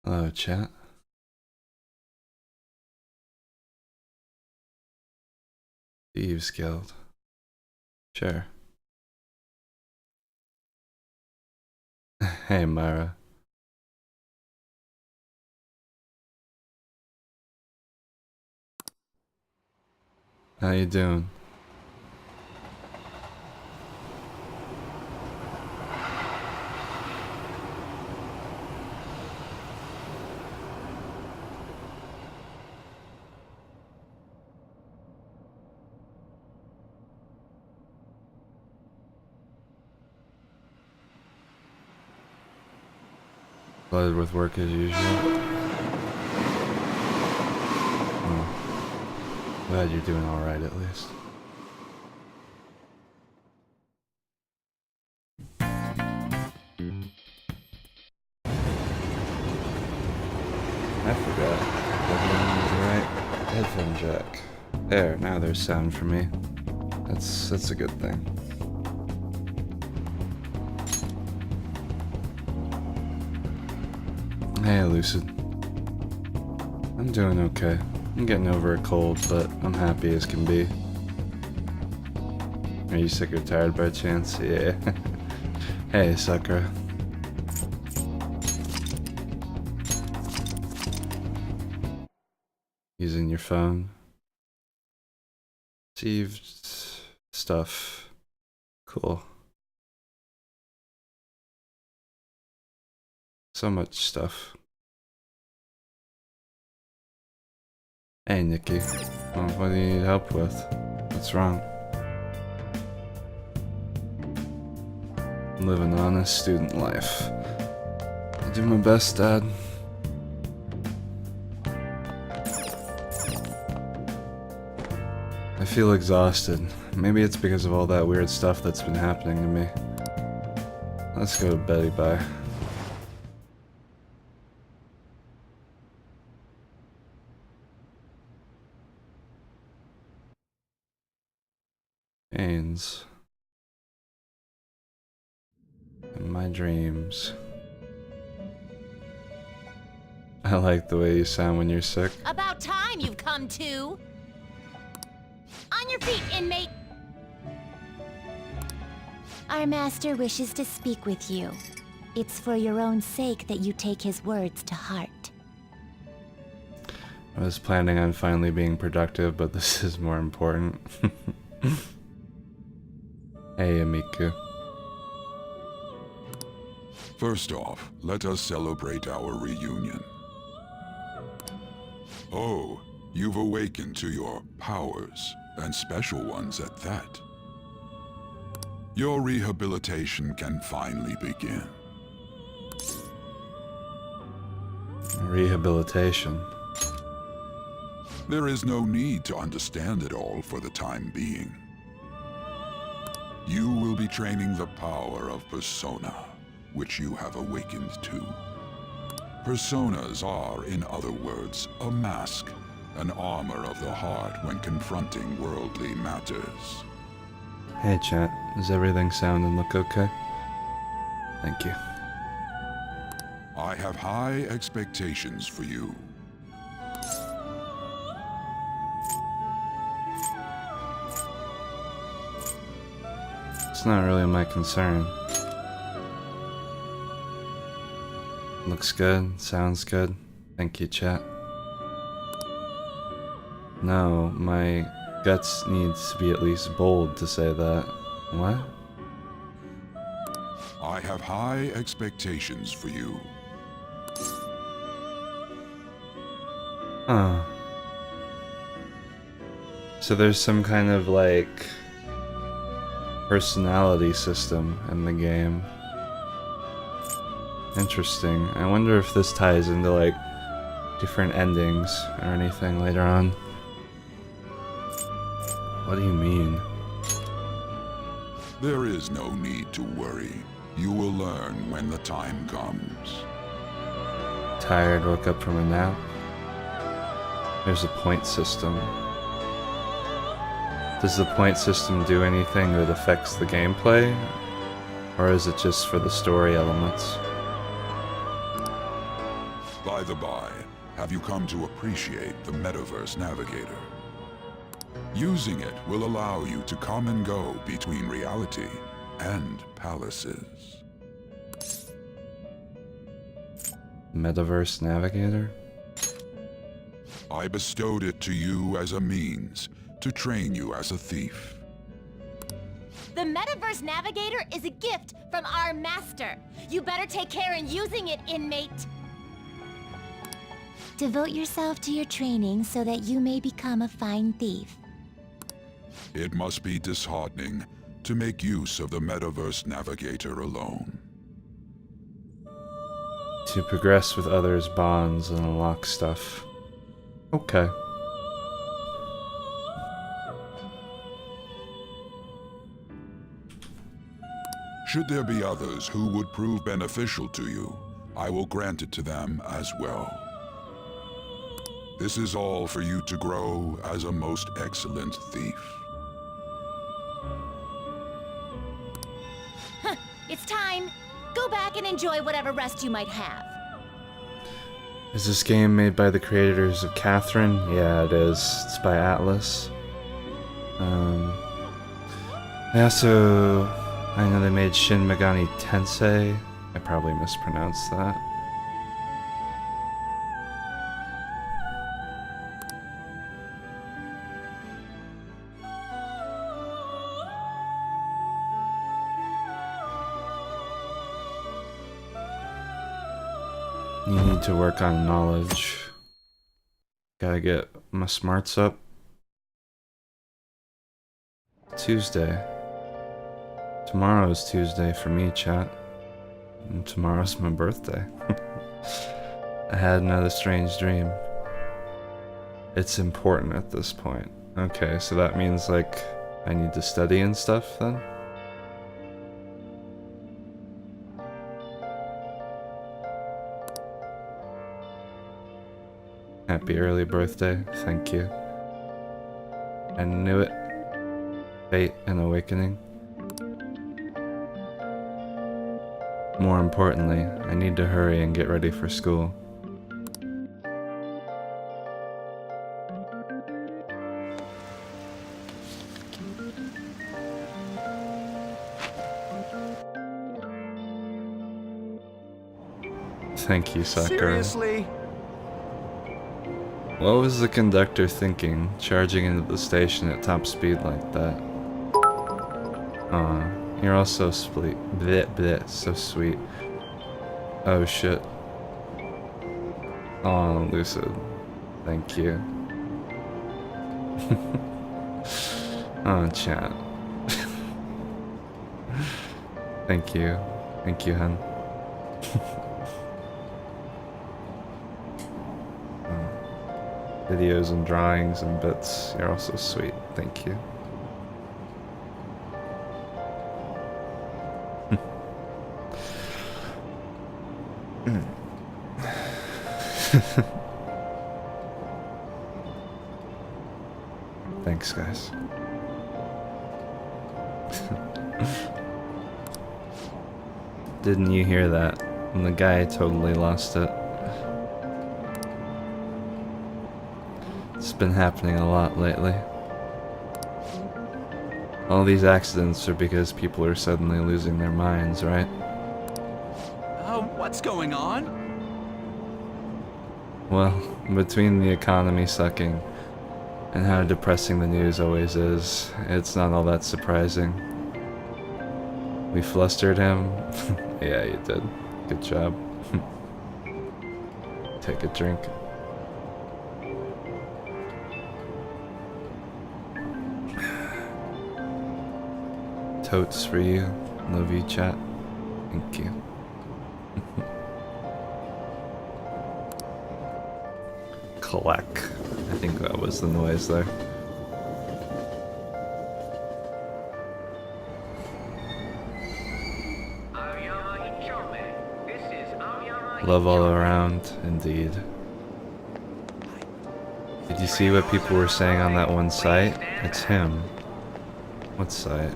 Hello, chat. Thieves Guild. Sure. Hey, Myra. How you doing? Flooded with work as usual. Glad you're doing alright at least. I forgot. The right headphone jack. There, now there's sound for me. That's a good thing. Hey, Lucid. I'm doing okay. I'm getting over a cold, but I'm happy as can be. Are you sick or tired by chance? Yeah. Hey, Sakura. Using your phone. Received stuff. Cool. So much stuff. Hey, Nikki. What do you need help with? What's wrong? I'm living honest student life. I do my best, Dad. I feel exhausted. Maybe it's because of all that weird stuff that's been happening to me. Let's go to Betty Bye. Ains. In my dreams. I like the way you sound when you're sick. About time you've come to. On your feet, inmate! Our master wishes to speak with you. It's for your own sake that you take his words to heart. I was planning on finally being productive, but this is more important. Hey, Amiku. First off, let us celebrate our reunion. Oh, you've awakened to your powers, and special ones at that. Your rehabilitation can finally begin. Rehabilitation. There is no need to understand it all for the time being. You will be training the power of persona, which you have awakened to. Personas are, in other words, a mask, an armor of the heart when confronting worldly matters. Hey, chat. Does everything sound and look okay? Thank you. I have high expectations for you. It's not really my concern. Looks good, sounds good. Thank you, chat. No, my guts needs to be at least bold to say that. What? I have high expectations for you. Huh. So there's some kind of, like, personality system in the game. Interesting. I wonder if this ties into, like, different endings or anything later on. What do you mean? There is no need to worry. You will learn when the time comes. Tired, woke up from a nap. There's a point system. Does the point system do anything that affects the gameplay? Or is it just for the story elements? By the by, have you come to appreciate the Metaverse Navigator? Using it will allow you to come and go between reality and palaces. Metaverse Navigator? I bestowed it to you as a means to train you as a thief. The Metaverse Navigator is a gift from our master. You better take care in using it, inmate. Devote yourself to your training so that you may become a fine thief. It must be disheartening to make use of the Metaverse Navigator alone. To progress with others' bonds and unlock stuff. Okay. Should there be others who would prove beneficial to you, I will grant it to them as well. This is all for you to grow as a most excellent thief. It's time. Go back and enjoy whatever rest you might have. Is this game made by the creators of Catherine? Yeah, it is. It's by Atlas. I know they made Shin Megami Tensei. I probably mispronounced that. You need to work on knowledge. Gotta get my smarts up. Tuesday. Tomorrow's Tuesday for me, chat. And tomorrow's my birthday. I had another strange dream. It's important at this point. Okay, so that means like I need to study and stuff then? Happy early birthday, thank you. I knew it. Fate and awakening. More importantly, I need to hurry and get ready for school. Thank you, Sakura. Seriously? What was the conductor thinking, charging into the station at top speed like that? Aw, you're all so sweet. Bleh, bleh, so sweet. Oh shit. Aw, Lucid. Thank you. Oh, chat. Thank you. Thank you, hun. Videos and drawings and bits. You're also sweet. Thank you. Thanks, guys. Didn't you hear that? And the guy totally lost it. It's been happening a lot lately. All these accidents are because people are suddenly losing their minds, right? What's going on? Well, between the economy sucking and how depressing the news always is, it's not all that surprising. We flustered him. Yeah, you did. Good job. Take a drink. Totes for you. Love you, chat. Thank you. Clack. I think that was the noise there. Love all around, indeed. Did you see what people were saying on that one site? It's him. What site?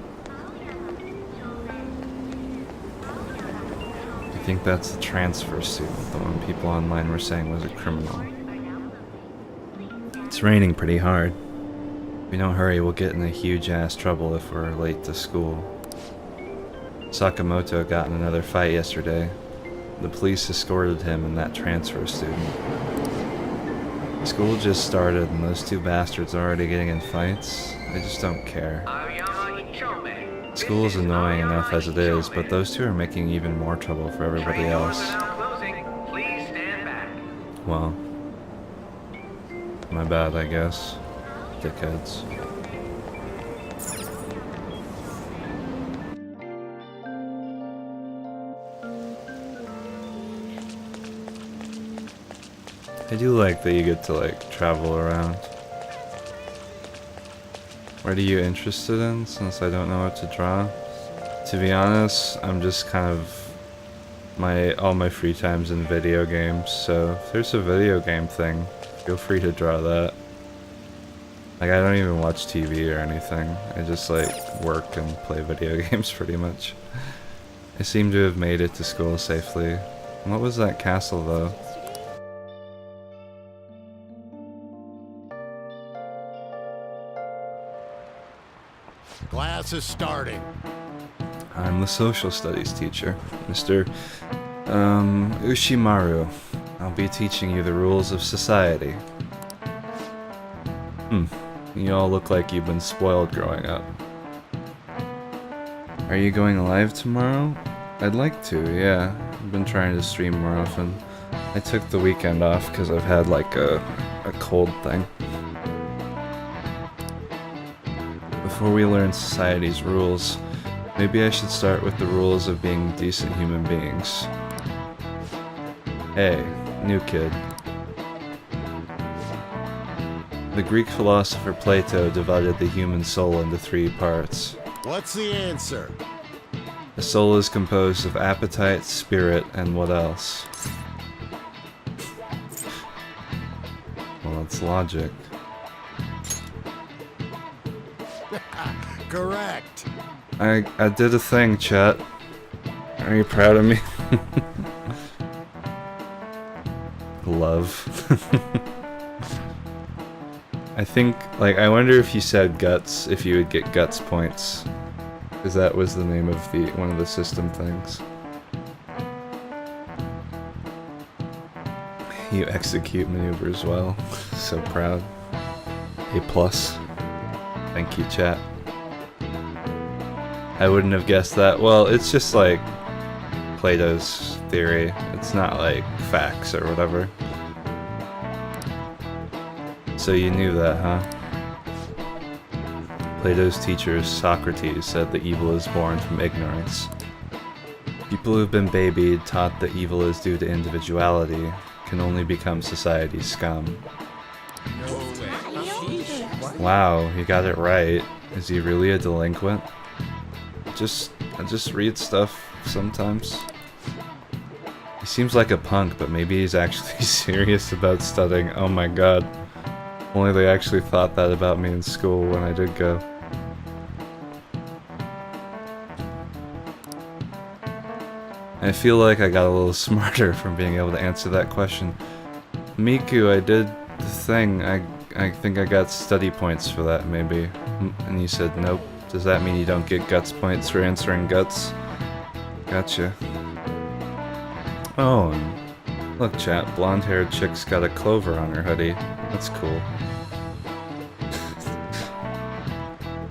I think that's the transfer student, the one people online were saying was a criminal. It's raining pretty hard. If we don't hurry, we'll get in a huge ass trouble if we're late to school. Sakamoto got in another fight yesterday. The police escorted him and that transfer student. School just started and those two bastards are already getting in fights. I just don't care. School is annoying enough as it is, but those two are making even more trouble for everybody else. Well, my bad, I guess. Dickheads. I do like that you get to, like, travel around. What are you interested in, since I don't know what to draw? To be honest, I'm just kind of... all my free time's in video games, so if there's a video game thing, feel free to draw that. Like, I don't even watch TV or anything. I just, like, work and play video games pretty much. I seem to have made it to school safely. What was that castle, though? Class is starting. I'm the social studies teacher, Mr. Ushimaru. I'll be teaching you the rules of society. You all look like you've been spoiled growing up. Are you going live tomorrow? I'd like to, yeah. I've been trying to stream more often. I took the weekend off because I've had like a cold thing. Before we learn society's rules, maybe I should start with the rules of being decent human beings. Hey, new kid. The Greek philosopher Plato divided the human soul into 3 parts. What's the answer? The soul is composed of appetite, spirit, and what else? Well, it's logic. Correct. I did a thing, chat. Are you proud of me? Love. I think, like, I wonder if you said guts, if you would get guts points. Because that was the name of one of the system things. You execute maneuvers well. So proud. A+. Thank you, chat. I wouldn't have guessed that. Well, it's just like Plato's theory. It's not like facts or whatever. So you knew that, huh? Plato's teacher, Socrates, said that evil is born from ignorance. People who've been babied, taught that evil is due to individuality, can only become society's scum. Wow, he got it right. Is he really a delinquent? I just read stuff sometimes. He seems like a punk, but maybe he's actually serious about studying. Oh my god. Only they actually thought that about me in school when I did go. I feel like I got a little smarter from being able to answer that question. Miku, I did the thing. I think I got study points for that, maybe. And you said nope. Does that mean you don't get guts points for answering guts? Gotcha. Oh, and look, chat. Blonde-haired chick's got a clover on her hoodie. That's cool.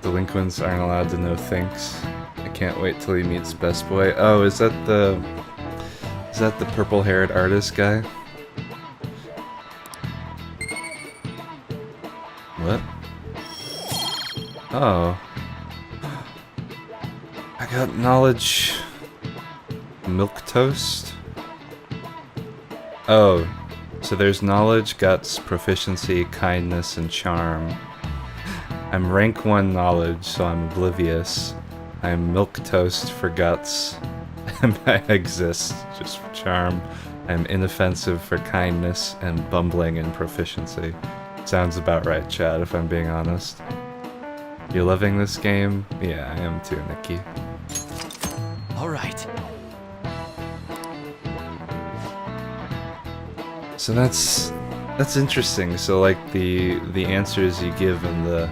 Delinquents aren't allowed to know things. I can't wait till he meets Best Boy. Oh, is that the purple-haired artist guy? What? Oh. I got knowledge. Milk toast? Oh. So there's knowledge, guts, proficiency, kindness, and charm. I'm rank 1 knowledge, so I'm oblivious. I'm milk toast for guts. And I exist just for charm. I'm inoffensive for kindness, and bumbling in proficiency. Sounds about right, Chad, if I'm being honest. You loving this game? Yeah, I am too, Nikki. All right. So that's interesting. So like the answers you give in the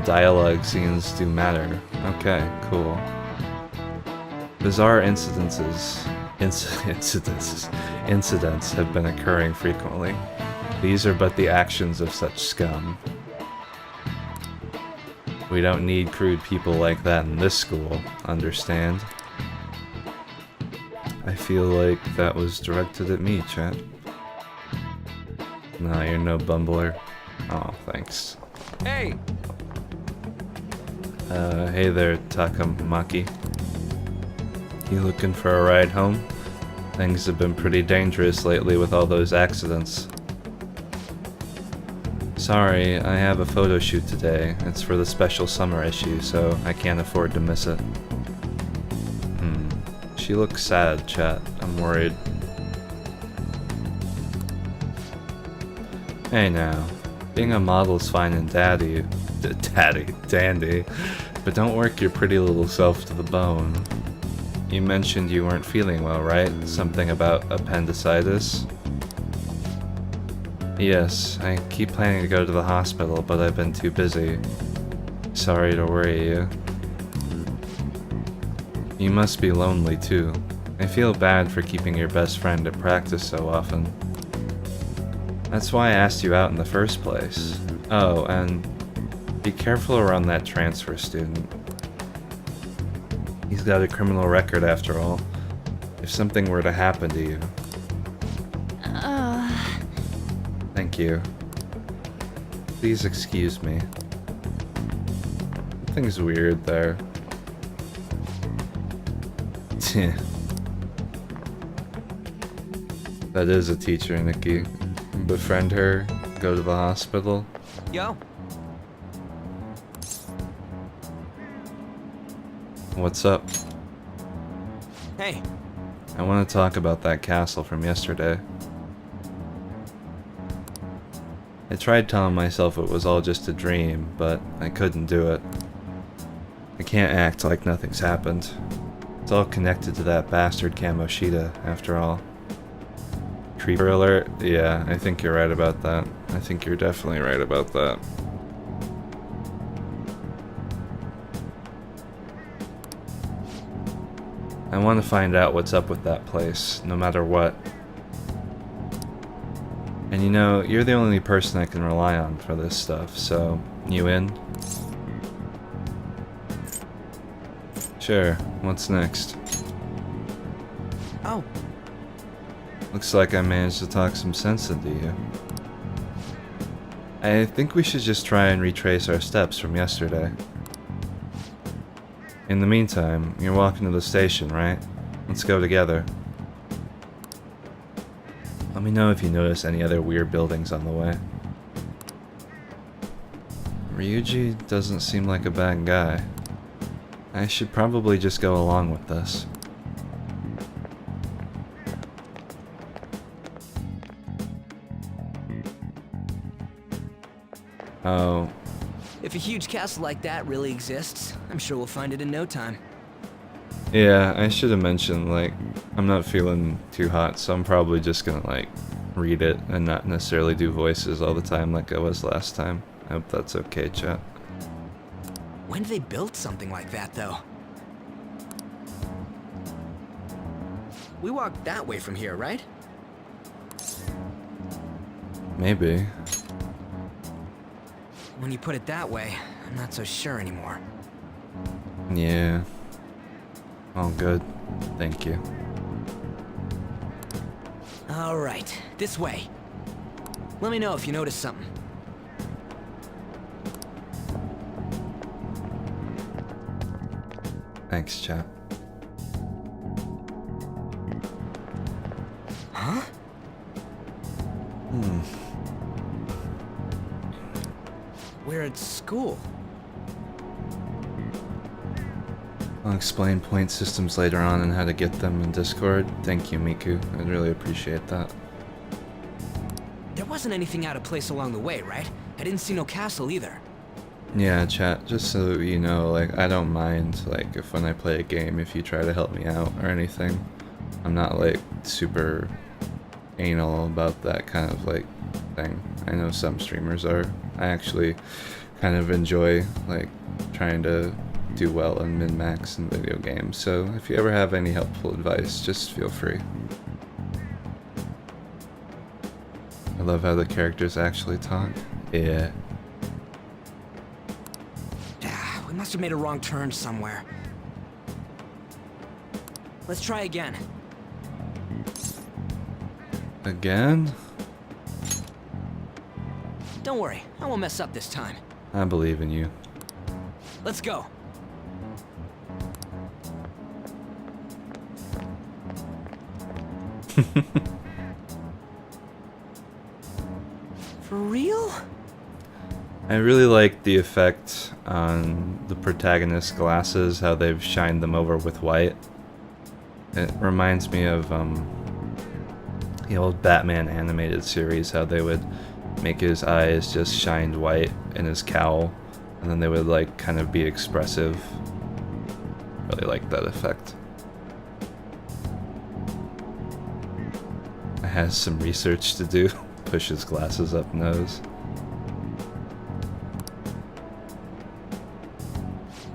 dialogue scenes do matter. Okay, cool. Bizarre incidents have been occurring frequently. These are but the actions of such scum. We don't need crude people like that in this school, understand? I feel like that was directed at me, chat. No, you're no bumbler. Oh, thanks. Hey! Hey there, Takamaki. You looking for a ride home? Things have been pretty dangerous lately with all those accidents. Sorry, I have a photo shoot today. It's for the special summer issue, so I can't afford to miss it. She looks sad, chat. I'm worried. Hey now, being a model's fine and dandy, but don't work your pretty little self to the bone. You mentioned you weren't feeling well, right? Something about appendicitis? Yes, I keep planning to go to the hospital, but I've been too busy. Sorry to worry you. You must be lonely too. I feel bad for keeping your best friend at practice so often. That's why I asked you out in the first place. Oh, and be careful around that transfer student. He's got a criminal record after all. If something were to happen to you. Thank you. Please excuse me. Something's weird there. That is a teacher, Nikki. Befriend her, go to the hospital. Yo. What's up? Hey. I want to talk about that castle from yesterday. I tried telling myself it was all just a dream, but I couldn't do it. I can't act like nothing's happened. It's all connected to that bastard Kamoshida, after all. Creeper alert? Yeah, I think you're right about that. I think you're definitely right about that. I want to find out what's up with that place, no matter what. And you know, you're the only person I can rely on for this stuff, so you in? Sure, what's next? Oh. Looks like I managed to talk some sense into you. I think we should just try and retrace our steps from yesterday. In the meantime, you're walking to the station, right? Let's go together. Let me know if you notice any other weird buildings on the way. Ryuji doesn't seem like a bad guy. I should probably just go along with this. Oh. If a huge castle like that really exists, I'm sure we'll find it in no time. Yeah, I should have mentioned, like, I'm not feeling too hot, so I'm probably just gonna, like, read it and not necessarily do voices all the time like I was last time. I hope that's okay, chat. When did they build something like that, though? We walked that way from here, right? Maybe. When you put it that way, I'm not so sure anymore. Yeah. All good. Thank you. All right, this way. Let me know if you notice something. Thanks, chat. Huh? We're at school. I'll explain point systems later on and how to get them in Discord. Thank you, Miku. I'd really appreciate that. There wasn't anything out of place along the way, right? I didn't see no castle either. Yeah, chat, just so you know, like, I don't mind, like, if when I play a game, if you try to help me out or anything. I'm not, like, super anal about that kind of like thing. I know some streamers are. I actually kind of enjoy like trying to do well in min-max in video games, so if you ever have any helpful advice, just feel free. I love how the characters actually talk. Yeah. We must have made a wrong turn somewhere. Let's try again. Again? Don't worry, I won't mess up this time. I believe in you. Let's go. For real? I really like the effect on the protagonist's glasses, how they've shined them over with white. It reminds me of the old Batman animated series, how they would make his eyes just shined white in his cowl, and then they would like kind of be expressive. Really like that effect. I have some research to do. Push his glasses up nose.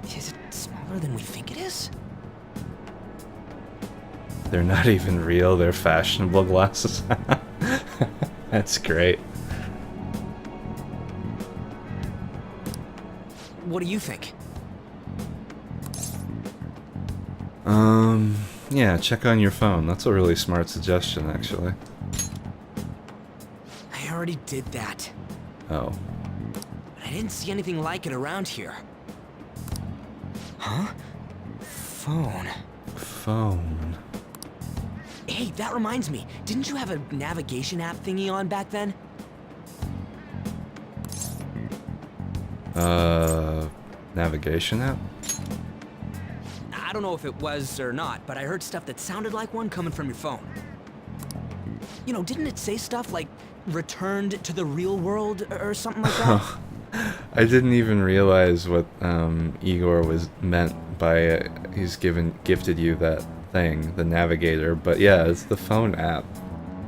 Is it smaller than we think it is? They're not even real, they're fashionable glasses. That's great. What do you think? Yeah, check on your phone. That's a really smart suggestion, actually. I already did that. Oh. But I didn't see anything like it around here. Huh? Phone. Phone. Hey, that reminds me. Didn't you have a navigation app thingy on back then? Navigation app? I don't know if it was or not, but I heard stuff that sounded like one coming from your phone. You know, didn't it say stuff like returned to the real world or something like that? I didn't even realize what Igor was meant by he's gifted you that thing, the navigator, but yeah, it's the phone app.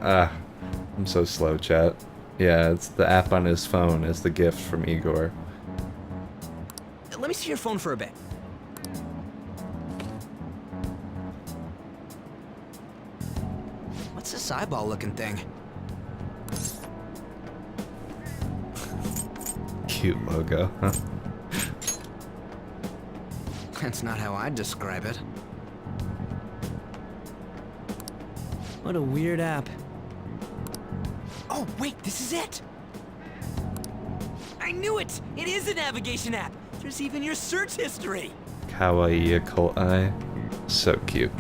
I'm so slow, chat. Yeah, it's the app on his phone as the gift from Igor. Let me see your phone for a bit. What's this eyeball-looking thing? Cute logo, huh? That's not how I'd describe it. What a weird app. Oh, wait, this is it! I knew it! It is a navigation app! There's even your search history! Kawaii occult eye. So cute.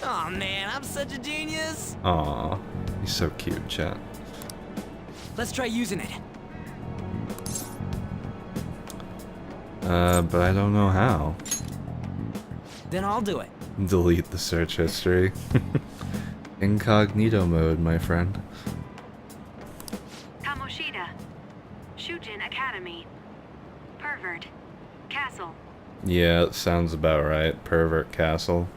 Oh man, I'm such a genius! Aw, he's so cute, chat. Let's try using it. But I don't know how. Then I'll do it. Delete the search history. Incognito mode, my friend. Kamoshida. Shujin Academy. Pervert. Castle. Yeah, it sounds about right. Pervert Castle.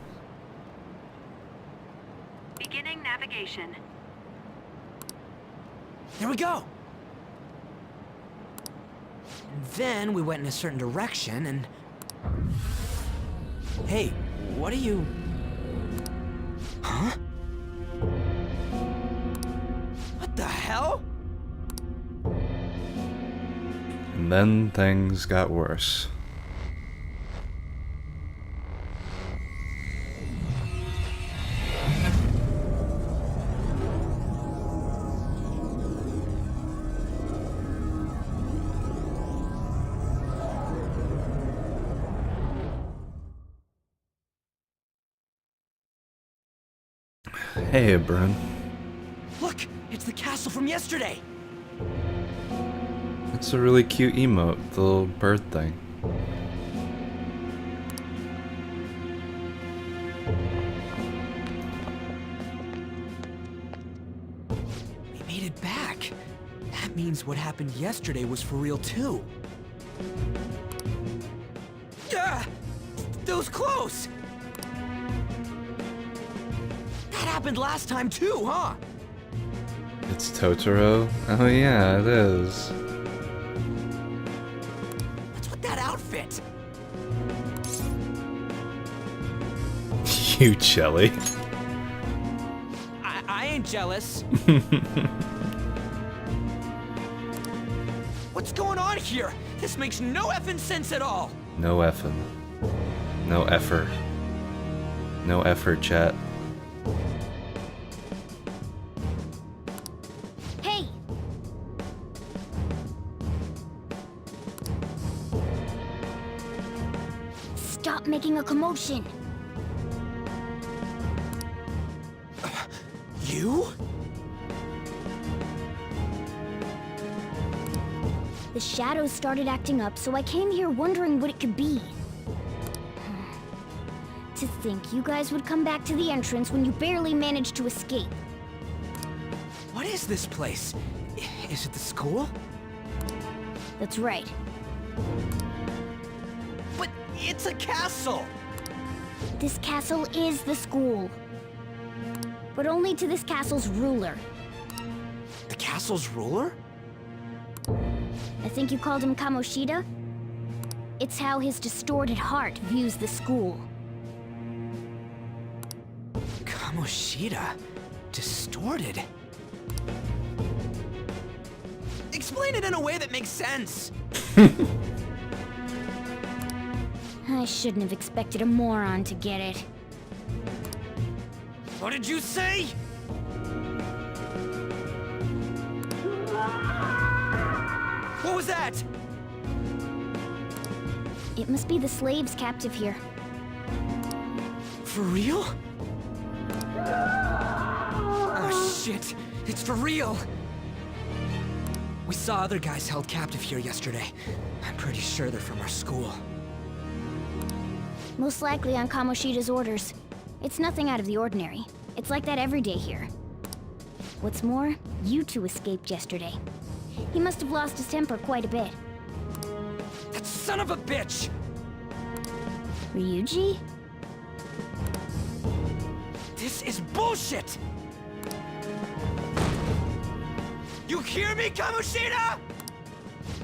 Beginning navigation. There we go! And then we went in a certain direction and... Hey, what are you... Huh? What the hell? And then things got worse. Hey, Bryn. Look, it's the castle from yesterday! It's a really cute emote, the little bird thing. We made it back. That means what happened yesterday was for real too. Ah! That was close! That happened last time too, huh? It's Totoro? Oh yeah, it is. What's with that outfit? You jelly. I ain't jealous. What's going on here? This makes no effing sense at all. No effing. No effort. No effort, chat. Hey! Stop making a commotion. You? The shadows started acting up, so I came here wondering what it could be. To think you guys would come back to the entrance when you barely managed to escape. What is this place? Is it the school? That's right. But it's a castle! This castle is the school. But only to this castle's ruler. The castle's ruler? I think you called him Kamoshida? It's how his distorted heart views the school. Kamoshida? Distorted? Explain it in a way that makes sense! I shouldn't have expected a moron to get it. What did you say? What was that? It must be the slaves captive here. For real? Oh shit, it's for real! We saw other guys held captive here yesterday. I'm pretty sure they're from our school. Most likely on Kamoshida's orders. It's nothing out of the ordinary. It's like that every day here. What's more, you two escaped yesterday. He must have lost his temper quite a bit. That son of a bitch! Ryuji? This is bullshit! You hear me, Kamoshida?!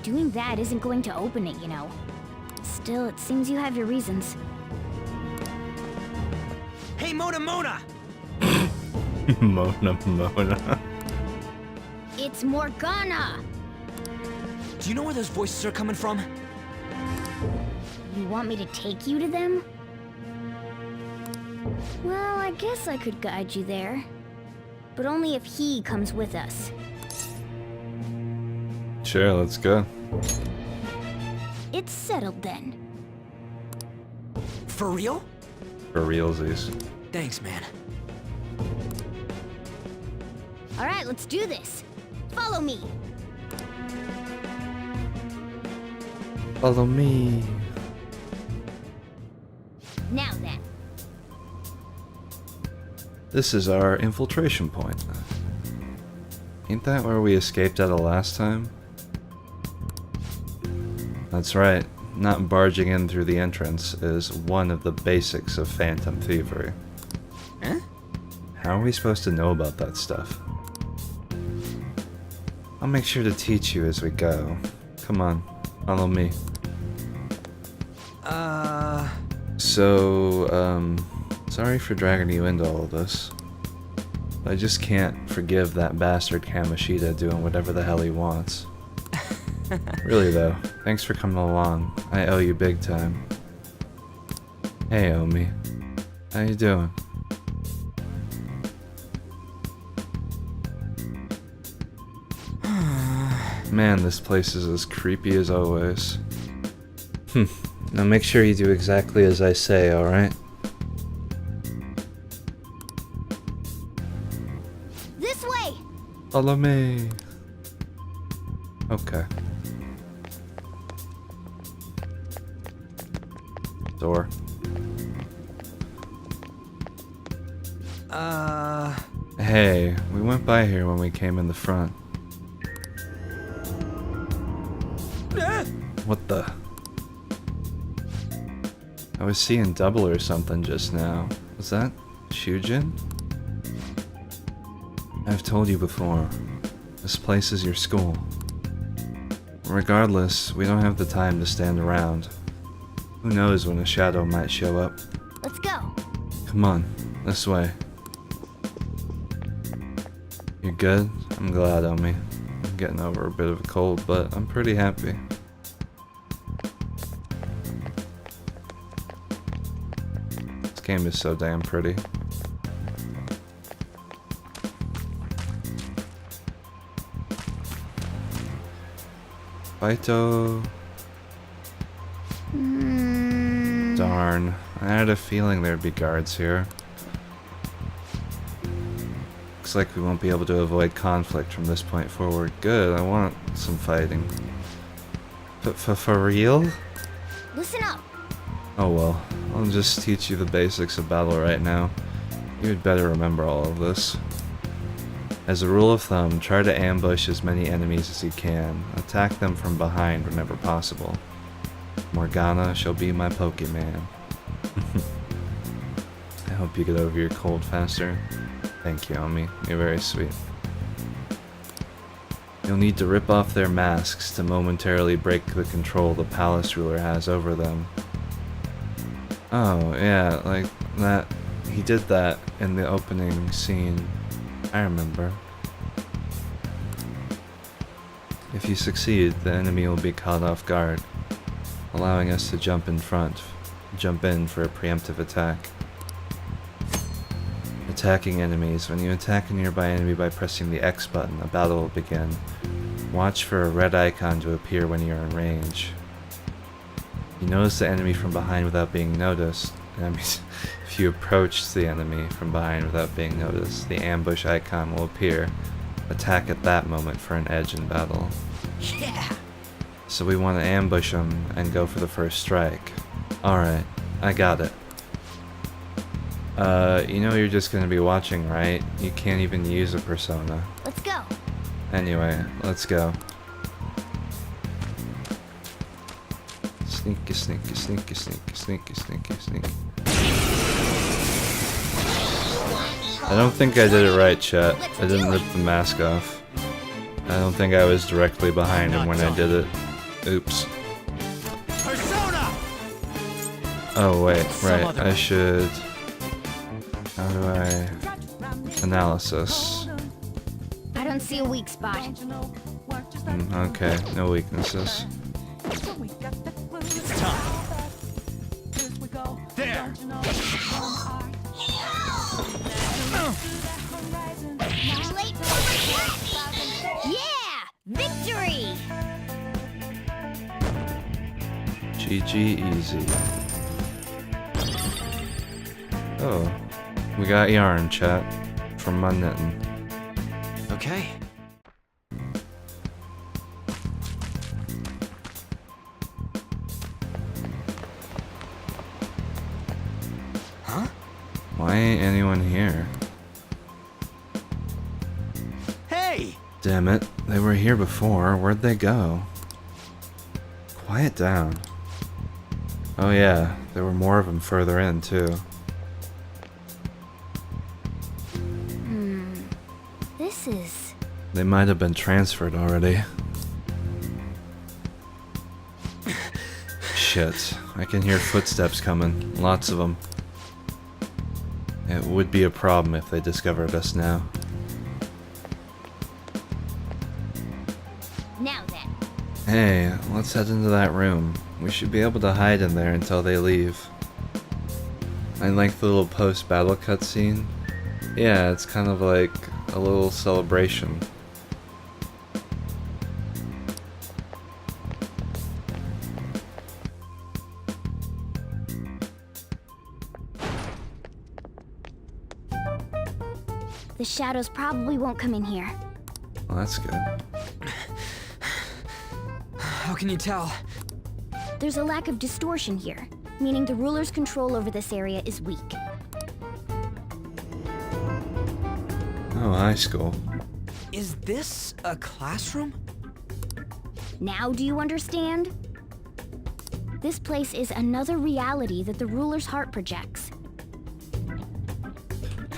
Doing that isn't going to open it, you know. Still, it seems you have your reasons. Hey, Mona Mona! Mona. It's Morgana! Do you know where those voices are coming from? You want me to take you to them? Well, I guess I could guide you there. But only if he comes with us. Sure, let's go. It's settled then. For real? For realsies. Thanks, man. Alright, let's do this. Follow me. Follow me. Now then. This is our infiltration point. Ain't that where we escaped out of last time? That's right. Not barging in through the entrance is one of the basics of phantom thievery. Huh? How are we supposed to know about that stuff? I'll make sure to teach you as we go. Come on, follow me. So, sorry for dragging you into all of this. I just can't forgive that bastard Kamoshida doing whatever the hell he wants. Really though, thanks for coming along. I owe you big time. Hey Omi, how you doing? Man, this place is as creepy as always. Now make sure you do exactly as I say, alright? This way! Follow me. Okay. Door. Hey, we went by here when we came in the front. What the? I was seeing double or something just now. Was that Shujin? I've told you before, this place is your school. Regardless, we don't have the time to stand around. Who knows when a shadow might show up. Let's go. Come on, this way. You're good? I'm glad, Omi. I'm getting over a bit of a cold, but I'm pretty happy. This game is so damn pretty. Baito. Darn. I had a feeling there'd be guards here. Looks like we won't be able to avoid conflict from this point forward. Good, I want some fighting. But for real? Listen up. Oh well, I'll just teach you the basics of battle right now. You'd better remember all of this. As a rule of thumb, try to ambush as many enemies as you can. Attack them from behind whenever possible. Morgana shall be my Pokemon. I hope you get over your cold faster. Thank you, Omi. You're very sweet. You'll need to rip off their masks to momentarily break the control the palace ruler has over them. Oh, yeah, like that. He did that in the opening scene. I remember. If you succeed, the enemy will be caught off guard, allowing us to jump in for a preemptive attack. Attacking enemies. When you attack a nearby enemy by pressing the X button, a battle will begin. Watch for a red icon to appear when you're in range. You notice the enemy from behind without being noticed. That means if you approach the enemy from behind without being noticed, the ambush icon will appear. Attack at that moment for an edge in battle. Yeah! So we want to ambush them and go for the first strike. Alright, I got it. You know you're just gonna be watching, right? You can't even use a persona. Let's go. Anyway, let's go. Sneaky, sneaky, sneaky, sneaky, sneaky, sneaky, sneaky. I don't think I did it right, chat. I didn't rip the mask off. I don't think I was directly behind him when I did it. Oops. Persona! Oh wait, right, I should... How do I... Analysis. I don't see a weak spot. Okay, no weaknesses. It's time. There! Yeah! Victory! GG easy. Oh, we got yarn, chat, from my knitting. Okay. Huh? Why ain't anyone here? Hey! Damn it, they were here before. Where'd they go? Quiet down. Oh yeah, there were more of them further in, too. This is... They might have been transferred already. Shit, I can hear footsteps coming. Lots of them. It would be a problem if they discovered us now. Now then. Hey, let's head into that room. We should be able to hide in there until they leave. I like the little post-battle cutscene. Yeah, it's kind of like a little celebration. The shadows probably won't come in here. Well, that's good. How can you tell? There's a lack of distortion here, meaning the ruler's control over this area is weak. Oh, high school. Is this a classroom? Now do you understand? This place is another reality that the ruler's heart projects.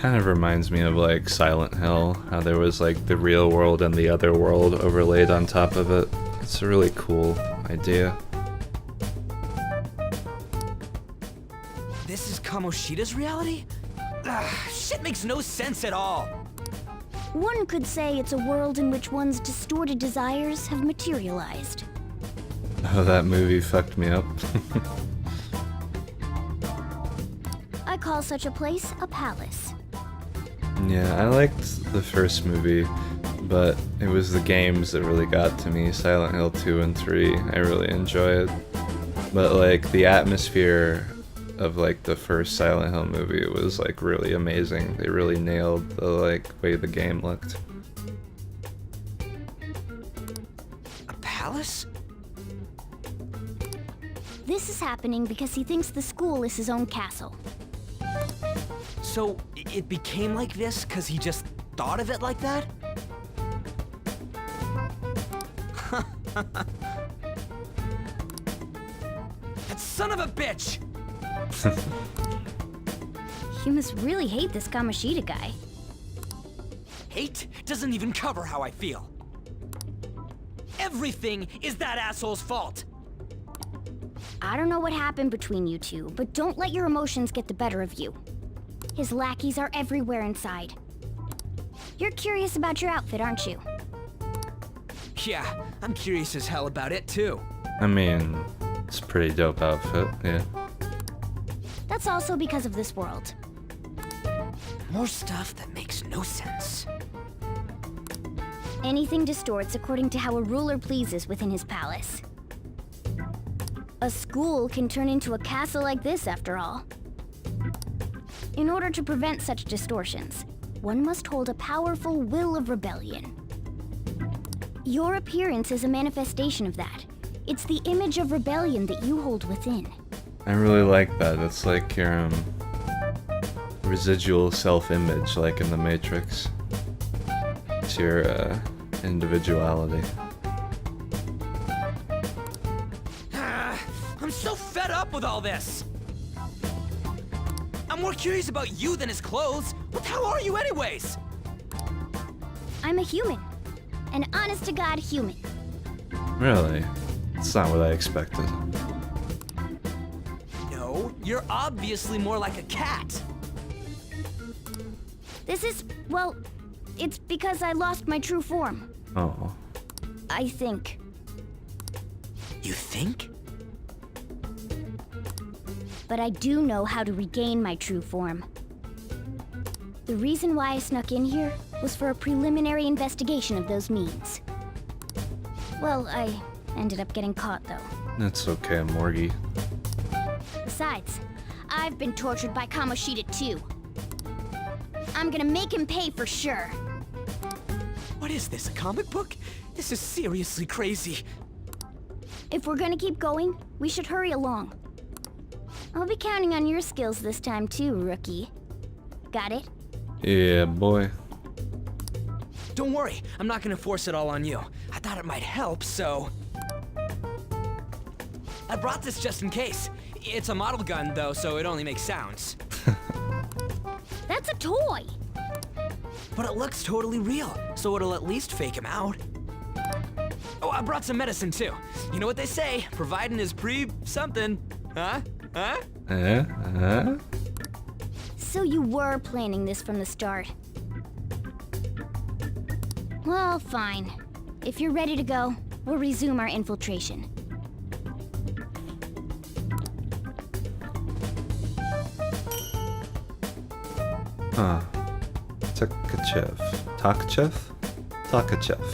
kind of reminds me of like Silent Hill, how there was like the real world and the other world overlaid on top of it. It's a really cool idea. This is Kamoshida's reality? Shit makes no sense at all. One could say it's a world in which one's distorted desires have materialized. Oh, that movie fucked me up. I call such a place a palace. Yeah, I liked the first movie, but it was the games that really got to me. Silent Hill 2 and 3, I really enjoyed. But like the atmosphere of like the first Silent Hill movie was like really amazing. They really nailed the like way the game looked. A palace? This is happening because he thinks the school is his own castle. So it became like this because he just thought of it like that? That son of a bitch! You must really hate this Kamoshida guy. Hate doesn't even cover how I feel. Everything is that asshole's fault. I don't know what happened between you two, but don't let your emotions get the better of you. His lackeys are everywhere inside. You're curious about your outfit, aren't you? Yeah, I'm curious as hell about it too. I mean, it's a pretty dope outfit, yeah. That's also because of this world. More stuff that makes no sense. Anything distorts according to how a ruler pleases within his palace. A school can turn into a castle like this, after all. In order to prevent such distortions, one must hold a powerful will of rebellion. Your appearance is a manifestation of that. It's the image of rebellion that you hold within. I really like that. It's like your residual self-image, like in the Matrix. It's your individuality. I'm so fed up with all this. I'm more curious about you than his clothes. What the hell are you anyways? I'm a human. An honest-to-God human. Really? It's not what I expected. No, you're obviously more like a cat. This is, well, it's because I lost my true form. Oh. I think. You think? But I do know how to regain my true form. The reason why I snuck in here was for a preliminary investigation of those means. Well, I ended up getting caught, though. That's okay, Morgie. Besides, I've been tortured by Kamoshida, too. I'm gonna make him pay for sure. What is this, a comic book? This is seriously crazy. If we're gonna keep going, we should hurry along. I'll be counting on your skills this time, too, rookie. Got it? Yeah, boy. Don't worry, I'm not gonna force it all on you. I thought it might help, so... I brought this just in case. It's a model gun, though, so it only makes sounds. That's a toy! But it looks totally real, so it'll at least fake him out. Oh, I brought some medicine, too. You know what they say, providing is something. Huh? Huh? So you were planning this from the start. Well, fine. If you're ready to go, we'll resume our infiltration. Huh. Takachev. Takachev? Takachev.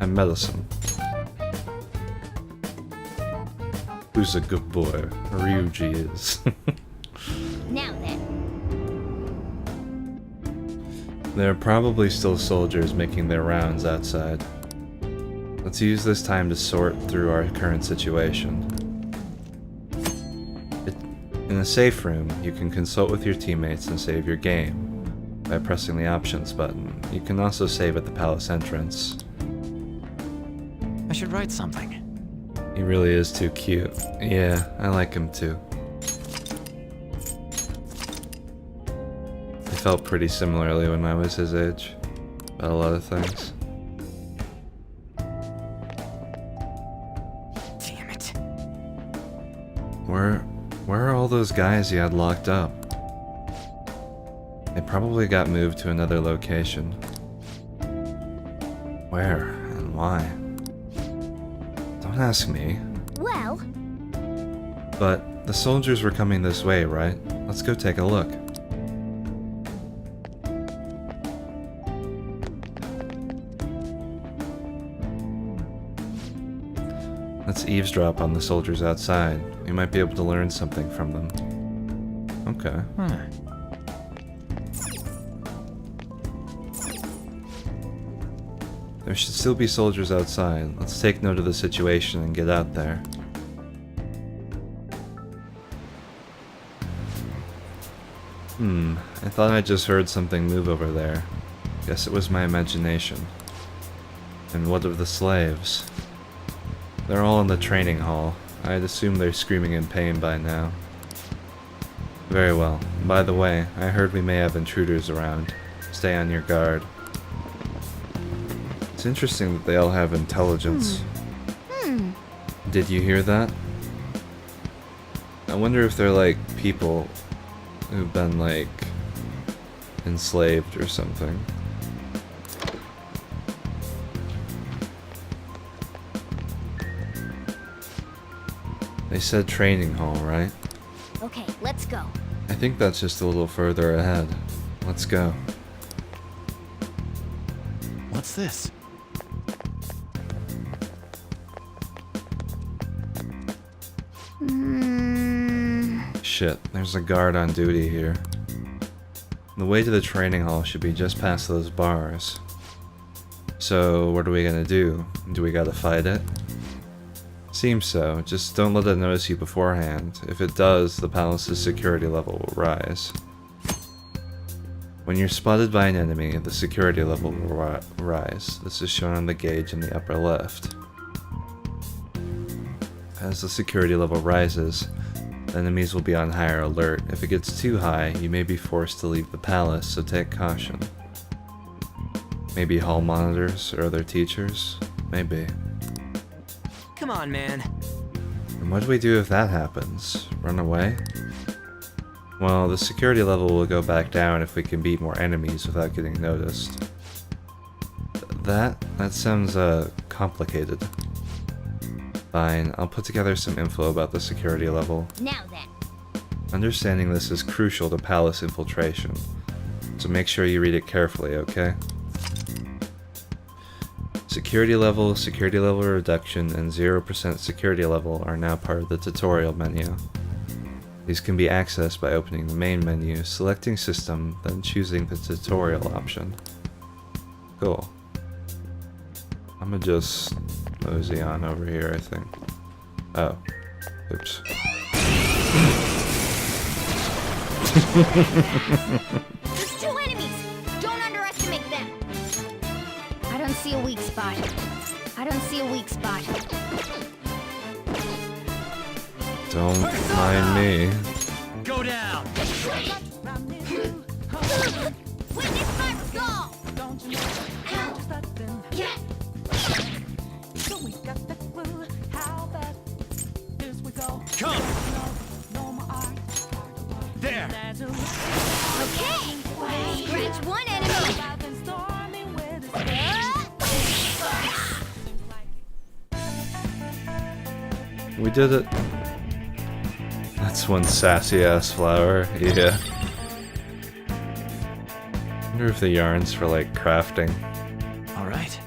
And medicine. Who's a good boy? Ryuji is. Now then. There are probably still soldiers making their rounds outside. Let's use this time to sort through our current situation. In the safe room, you can consult with your teammates and save your game by pressing the options button. You can also save at the palace entrance. I should write something. He really is too cute. Yeah, I like him too. felt pretty similarly when I was his age about a lot of things. Damn it. Where are all those guys he had locked up? They probably got moved to another location. Where and why? Don't ask me. Well, But the soldiers were coming this way, right? Let's go take a look. Let's eavesdrop on the soldiers outside. We might be able to learn something from them. Okay. There should still be soldiers outside. Let's take note of the situation and get out there. I thought I just heard something move over there. Guess it was my imagination. And what of the slaves? They're all in the training hall. I'd assume they're screaming in pain by now. Very well. By the way, I heard we may have intruders around. Stay on your guard. It's interesting that they all have intelligence. Did you hear that? I wonder if they're like people who've been like enslaved or something. They said training hall, right? okay, let's go. I think that's just a little further ahead. Let's go. What's this? Shit, there's a guard on duty here. The way to the training hall should be just past those bars. So, what are we gonna do? Do we gotta fight it? Seems so, just don't let it notice you beforehand. If it does, the palace's security level will rise. When you're spotted by an enemy, the security level will rise. This is shown on the gauge in the upper left. As the security level rises, enemies will be on higher alert. If it gets too high, you may be forced to leave the palace, so take caution. Maybe hall monitors or other teachers? Maybe. Come on, man. And what do we do if that happens? Run away? Well, the security level will go back down if we can beat more enemies without getting noticed. That sounds, complicated. Fine, I'll put together some info about the security level. Now then. Understanding this is crucial to palace infiltration, so make sure you read it carefully, okay? Security level reduction, and 0% security level are now part of the tutorial menu. These can be accessed by opening the main menu, selecting system, then choosing the tutorial option. Cool. I'ma just mosey on over here, I think. Oh. Oops. There's two enemies! Don't underestimate them! I don't see a weak spot. I don't see a weak spot. Don't mind me. Go down! Witness my resolve! Yeah. Come! There! Okay! Scratch one enemy! We did it. That's one sassy ass flower, yeah. Wonder if the yarn's for like crafting. All right.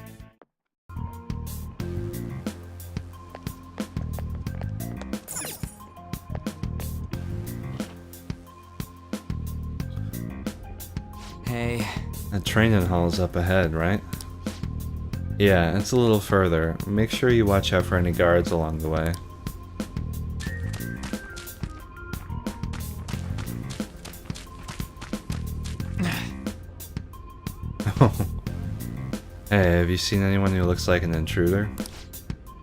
Hey, That training hall's up ahead, right? Yeah, it's a little further. Make sure you watch out for any guards along the way. Hey, have you seen anyone who looks like an intruder?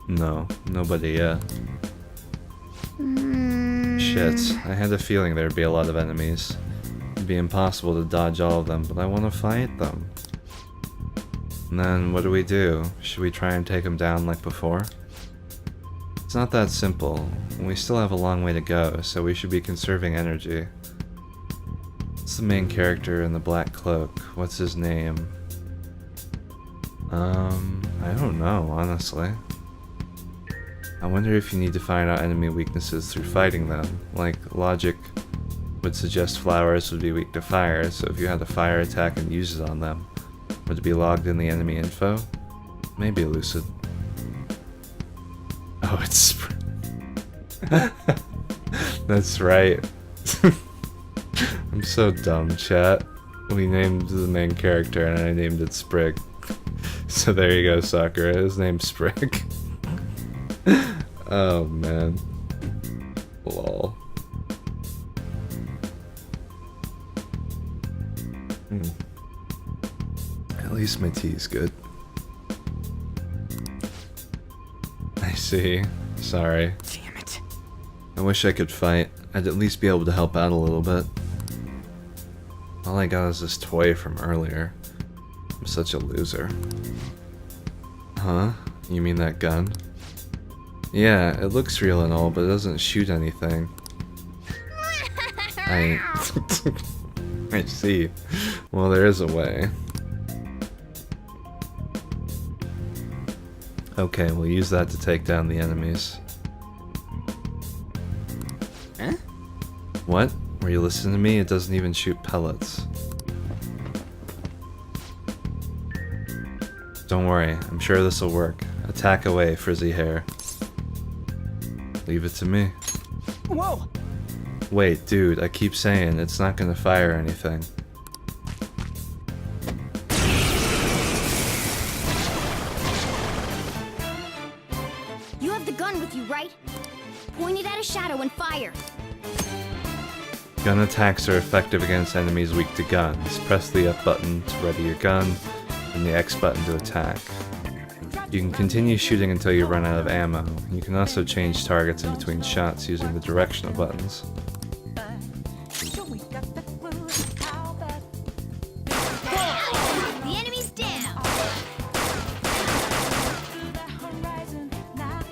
No, nobody yet. Shit, I had a feeling there'd be a lot of enemies. It'd be impossible to dodge all of them, but I want to fight them. And then what do? Should we try and take them down like before? It's not that simple. We still have a long way to go, so we should be conserving energy. What's the main character in the black cloak? What's his name? I don't know, honestly. I wonder if you need to find out enemy weaknesses through fighting them. Like, logic would suggest flowers would be weak to fire, so if you had a fire attack and use it on them, would it be logged in the enemy info? Maybe Lucid. Oh, it's Sprigg. That's right. I'm so dumb, chat. We named the main character and I named it Sprigg. So there you go, Sakura. His name's Sprigg. Oh man. Lol. At least my tea's good. I see. Sorry. Damn it. I wish I could fight. I'd at least be able to help out a little bit. All I got is this toy from earlier. I'm such a loser. Huh? You mean that gun? Yeah, it looks real and all, but it doesn't shoot anything. I see. Well, there is a way. Okay, we'll use that to take down the enemies. Huh? What? Were you listening to me? It doesn't even shoot pellets. Don't worry, I'm sure this'll work. Attack away, frizzy hair. Leave it to me. Whoa! Wait, dude, I keep saying it's not gonna fire anything. You have the gun with you, right? Point it at a shadow and fire. Gun attacks are effective against enemies weak to guns. Press the up button to ready your gun, and the X button to attack. You can continue shooting until you run out of ammo. You can also change targets in between shots using the directional buttons. The enemy's down.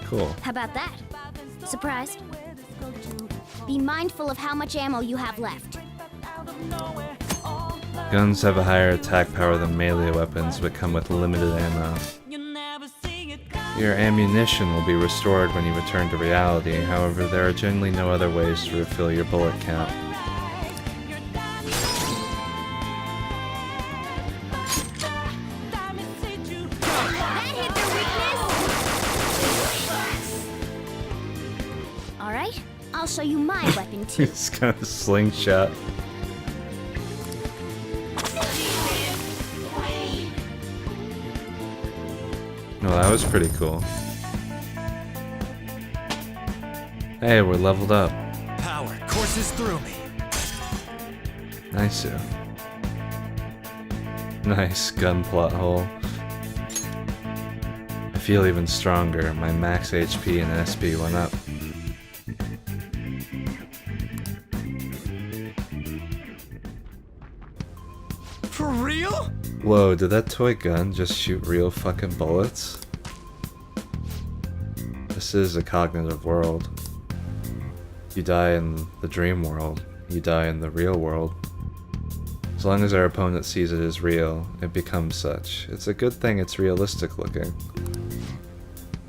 Cool. How about that? Surprised? Be mindful of how much ammo you have left. Guns have a higher attack power than melee weapons, but come with limited ammo. Your ammunition will be restored when you return to reality, however there are generally no other ways to refill your bullet count. That hit their weakness! Alright, I'll show you my weapon too. It's got a slingshot. No, that was pretty cool. Hey, we're leveled up. Power courses through me. Nice. Nice gun plot hole. I feel even stronger. My max HP and SP went up. For real? Whoa, did that toy gun just shoot real fucking bullets? This is a cognitive world. You die in the dream world, you die in the real world. As long as our opponent sees it as real, it becomes such. It's a good thing it's realistic looking.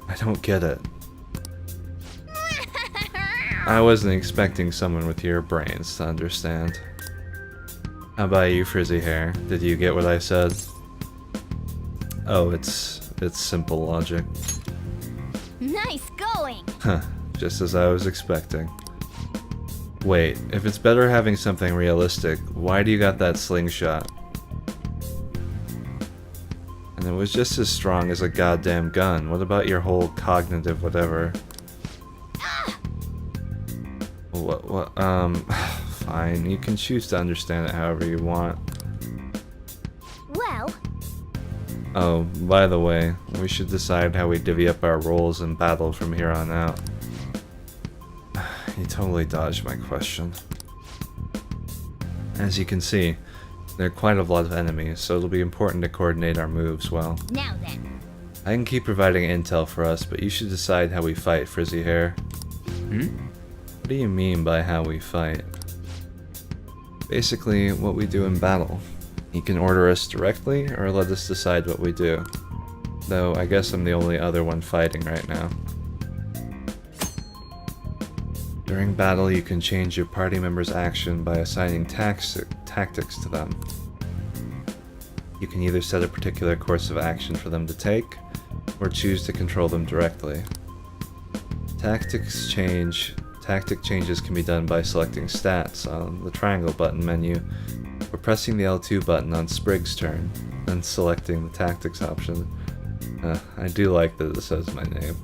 I don't get it. I wasn't expecting someone with your brains to understand. How about you, frizzy hair? Did you get what I said? Oh, it's simple logic. Nice going! Huh, just as I was expecting. Wait, if it's better having something realistic, why do you got that slingshot? And it was just as strong as a goddamn gun. What about your whole cognitive whatever? What, fine, you can choose to understand it however you want. Well, Oh, by the way, we should decide how we divvy up our roles in battle from here on out. You totally dodged my question. As you can see, there are quite a lot of enemies, so it'll be important to coordinate our moves well. Now then. I can keep providing intel for us, but you should decide how we fight, Frizzy Hair. What do you mean by how we fight? Basically, what we do in battle. You can order us directly, or let us decide what we do. Though, I guess I'm the only other one fighting right now. During battle, you can change your party member's action by assigning tactics to them. You can either set a particular course of action for them to take, or choose to control them directly. Tactic changes can be done by selecting stats on the triangle button menu, or pressing the L2 button on Sprigg's turn, then selecting the tactics option. I do like that it says my name.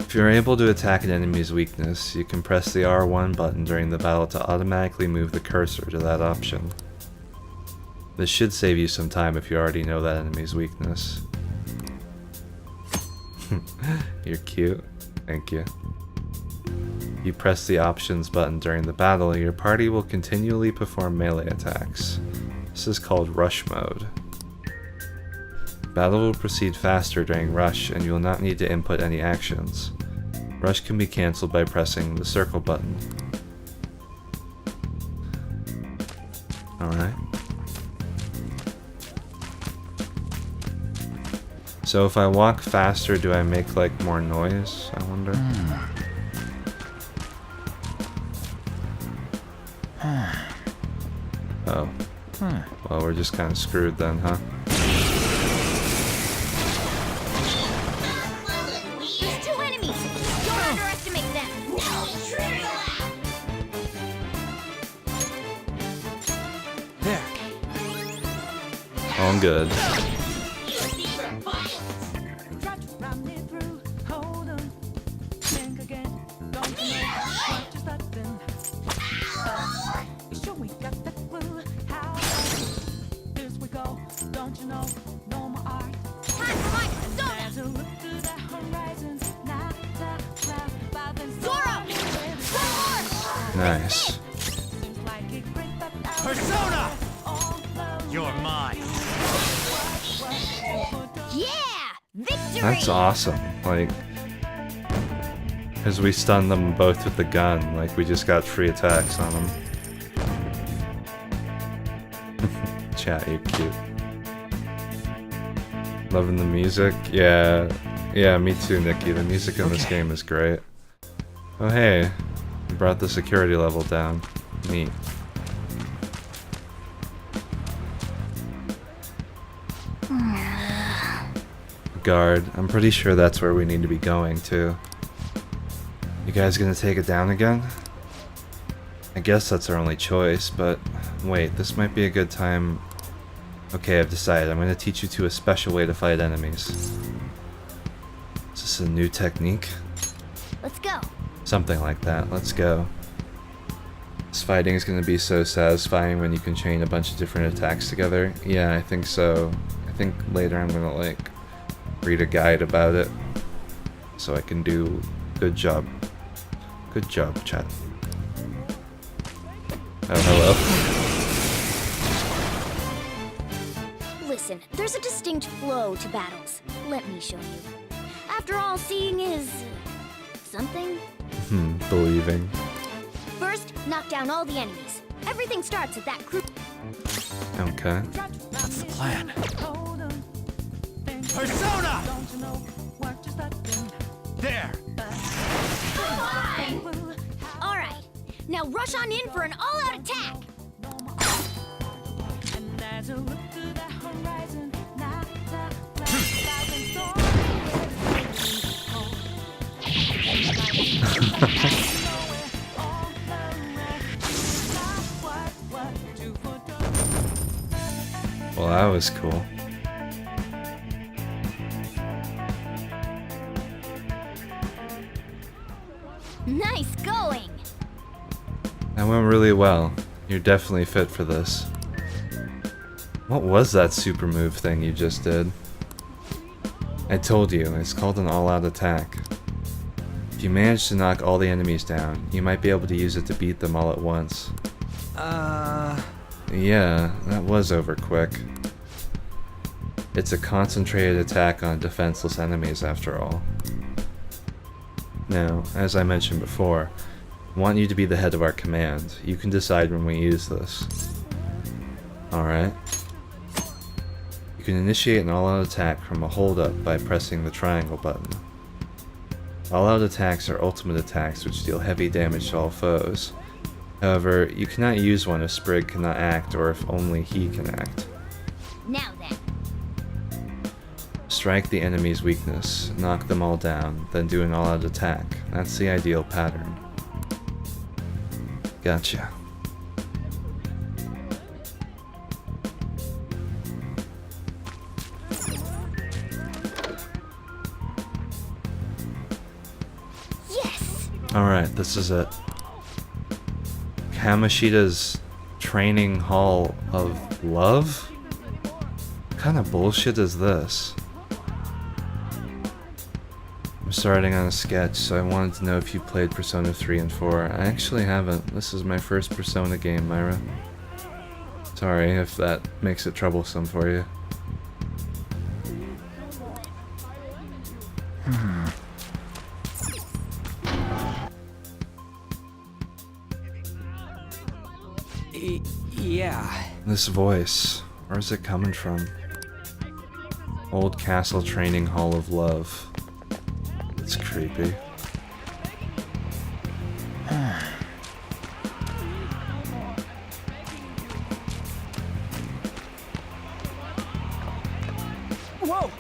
If you're able to attack an enemy's weakness, you can press the R1 button during the battle to automatically move the cursor to that option. This should save you some time if you already know that enemy's weakness. You're cute. Thank you. If you press the options button during the battle, your party will continually perform melee attacks. This is called rush mode. Battle will proceed faster during rush, and you will not need to input any actions. Rush can be cancelled by pressing the circle button. Alright. So if I walk faster, do I make like more noise, I wonder? Oh. Well, we're just kind of screwed then, huh? There's 2 enemies! Don't underestimate them! There. All good. Nice. Persona! You're mine. Yeah! Victory! That's awesome. Like, because we stunned them both with the gun, like we just got free attacks on them. Chat, you're cute. Loving the music? Yeah, me too, Nikki. The music in this game is great. Oh hey, you brought the security level down. Neat. Guard. I'm pretty sure that's where we need to be going to. You guys gonna take it down again? I guess that's our only choice, but wait, this might be a good time. Okay, I've decided. I'm gonna teach you two a special way to fight enemies. Is this a new technique? Let's go. Something like that. Let's go. This fighting is gonna be so satisfying when you can chain a bunch of different attacks together. Yeah, I think so. I think later I'm gonna like read a guide about it so I can do good job. Good job, chat. Oh, hello. Listen, there's a distinct flow to battles. Let me show you. After all, seeing is something. Believing. First, knock down all the enemies. Everything starts at that group. Okay. What's the plan? Persona! There! All right, now rush on in for an all-out attack. Well, that was cool. Nice going. That went really well. You're definitely fit for this. What was that super move thing you just did? I told you, it's called an all-out attack. If you manage to knock all the enemies down, you might be able to use it to beat them all at once. Yeah, that was over quick. It's a concentrated attack on defenseless enemies after all. Now, as I mentioned before, I want you to be the head of our command. You can decide when we use this. Alright. You can initiate an all-out attack from a hold-up by pressing the triangle button. All-out attacks are ultimate attacks which deal heavy damage to all foes. However, you cannot use one if Sprigg cannot act or if only he can act. Now then. Strike the enemy's weakness, knock them all down, then do an all-out attack. That's the ideal pattern. Gotcha. Yes! Alright, this is it. Kamoshida's Training Hall of Love? What kind of bullshit is this? I'm starting on a sketch, so I wanted to know if you played Persona 3 and 4. I actually haven't. This is my first Persona game, Myra. Sorry if that makes it troublesome for you. Yeah. This voice, where's it coming from? Old Castle Training Hall of Love. It's creepy. Whoa!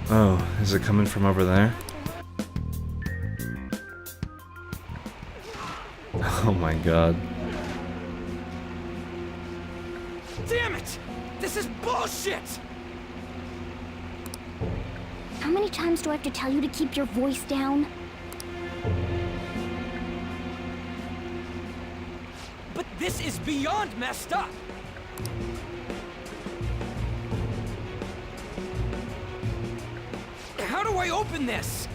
Oh, is it coming from over there? Oh my god. Damn it! This is bullshit! How many times do I have to tell you to keep your voice down? But this is beyond messed up! How do I open this?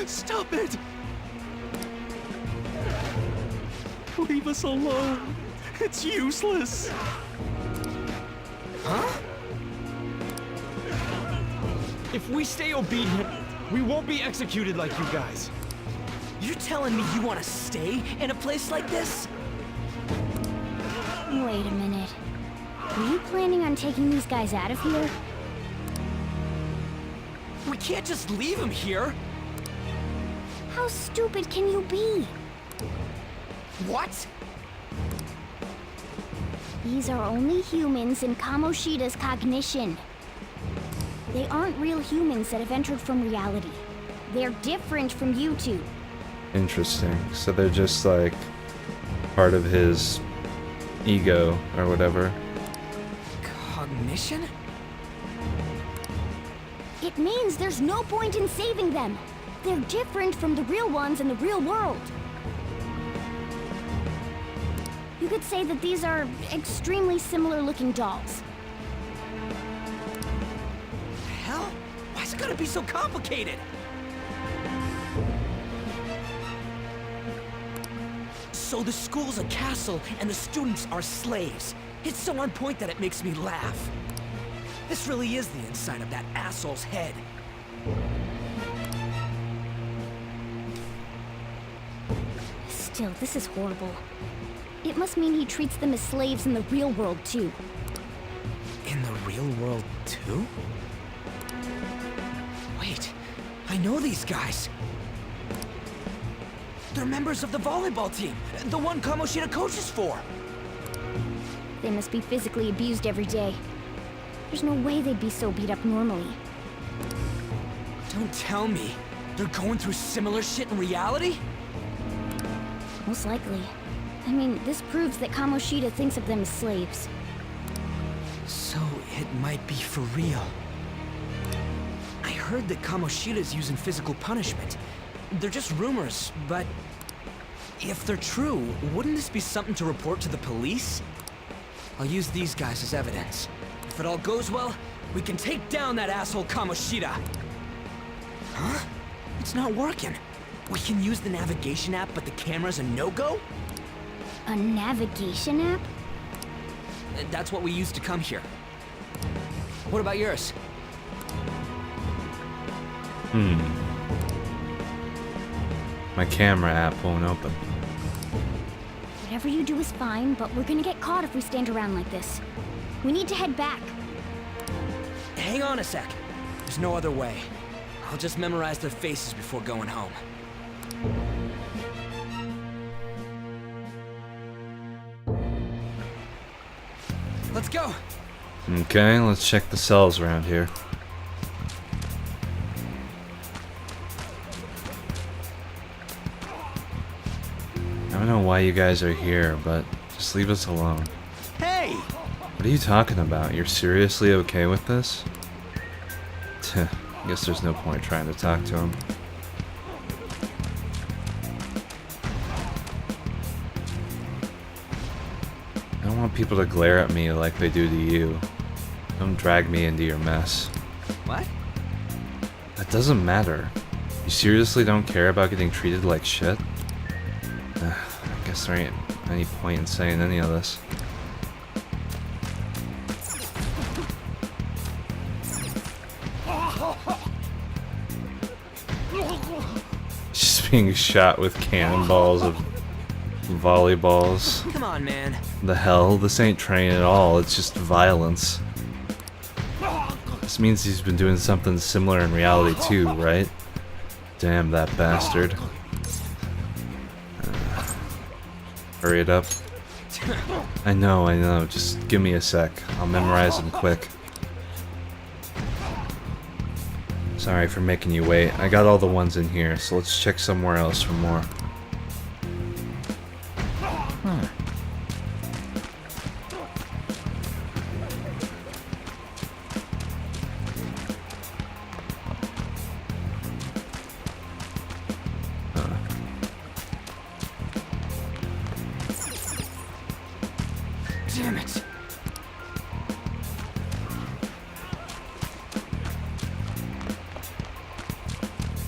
Stop it! Leave us alone. It's useless. Huh? If we stay obedient, we won't be executed like you guys. You're telling me you want to stay in a place like this? Wait a minute. Were you planning on taking these guys out of here? We can't just leave him here. How stupid can you be? What? These are only humans in Kamoshida's cognition. They aren't real humans that have entered from reality. They're different from you two. Interesting. So they're just like part of his ego or whatever. Cognition? It means there's no point in saving them. They're different from the real ones in the real world. You could say that these are extremely similar looking dolls. Hell? Why's it gotta be so complicated? So the school's a castle and the students are slaves. It's so on point that it makes me laugh. This really is the inside of that asshole's head. Still, this is horrible. It must mean he treats them as slaves in the real world, too. In the real world, too? Wait, I know these guys. They're members of the volleyball team, the one Kamoshida coaches for. They must be physically abused every day. There's no way they'd be so beat up normally. Don't tell me they're going through similar shit in reality? Most likely. I mean, this proves that Kamoshida thinks of them as slaves. So it might be for real. I heard that Kamoshida's using physical punishment. They're just rumors, but if they're true, wouldn't this be something to report to the police? I'll use these guys as evidence. If it all goes well, we can take down that asshole Kamoshida. Huh? It's not working. We can use the navigation app, but the camera's a no-go? A navigation app? That's what we used to come here. What about yours? My camera app won't open. Whatever you do is fine, but we're gonna get caught if we stand around like this. We need to head back. Hang on a sec. There's no other way. I'll just memorize their faces before going home. Let's go! Okay, let's check the cells around here. I don't know why you guys are here, but just leave us alone. Hey! What are you talking about? You're seriously okay with this? I guess there's no point trying to talk to him. I don't want people to glare at me like they do to you. Don't drag me into your mess. What? That doesn't matter. You seriously don't care about getting treated like shit? I guess there ain't any point in saying any of this. Just being shot with cannonballs of volleyballs. Come on, man. The hell? This ain't training at all, it's just violence. This means he's been doing something similar in reality too, right? Damn that bastard. Hurry it up. I know, just give me a sec. I'll memorize them quick. Sorry for making you wait. I got all the ones in here, so let's check somewhere else for more. Damn it.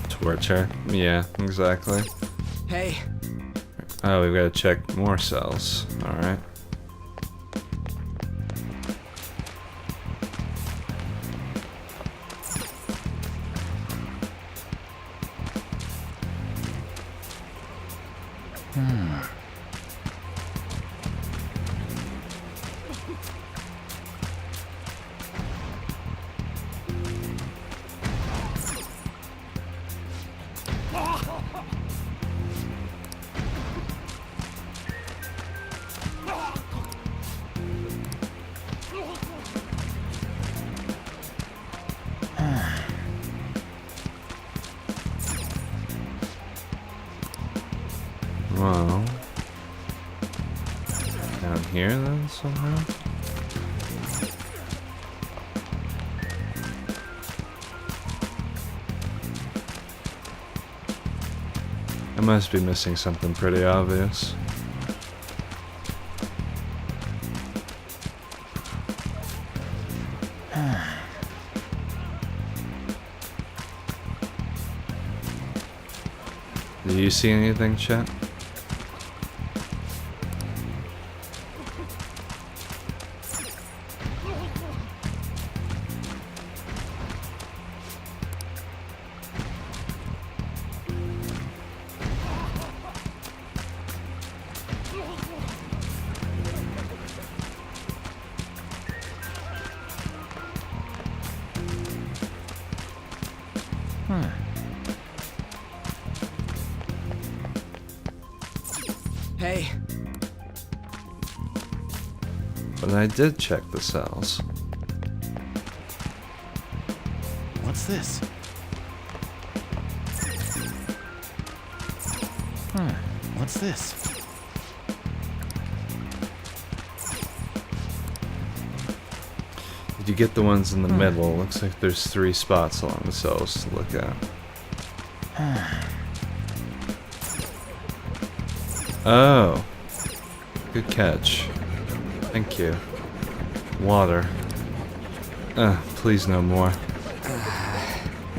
Torture? Yeah, exactly. Hey, Oh, we've got to check more cells. Alright. Well, down here then somehow? I must be missing something pretty obvious. Do you see anything, chat? hey. But I did check the cells. What's this? What's this? Did you get the ones in the middle? Looks like there's 3 spots along the cells to look at. Oh. Good catch. Thank you. Water. Please no more.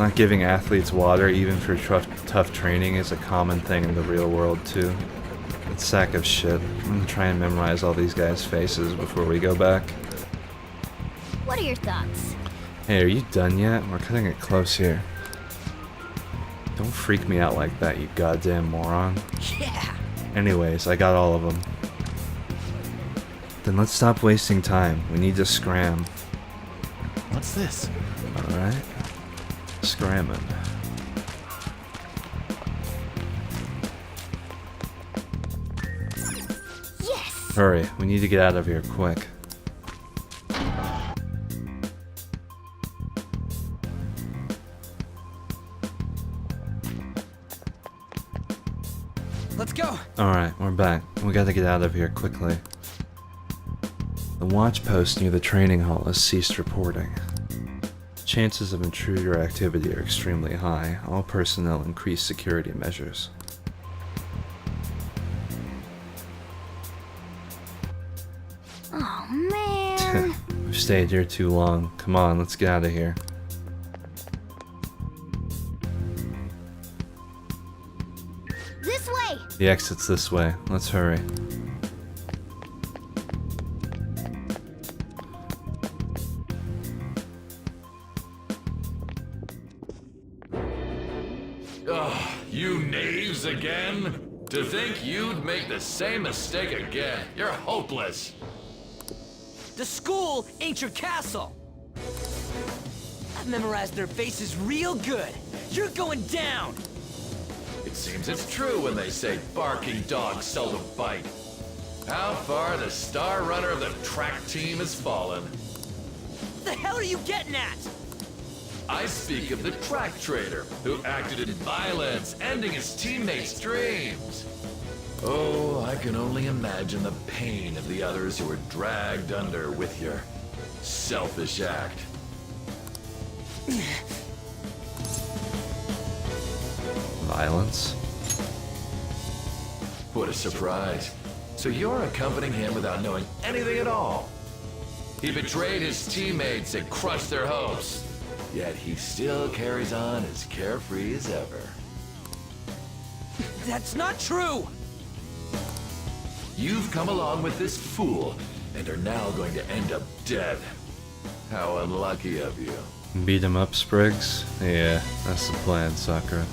Not giving athletes water, even for tough training, is a common thing in the real world, too. That sack of shit. I'm gonna try and memorize all these guys' faces before we go back. What are your thoughts? Hey, are you done yet? We're cutting it close here. Don't freak me out like that, you goddamn moron. Yeah. Anyways, I got all of them. Then let's stop wasting time. We need to scram. What's this? Alright. Scramming. Yes! Hurry, we need to get out of here quick. Let's go. Alright, we're back. We gotta get out of here quickly. The watch post near the training hall has ceased reporting. Chances of intruder activity are extremely high. All personnel increase security measures. Oh man. We've stayed here too long. Come on, let's get out of here. This way! The exit's this way. Let's hurry. Ugh, you knaves again? To think you'd make the same mistake again. You're hopeless. The school ain't your castle. I've memorized their faces real good. You're going down. It seems it's true when they say barking dogs seldom bite. How far the star runner of the track team has fallen. What the hell are you getting at? I speak of the track trader who acted in violence, ending his teammates' dreams. Oh, I can only imagine the pain of the others who were dragged under with your selfish act. Violence? What a surprise. So you're accompanying him without knowing anything at all. He betrayed his teammates and crushed their hopes. Yet he still carries on as carefree as ever. That's not true. You've come along with this fool and are now going to end up dead. How unlucky of you. Beat him up, Spriggs? Yeah, that's the plan, Sakura.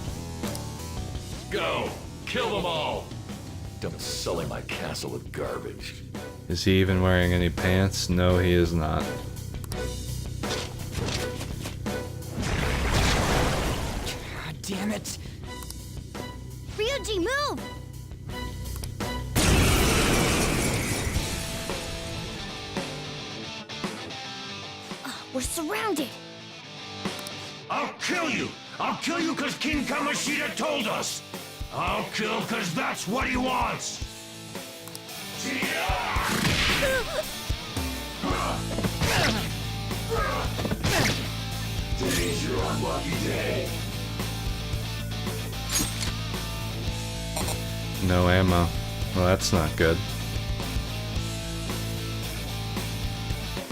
Go! Kill them all! Don't sully my castle with garbage. Is he even wearing any pants? No, he is not. God damn it. Ryuji, move! We're surrounded. I'll kill you! I'll kill you because King Kamoshida told us! I'll kill because that's what he wants! Today's your unlucky day. No ammo. Well, that's not good.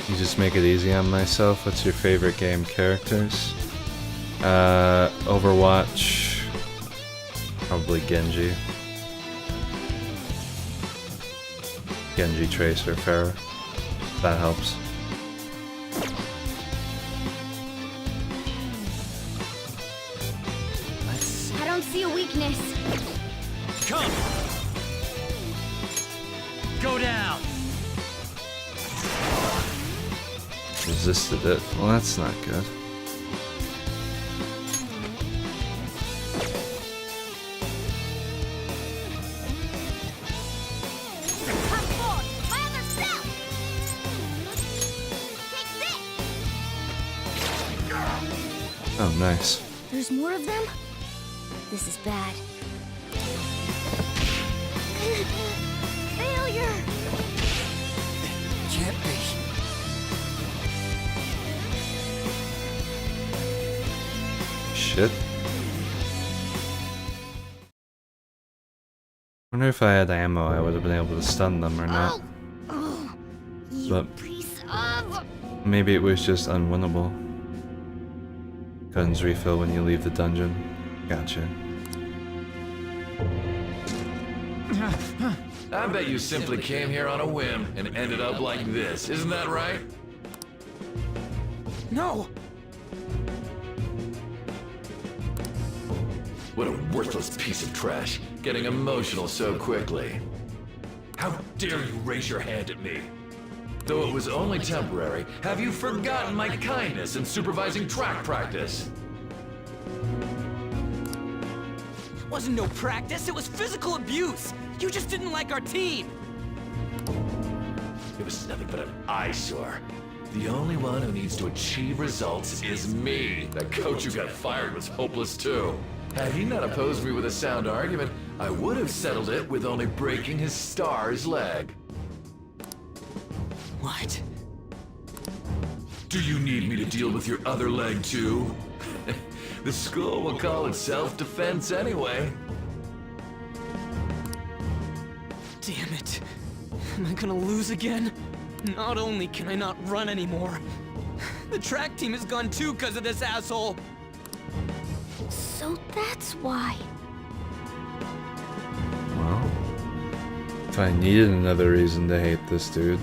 You just make it easy on myself. What's your favorite game characters? Overwatch. Probably Genji. Genji, Tracer, Pharah. That helps. I don't see a weakness. Come! Go down! Resisted it. Well, that's not good. Come forward! My other self! Take this! Oh, nice. There's more of them? This is bad. Failure! Can't be. Shit. Wonder if I had ammo, I would have been able to stun them or not. Oh, you But- piece of... Maybe it was just unwinnable. Guns refill when you leave the dungeon. Gotcha. I bet you simply came here on a whim and ended up like this, isn't that right? No! What a worthless piece of trash, getting emotional so quickly. How dare you raise your hand at me? Though it was only temporary, have you forgotten my kindness in supervising track practice? It wasn't no practice, it was physical abuse! You just didn't like our team! It was nothing but an eyesore. The only one who needs to achieve results is me. That coach who got fired was hopeless too. Had he not opposed me with a sound argument, I would have settled it with only breaking his star's leg. What? Do you need me to deal with your other leg too? The school will call it self-defense anyway. Damn it. Am I gonna lose again? Not only can I not run anymore, the track team is gone too because of this asshole. So that's why. Well, if I needed another reason to hate this dude.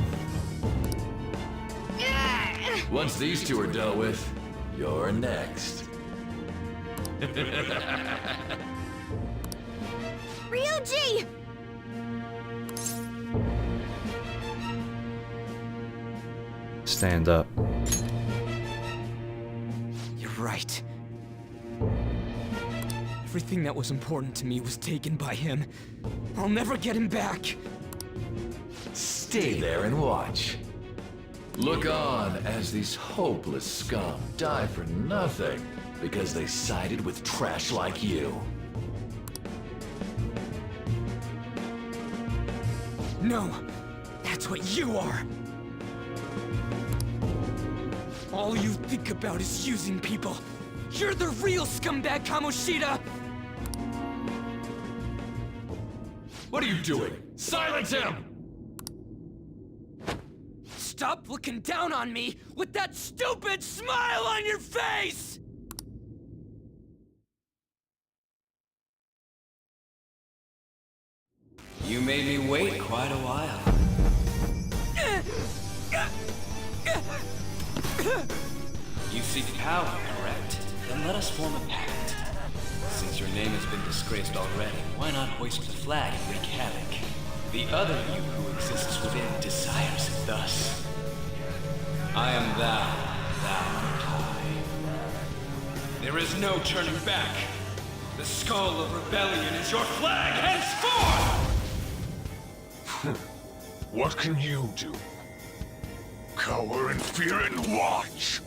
Once these two are dealt with, you're next. Ryuji! Stand up. You're right. Everything that was important to me was taken by him. I'll never get him back. Stay there and watch. Look on as these hopeless scum die for nothing because they sided with trash like you. No, that's what you are. All you think about is using people. You're the real scumbag, Kamoshida! What are you doing? Silence him! Stop looking down on me with that stupid smile on your face! You made me wait quite a while. You seek power, correct? Then let us form a pact. Since your name has been disgraced already, why not hoist the flag and wreak havoc? The other you who exists within desires it thus. I am thou, thou art I. There is no turning back. The skull of rebellion is your flag henceforth! What can you do? Cower in fear and watch!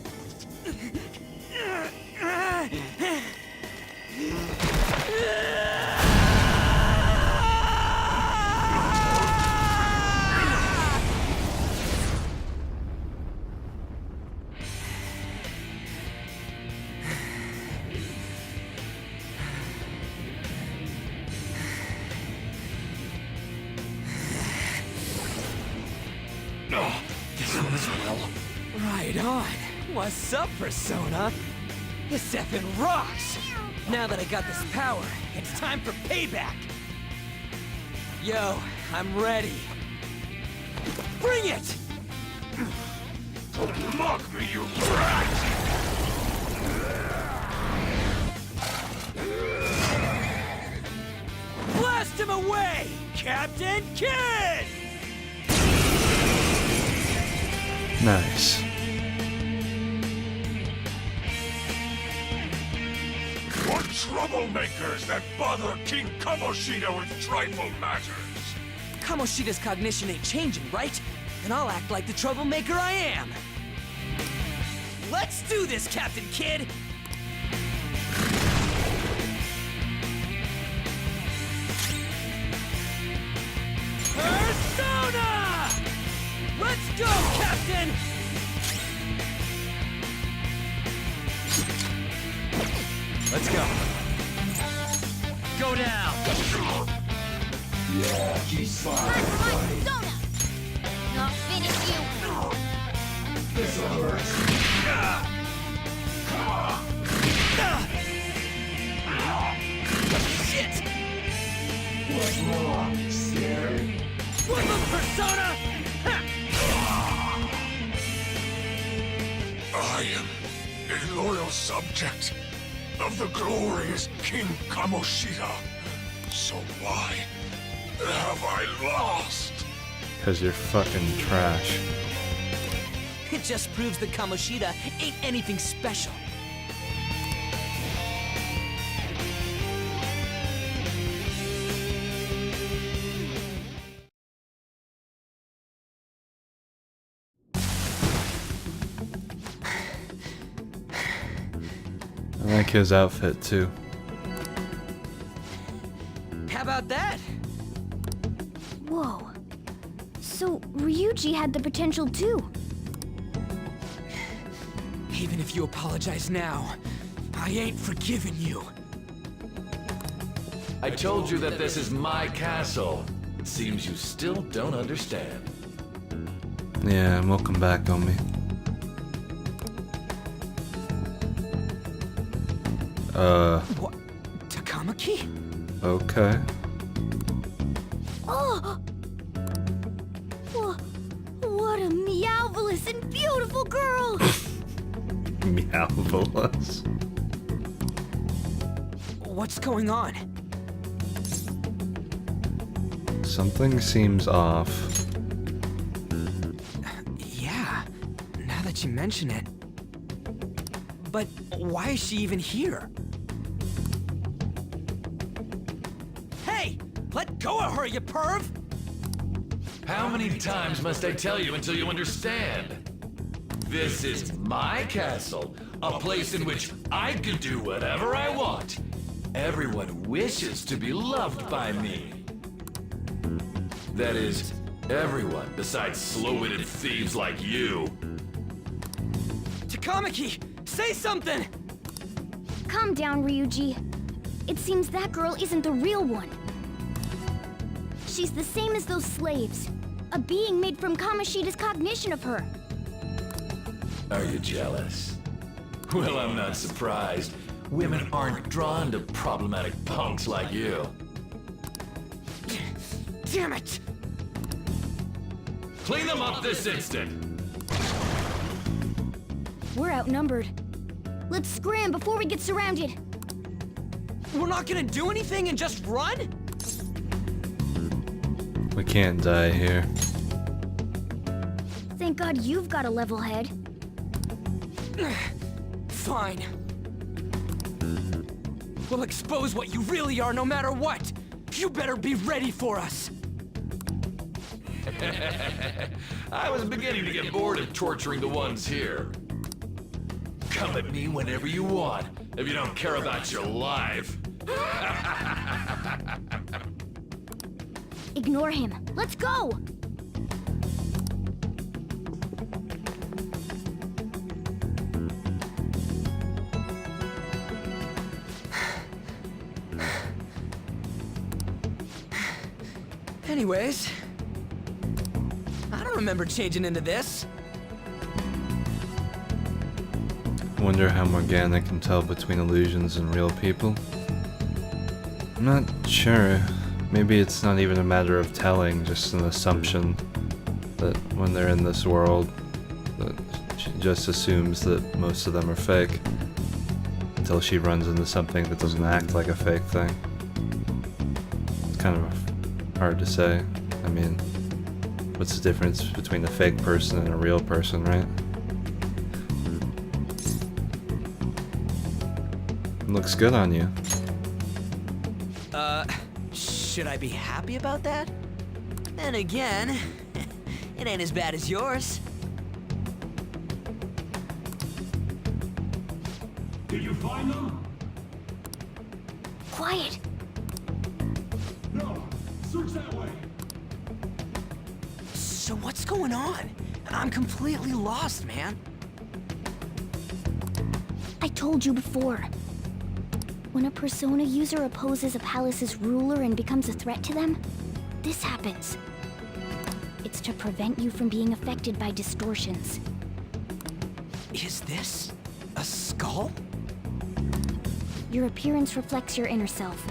Right on. What's up, Persona? This effing rocks! Now that I got this power, it's time for payback! Yo, I'm ready. Bring it! Mock me, you brat! Blast him away, Captain Kidd! Nice. What troublemakers that bother King Kamoshida with trifle matters? Kamoshida's cognition ain't changing, right? Then I'll act like the troublemaker I am. Let's do this, Captain Kidd! Persona! Let's go, Captain! Let's go. Go down! Yeah, she's fine. Persona! I'll finish you! This'll hurt. I am a loyal subject of the glorious King Kamoshida. So why have I lost? Because you're fucking trash. It just proves that Kamoshida ain't anything special. I like his outfit too. How about that? Whoa. So, Ryuji had the potential too. Even if you apologize now, I ain't forgiving you. I told you that this is my castle. It seems you still don't understand. Yeah, and welcome back, Omi. What? Takamaki? Okay. Oh! What a meowvelous and beautiful girl! Meowvelous. What's going on? Something seems off. Yeah, now that you mention it. But why is she even here? Hey! Let go of her, you perv! How many times must I tell you until you understand? This is my castle, a place in which I can do whatever I want. Everyone wishes to be loved by me. That is, everyone besides slow-witted thieves like you. Takamaki! Say something! Calm down, Ryuji. It seems that girl isn't the real one. She's the same as those slaves. A being made from Kamoshida's cognition of her. Are you jealous? Well, I'm not surprised. Women aren't drawn to problematic punks like you. Damn it! Clean them up this instant! We're outnumbered. Let's scram before we get surrounded. We're not gonna do anything and just run? We can't die here. Thank God you've got a level head. Fine. We'll expose what you really are no matter what. You better be ready for us. I was beginning to get bored of torturing the ones here. Come at me whenever you want, if you don't care about your life. Ignore him. Let's go! Anyways, I don't remember changing into this. Wonder how Morgana can tell between illusions and real people. I'm not sure. Maybe it's not even a matter of telling, just an assumption that when they're in this world, that she just assumes that most of them are fake. Until she runs into something that doesn't act like a fake thing. It's kind of hard to say. I mean, what's the difference between a fake person and a real person, right? Looks good on you. Should I be happy about that? Then again, it ain't as bad as yours. Did you find them? Quiet! No. Search that way. So what's going on? I'm completely lost, man. I told you before. When a Persona user opposes a palace's ruler and becomes a threat to them, this happens. It's to prevent you from being affected by distortions. Is this a skull? Your appearance reflects your inner self.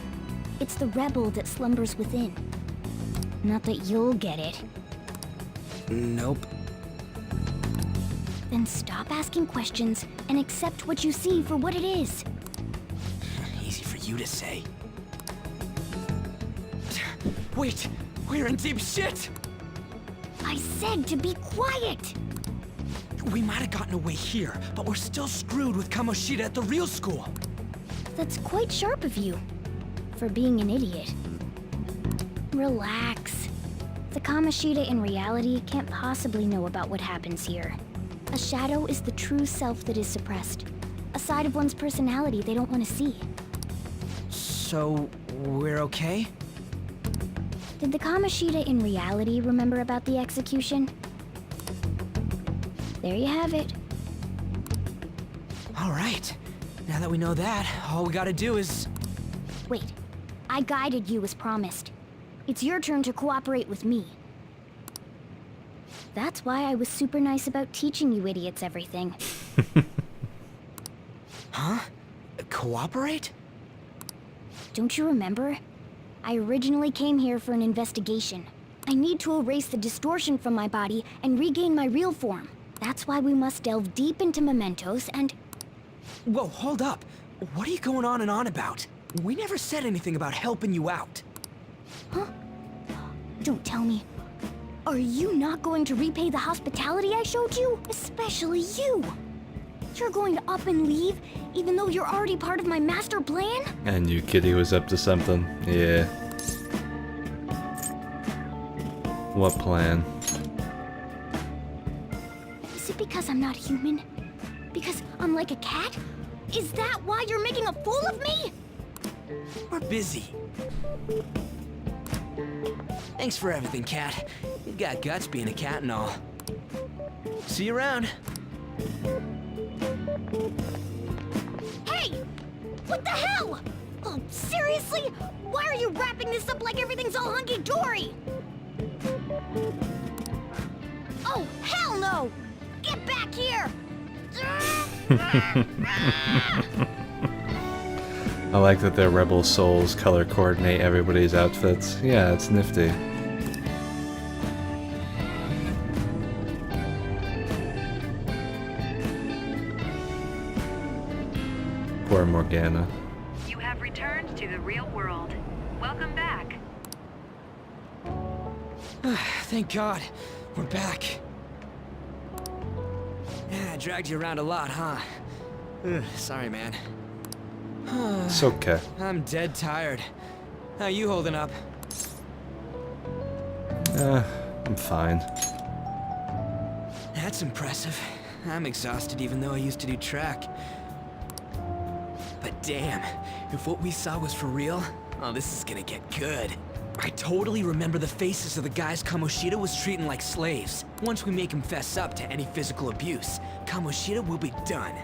It's the rebel that slumbers within. Not that you'll get it. Nope. Then stop asking questions and accept what you see for what it is. Easy for you to say. Wait, we're in deep shit! I said to be quiet! We might have gotten away here, but we're still screwed with Kamoshida at the real school. That's quite sharp of you, for being an idiot. Relax. The Kamoshida in reality can't possibly know about what happens here. A shadow is the true self that is suppressed. A side of one's personality they don't want to see. So, we're okay? Did the Kamoshida in reality remember about the execution? There you have it. All right. Now that we know that, all we gotta do is... Wait. I guided you as promised. It's your turn to cooperate with me. That's why I was super nice about teaching you idiots everything. Huh? Cooperate? Don't you remember? I originally came here for an investigation. I need to erase the distortion from my body and regain my real form. That's why we must delve deep into mementos and... Whoa, hold up. What are you going on and on about? We never said anything about helping you out. Huh? Don't tell me. Are you not going to repay the hospitality I showed you? Especially you! You're going to up and leave, even though you're already part of my master plan? And you kitty was up to something. Yeah. What plan? Is it because I'm not human? Because I'm like a cat? Is that why you're making a fool of me? We're busy. Thanks for everything, Cat. You've got guts being a cat and all. See you around. Hey! What the hell? Oh, seriously? Why are you wrapping this up like everything's all hunky-dory? Oh, hell no! Get back here! I like that their rebel souls color coordinate everybody's outfits. Yeah, it's nifty. Poor Morgana. You have returned to the real world. Welcome back. Thank God. We're back. Yeah, I dragged you around a lot, huh? Sorry, man. It's okay. I'm dead tired. How you holding up? I'm fine. That's impressive. I'm exhausted even though I used to do track. But damn, if what we saw was for real, oh, this is gonna get good. I totally remember the faces of the guys Kamoshida was treating like slaves. Once we make him fess up to any physical abuse, Kamoshida will be done.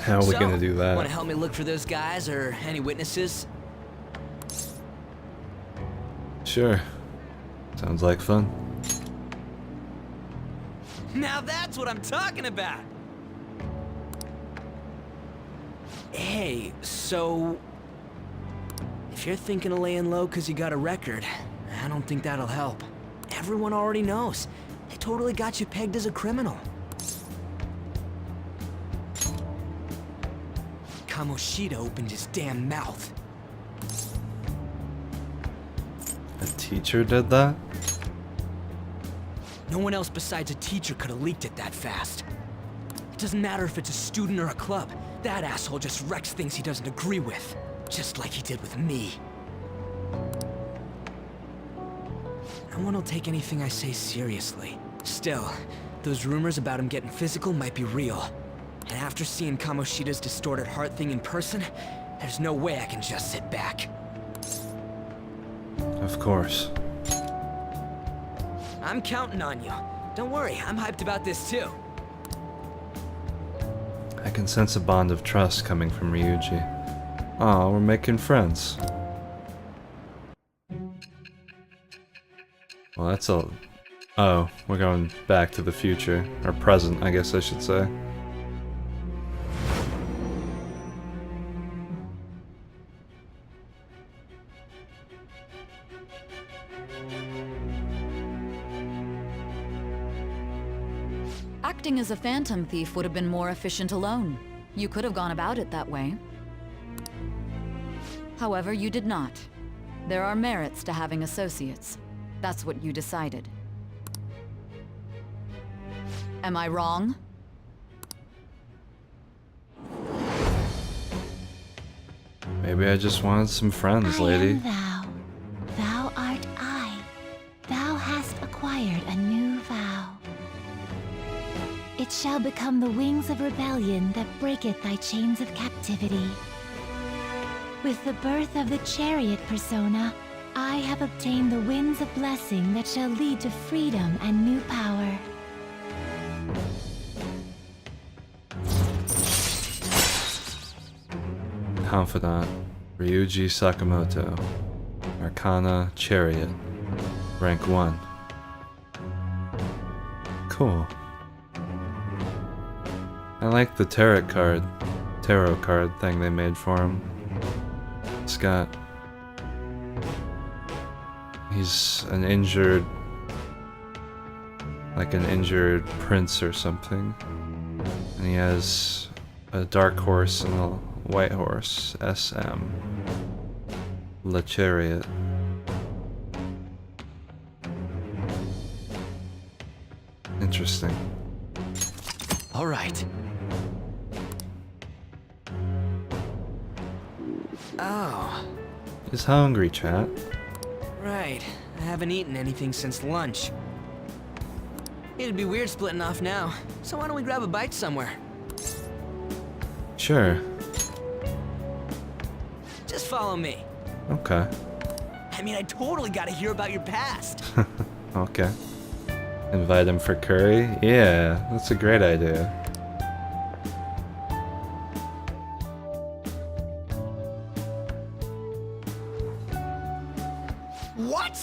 How are we gonna do that? Want to help me look for those guys or any witnesses? Sure. Sounds like fun. Now that's what I'm talking about! Hey, so... if you're thinking of laying low because you got a record, I don't think that'll help. Everyone already knows. They totally got you pegged as a criminal. Kamoshida opened his damn mouth. A teacher did that? No one else besides a teacher could have leaked it that fast. It doesn't matter if it's a student or a club. That asshole just wrecks things he doesn't agree with. Just like he did with me. No one will take anything I say seriously. Still, those rumors about him getting physical might be real. And after seeing Kamoshida's distorted heart thing in person, there's no way I can just sit back. Of course. I'm counting on you. Don't worry, I'm hyped about this too. I can sense a bond of trust coming from Ryuji. Aw, we're making friends. Well, that's a... Oh, we're going back to the future. Or present, I guess I should say. Acting as a phantom thief would have been more efficient alone. You could have gone about it that way. However, you did not. There are merits to having associates. That's what you decided. Am I wrong? Maybe I just wanted some friends, lady. I am thou. Thou art I. Thou hast acquired a new vow. It shall become the wings of rebellion that breaketh thy chains of captivity. With the birth of the chariot persona, I have obtained the winds of blessing that shall lead to freedom and new power. Confidant, Ryuji Sakamoto. Arcana, Chariot. Rank 1. Cool. I like the tarot card thing they made for him. It's got... He's an injured... like an injured prince or something. And he has a dark horse and a white horse, SM. La Chariot. Interesting. All right. Oh, He's hungry, chat. right. I haven't eaten anything since lunch. It'd be weird splitting off now, so why don't we grab a bite somewhere? Sure. Just follow me. Okay. I mean, I totally gotta hear about your past. Okay. Invite him for curry? Yeah, that's a great idea. What?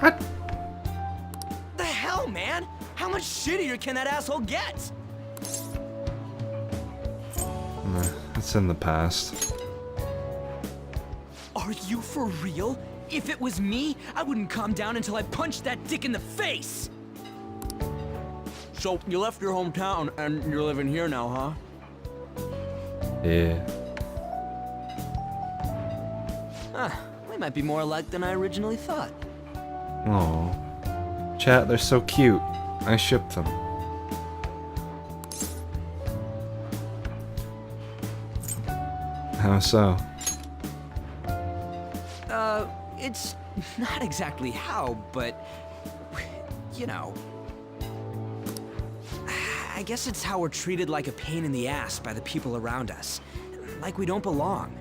What? The hell, man? How much shittier can that asshole get? Nah, it's in the past. Are you for real? If it was me, I wouldn't calm down until I punched that dick in the face! So, you left your hometown and you're living here now, huh? Yeah. Huh. We might be more alike than I originally thought. Oh. Chat, they're so cute. I ship them. How so? It's not exactly how, but... you know... I guess it's how we're treated like a pain in the ass by the people around us. Like we don't belong.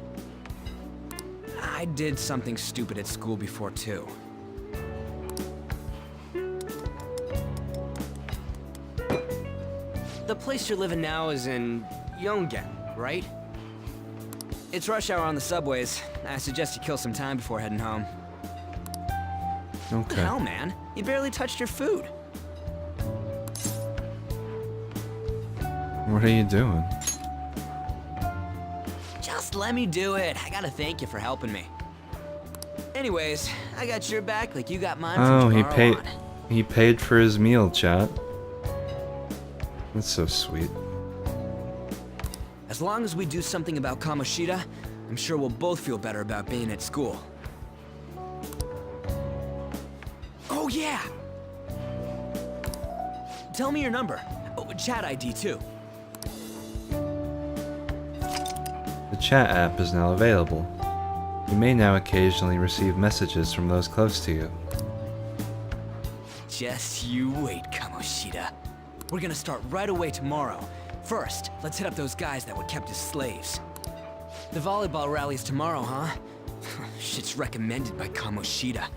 I did something stupid at school before, too. The place you're living now is in Yongen, right? It's rush hour on the subways. I suggest you kill some time before heading home. Okay. Hell, man. You barely touched your food. What are you doing? Just let me do it. I gotta thank you for helping me. Anyways, I got your back like you got mine Oh, from he tomorrow paid. on. He paid for his meal, chat. That's so sweet. As long as we do something about Kamoshida, I'm sure we'll both feel better about being at school. Oh, yeah! Tell me your number. Oh, chat ID, too. The chat app is now available. You may now occasionally receive messages from those close to you. Just you wait, Kamoshida. We're gonna start right away tomorrow. First, let's hit up those guys that were kept as slaves. The volleyball rally's tomorrow, huh? Shit's recommended by Kamoshida.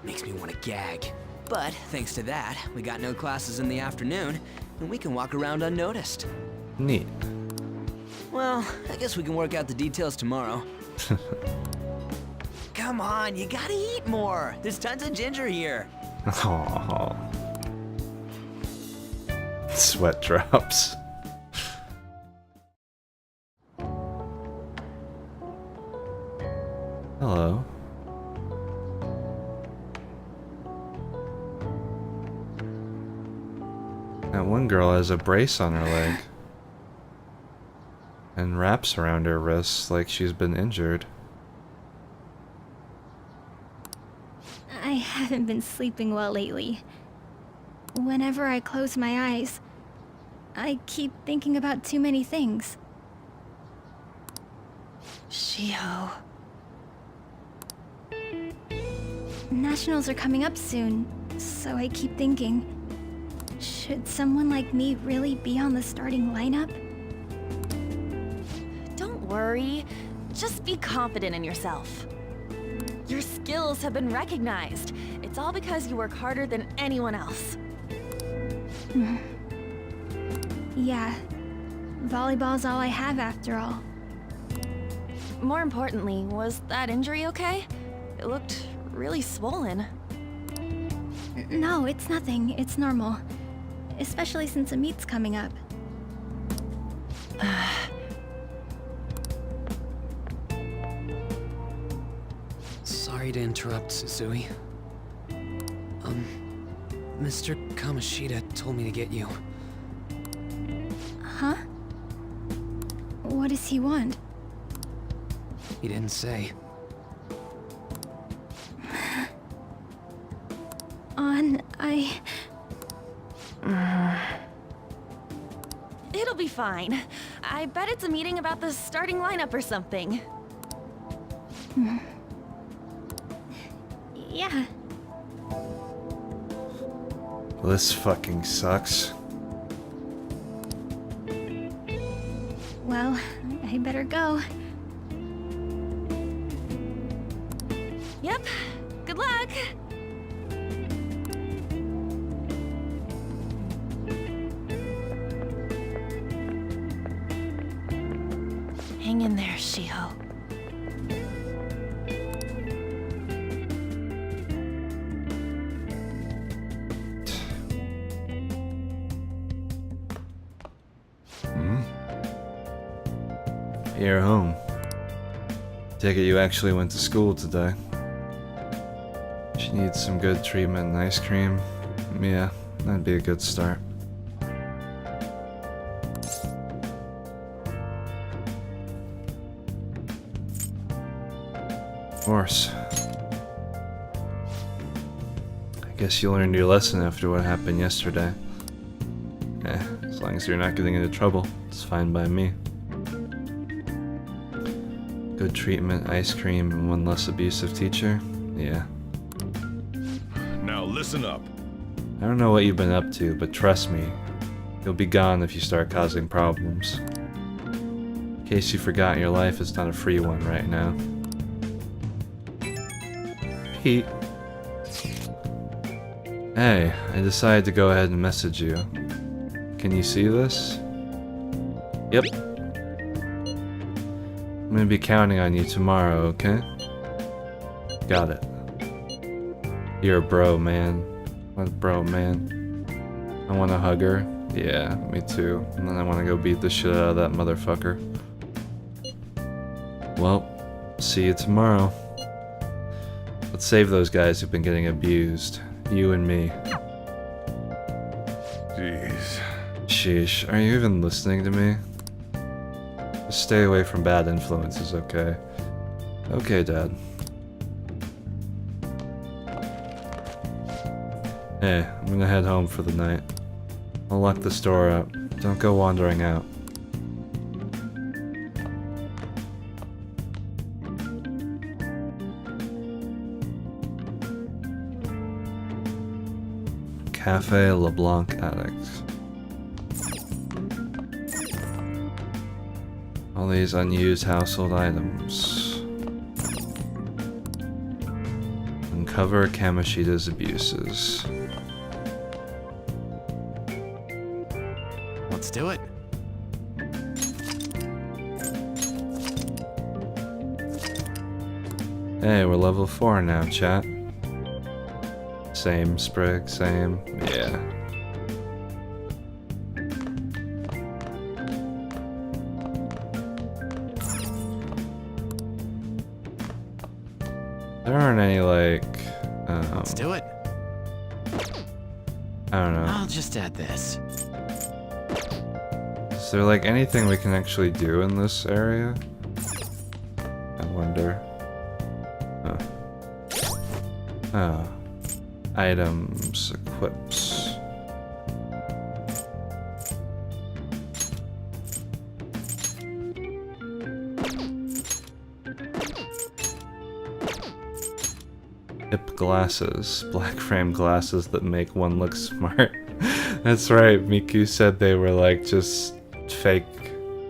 Makes me want to gag. But thanks to that, we got no classes in the afternoon, and we can walk around unnoticed. Neat. Well, I guess we can work out the details tomorrow. Come on, you gotta eat more. There's tons of ginger here. Aww. Sweat drops. Hello. That one girl has a brace on her leg. And wraps around her wrists like she's been injured. I haven't been sleeping well lately. Whenever I close my eyes, I keep thinking about too many things. Shiho. Nationals are coming up soon, so I keep thinking, should someone like me really be on the starting lineup? Don't worry. Just be confident in yourself. Your skills have been recognized. It's all because you work harder than anyone else. Yeah. Volleyball's all I have after all. More importantly, was that injury okay? It looked really swollen. No, it's nothing. It's normal. Especially since a meet's coming up. Sorry to interrupt, Suzui. Mr. Kamoshida told me to get you. Huh? What does he want? He didn't say. It'll be fine. I bet it's a meeting about the starting lineup or something. Yeah. This fucking sucks. Well, I better go. Yep. Good luck. Hang in there, Shiho. You're home. Take it you actually went to school today. She needs some good treatment and ice cream. Yeah, that'd be a good start. Of course. I guess you learned your lesson after what happened yesterday. As long as you're not getting into trouble, it's fine by me. Good treatment, ice cream, and one less abusive teacher? Yeah. Now listen up. I don't know what you've been up to, but trust me, you'll be gone if you start causing problems. In case you forgot, your life is not a free one right now. Pete. Hey, I decided to go ahead and message you. Can you see this? Yep. I'm gonna be counting on you tomorrow, okay? Got it. You're a bro, man. What a bro, man. I wanna hug her. Yeah, me too. And then I wanna go beat the shit out of that motherfucker. Well, see you tomorrow. Let's save those guys who've been getting abused. You and me. Jeez. Sheesh, are you even listening to me? Just stay away from bad influences, okay? Okay, Dad. Hey, I'm gonna head home for the night. I'll lock the store up. Don't go wandering out. Cafe LeBlanc Addict. All these unused household items. Uncover Kamoshida's abuses. Let's do it. Hey, we're level 4 now, chat. Same, Sprigg, same. Yeah. There aren't any, like, Let's do it. I don't know. I'll just add this. Is there like anything we can actually do in this area? I wonder. Oh. Items, equips. Hip glasses. Black frame glasses that make one look smart. That's right, Miku said they were like just fake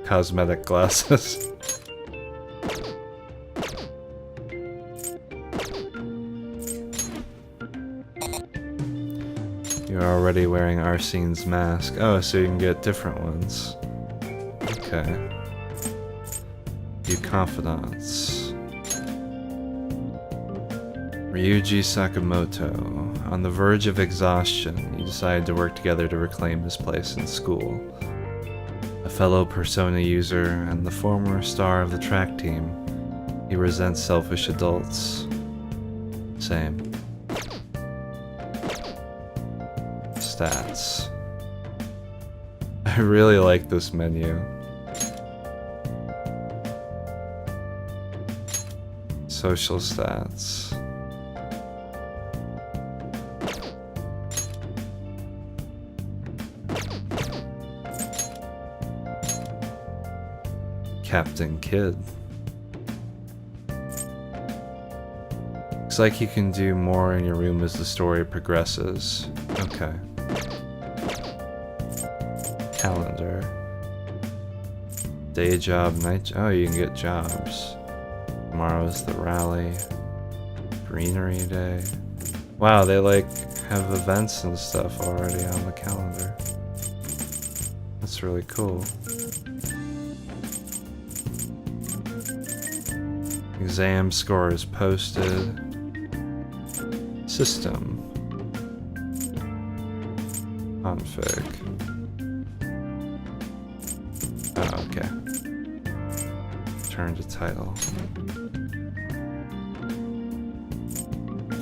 cosmetic glasses. You're already wearing Arsene's mask. Oh, so you can get different ones. Okay. You confidants. Ryuji Sakamoto. On the verge of exhaustion, you decide to work together to reclaim his place in school. A fellow Persona user and the former star of the track team, he resents selfish adults. Same. Stats. I really like this menu. Social stats. Captain Kidd. Looks like you can do more in your room as the story progresses. Okay. Calendar. Day job, night job. Oh, you can get jobs. Tomorrow's the rally. Greenery day. Wow, they like have events and stuff already on the calendar. That's really cool. Exam scores posted. System. Config. Oh, okay. Turn to title.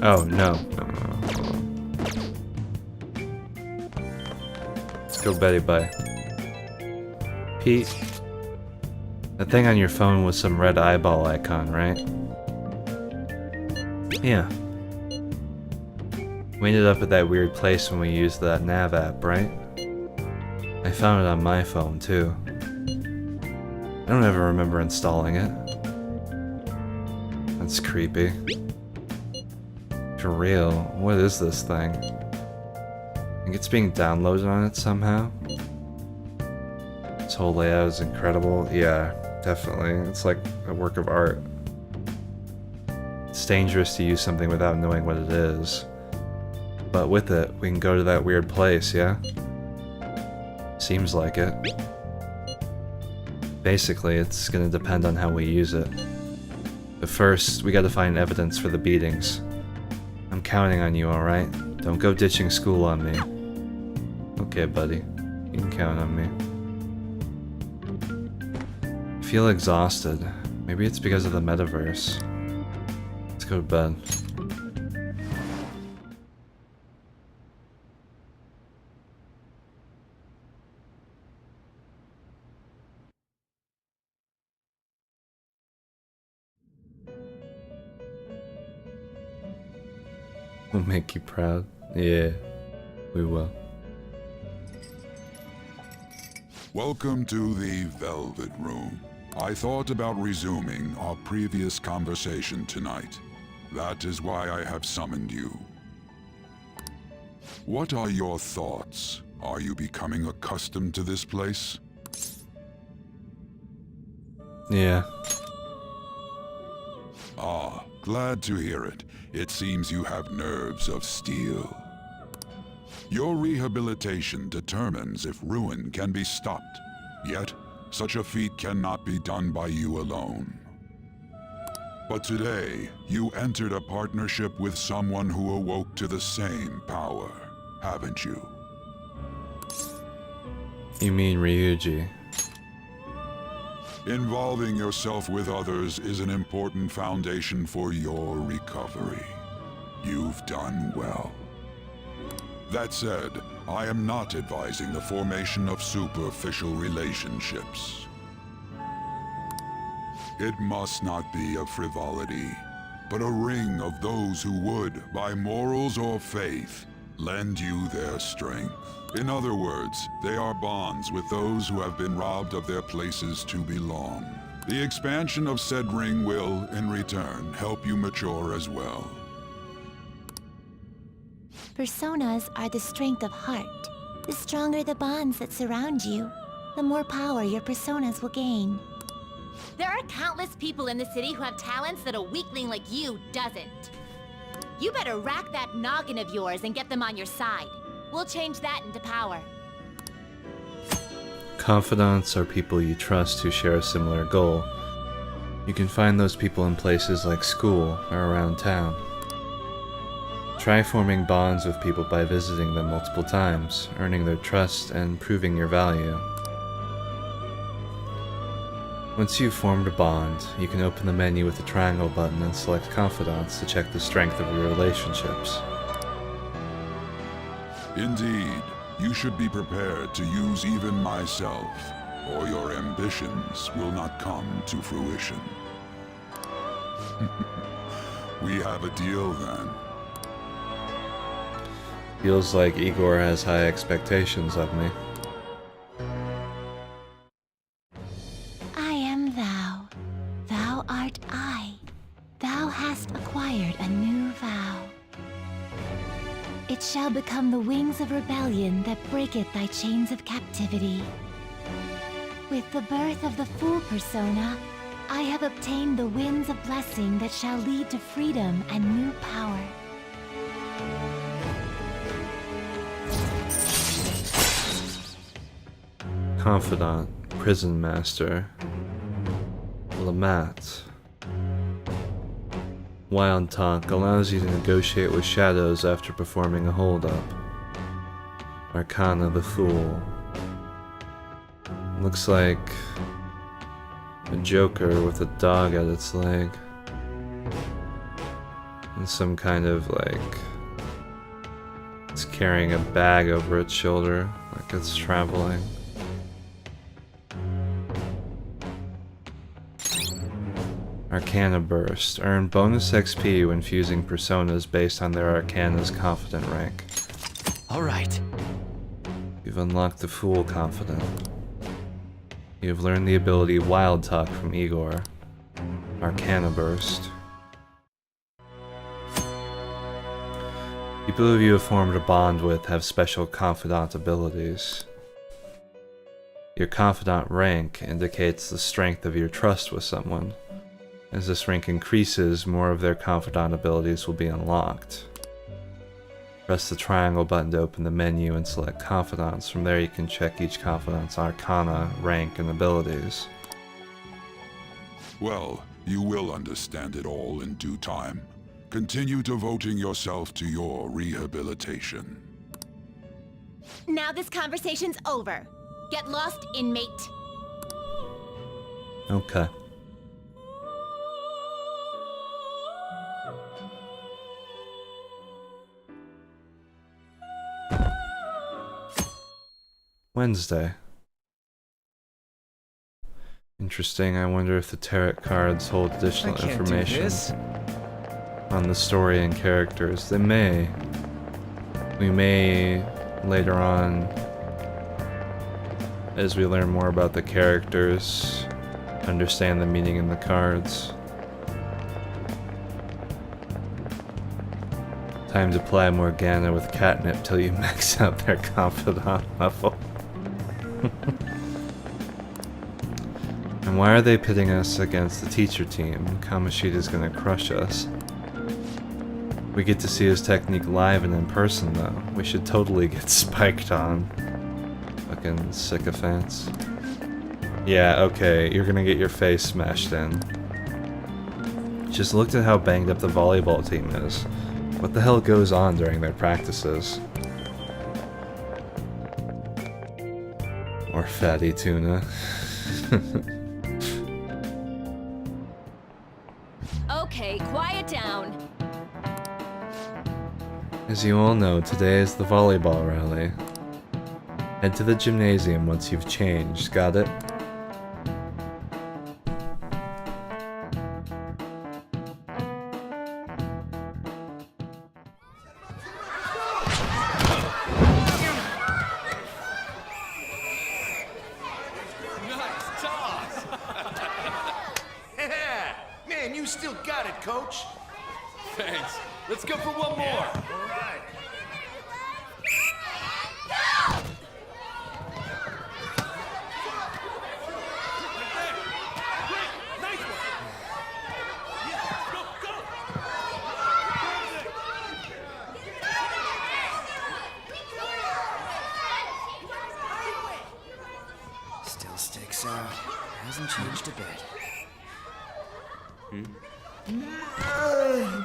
Oh, no. Hold on. Let's go Betty Bye. Pete. That thing on your phone with some red eyeball icon, right? Yeah. We ended up at that weird place when we used that nav app, right? I found it on my phone, too. I don't ever remember installing it. That's creepy. For real, what is this thing? I think it's being downloaded on it somehow. This whole layout is incredible. Yeah, definitely. It's like a work of art. It's dangerous to use something without knowing what it is. But with it, we can go to that weird place, yeah? Seems like it. Basically, it's gonna depend on how we use it. But first, we gotta find evidence for the beatings. I'm counting on you, alright? Don't go ditching school on me. Okay, buddy. You can count on me. I feel exhausted. Maybe it's because of the metaverse. Let's go to bed. We'll make you proud. Yeah, we will. Welcome to the Velvet Room. I thought about resuming our previous conversation tonight. That is why I have summoned you. What are your thoughts? Are you becoming accustomed to this place? Yeah. Ah, glad to hear it. It seems you have nerves of steel. Your rehabilitation determines if ruin can be stopped. Yet, such a feat cannot be done by you alone. But today, you entered a partnership with someone who awoke to the same power, haven't you? You mean Ryuji? Involving yourself with others is an important foundation for your recovery. You've done well. That said, I am not advising the formation of superficial relationships. It must not be a frivolity, but a ring of those who would, by morals or faith, lend you their strength. In other words, they are bonds with those who have been robbed of their places to belong. The expansion of said ring will, in return, help you mature as well. Personas are the strength of heart. The stronger the bonds that surround you, the more power your personas will gain. There are countless people in the city who have talents that a weakling like you doesn't. You better rack that noggin of yours and get them on your side. We'll change that into power. Confidants are people you trust who share a similar goal. You can find those people in places like school or around town. Try forming bonds with people by visiting them multiple times, earning their trust and proving your value. Once you've formed a bond, you can open the menu with the triangle button and select Confidants to check the strength of your relationships. Indeed, you should be prepared to use even myself, or your ambitions will not come to fruition. We have a deal then. Feels like Igor has high expectations of me. I am thou. Thou art I. Thou hast acquired a new vow. It shall become the wings of rebellion that breaketh thy chains of captivity. With the birth of the Fool persona, I have obtained the winds of blessing that shall lead to freedom and new power. Confidant, Prison Master, Lamat. Wild Talk allows you to negotiate with shadows after performing a holdup. Arcana the Fool. Looks like a Joker with a dog at its leg. And some kind of like... it's carrying a bag over its shoulder, like it's traveling. Arcana Burst. Earn bonus XP when fusing personas based on their Arcana's Confidant rank. Alright. You've unlocked the Fool Confidant. You've learned the ability Wild Talk from Igor. Arcana Burst. People who you have formed a bond with have special Confidant abilities. Your Confidant rank indicates the strength of your trust with someone. As this rank increases, more of their Confidant abilities will be unlocked. Press the triangle button to open the menu and select Confidants. From there you can check each Confidant's Arcana, rank, and abilities. Well, you will understand it all in due time. Continue devoting yourself to your rehabilitation. Now this conversation's over. Get lost, inmate. Okay. Wednesday. Interesting. I wonder if the tarot cards hold additional information on the story and characters. They may. We may later on, as we learn more about the characters, understand the meaning in the cards. Time to apply Morgana with catnip till you max out their Confidant level. And why are they pitting us against the teacher team? Kamoshida's gonna crush us. We get to see his technique live and in person though. We should totally get spiked on. Fucking sycophants. Yeah, okay, you're gonna get your face smashed in. Just looked at how banged up the volleyball team is. What the hell goes on during their practices? Or fatty tuna. Okay, quiet down. As you all know, today is the volleyball rally. Head to the gymnasium once you've changed, got it? Nice toss! Yeah! Man, you still got it, coach. Thanks. Let's go for one more. All right. Still sticks out. Hasn't changed a bit.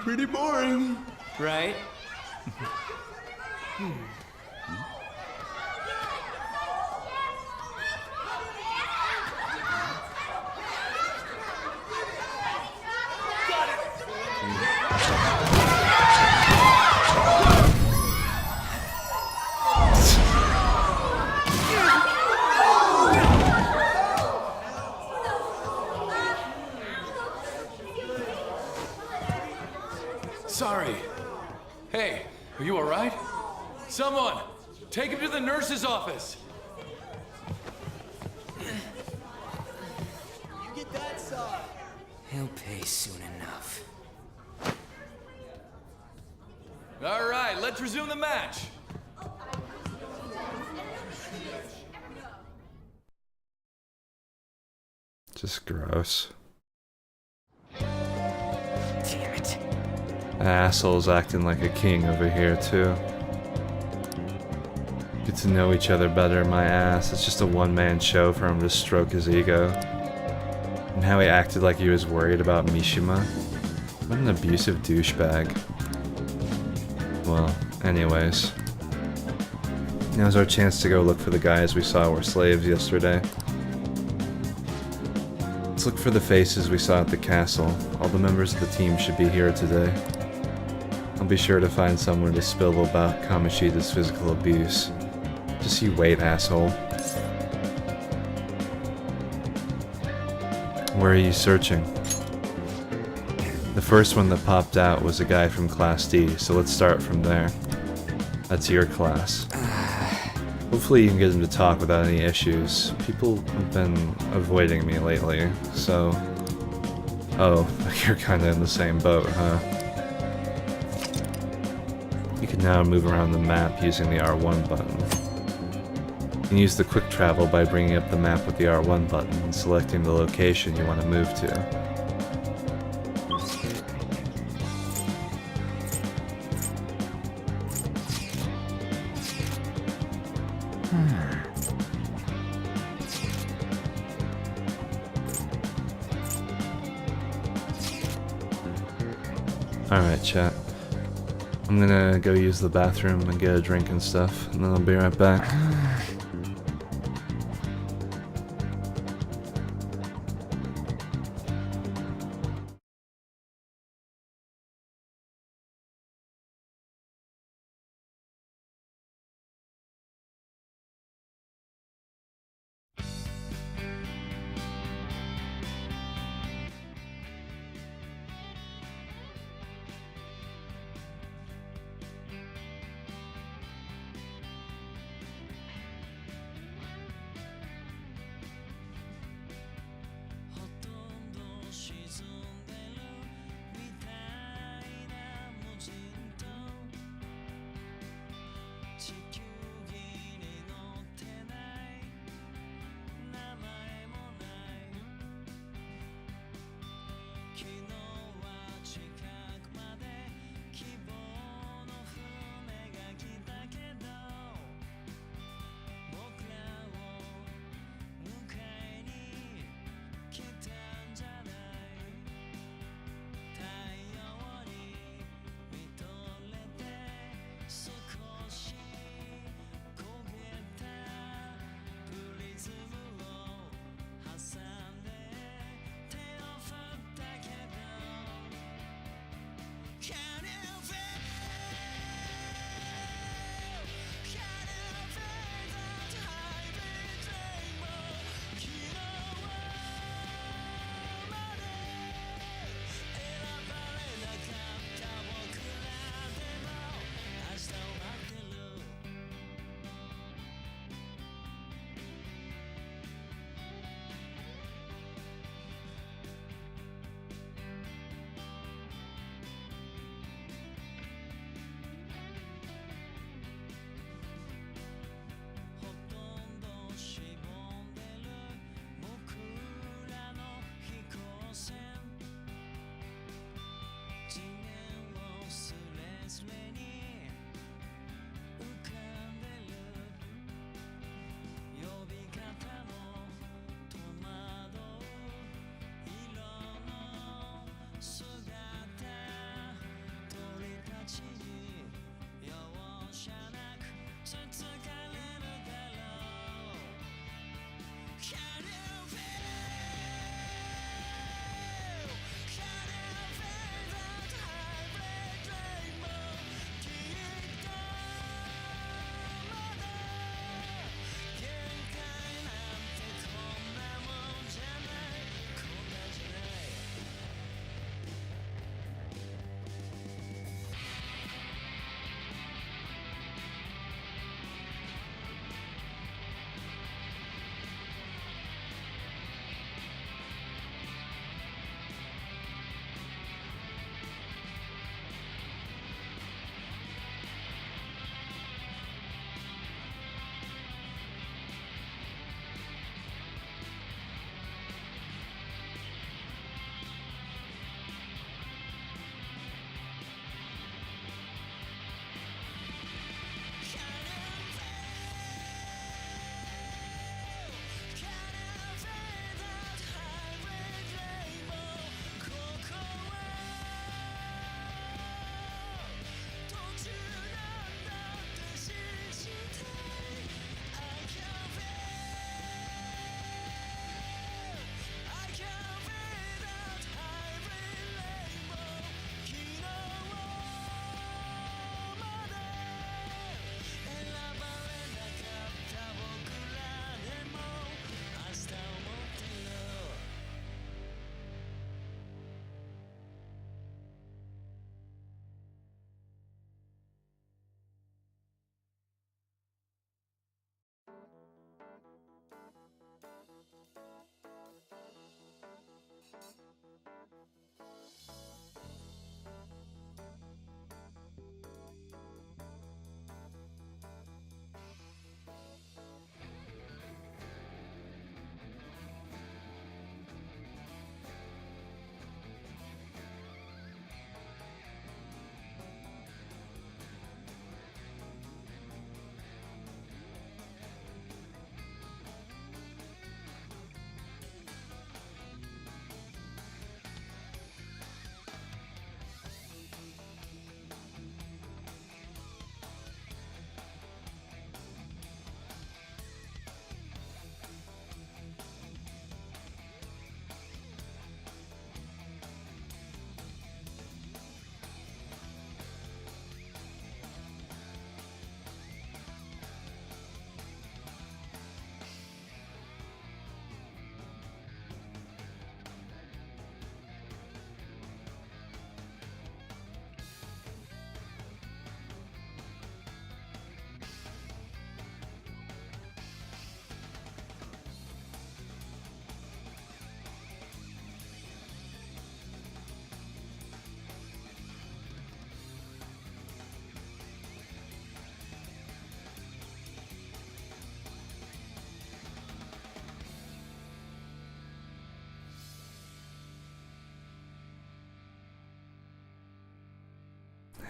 Pretty boring. Right? Sorry. Hey, are you all right? Someone, take him to the nurse's office. He'll pay soon enough. All right, let's resume the match. Just gross. Damn it. That asshole's acting like a king over here, too. Get to know each other better, my ass. It's just a one-man show for him to stroke his ego. And how he acted like he was worried about Mishima. What an abusive douchebag. Well, anyways. Now's our chance to go look for the guys we saw were slaves yesterday. Let's look for the faces we saw at the castle. All the members of the team should be here today. I'll be sure to find someone to spill about Kamoshida's physical abuse. Just you wait, asshole. Where are you searching? The first one that popped out was a guy from Class D, so let's start from there. That's your class. Hopefully you can get him to talk without any issues. People have been avoiding me lately, so... Oh, you're kinda in the same boat, huh? You can now move around the map using the R1 button. You can use the quick travel by bringing up the map with the R1 button and selecting the location you want to move to. Alright, chat. I'm gonna go use the bathroom and get a drink and stuff, and then I'll be right back.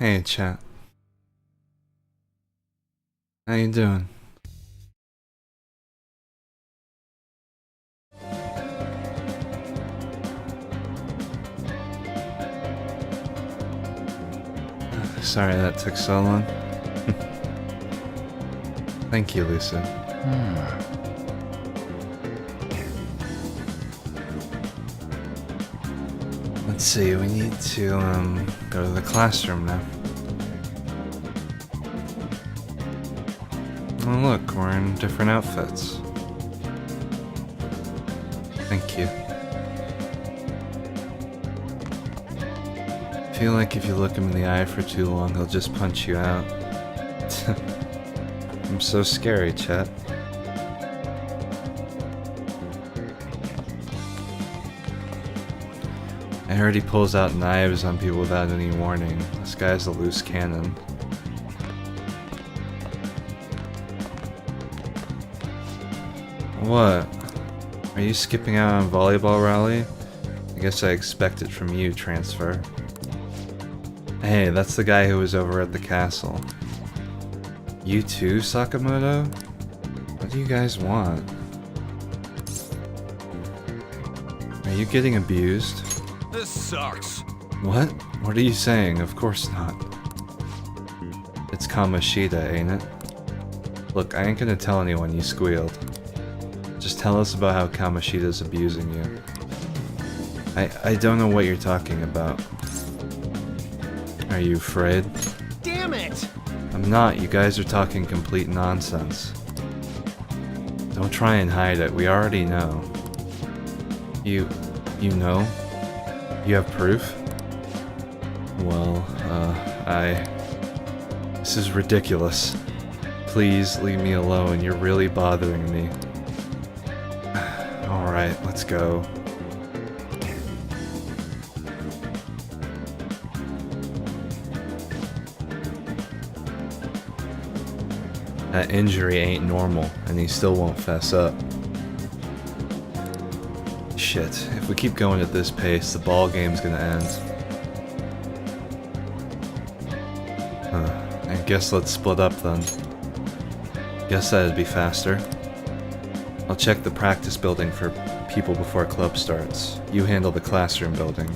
Hey, chat. How you doing? Sorry that took so long. Thank you, Lisa. Let's see, we need to go to the classroom now. Oh look, we're in different outfits. Thank you. I feel like if you look him in the eye for too long, he'll just punch you out. I'm so scary, chat. I heard he pulls out knives on people without any warning. This guy's a loose cannon. What? Are you skipping out on volleyball rally? I guess I expect it from you, Transfer. Hey, that's the guy who was over at the castle. You too, Sakamoto? What do you guys want? Are you getting abused? This sucks. What? What are you saying? Of course not. It's Kamoshida, ain't it? Look, I ain't gonna tell anyone you squealed. Just tell us about how Kamoshida's abusing you. I don't know what you're talking about. Are you afraid? Damn it! I'm not. You guys are talking complete nonsense. Don't try and hide it. We already know. You know? You have proof? Well, This is ridiculous. Please leave me alone. You're really bothering me. Alright, let's go. That injury ain't normal, and he still won't fess up. Shit, if we keep going at this pace, the ball game's gonna end. I guess let's split up then. Guess that'd be faster. I'll check the practice building for people before club starts. You handle the classroom building.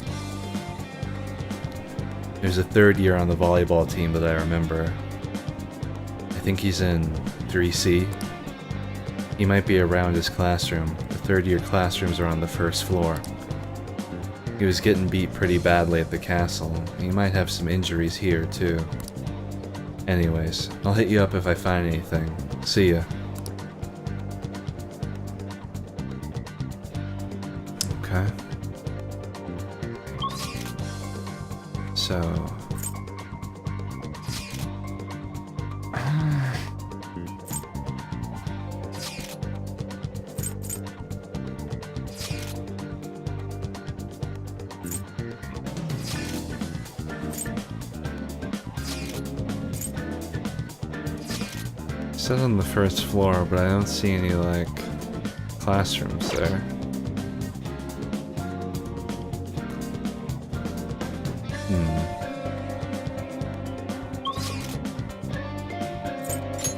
There's a third year on the volleyball team that I remember. I think he's in 3C. He might be around his classroom. The third year classrooms are on the first floor. He was getting beat pretty badly at the castle. He might have some injuries here too. Anyways, I'll hit you up if I find anything. See ya. Okay. So... It says on the first floor, but I don't see any, like, classrooms there.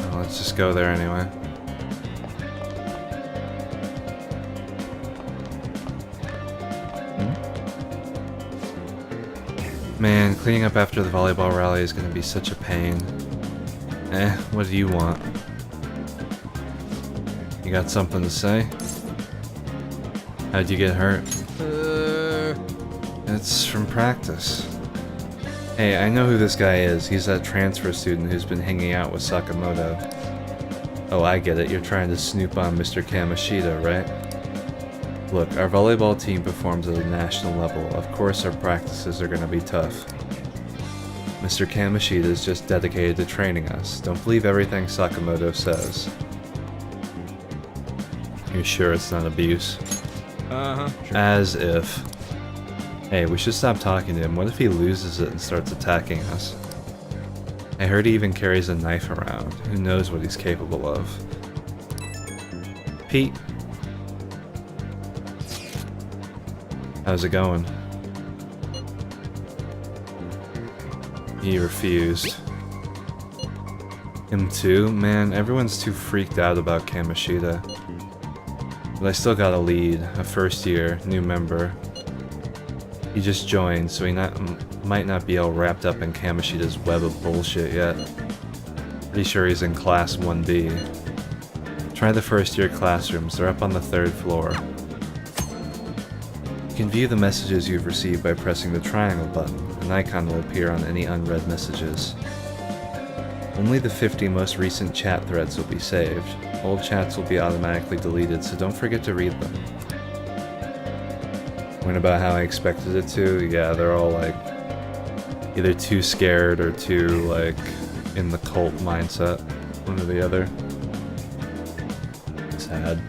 Well, let's just go there anyway. Man, cleaning up after the volleyball rally is gonna be such a pain. What do you want? You got something to say? How'd you get hurt? It's from practice. Hey, I know who this guy is. He's that transfer student who's been hanging out with Sakamoto. Oh, I get it. You're trying to snoop on Mr. Kamoshida, right? Look, our volleyball team performs at a national level. Of course our practices are gonna be tough. Mr. Kamoshida is just dedicated to training us. Don't believe everything Sakamoto says. You're sure it's not abuse? Sure. As if. Hey, we should stop talking to him. What if he loses it and starts attacking us? I heard he even carries a knife around. Who knows what he's capable of? Pete. How's it going? He refused. Him too? Man, everyone's too freaked out about Kamoshida. But I still got a lead, a first year, new member. He just joined, so he might not be all wrapped up in Kamoshida's web of bullshit yet. Pretty sure he's in class 1B. Try the first year classrooms, they're up on the 3rd floor. You can view the messages you've received by pressing the triangle button. An icon will appear on any unread messages. Only the 50 most recent chat threads will be saved. Old chats will be automatically deleted, so don't forget to read them. Went about how I expected it to. Yeah, they're all like either too scared or too like in the cult mindset. One or the other. Sad.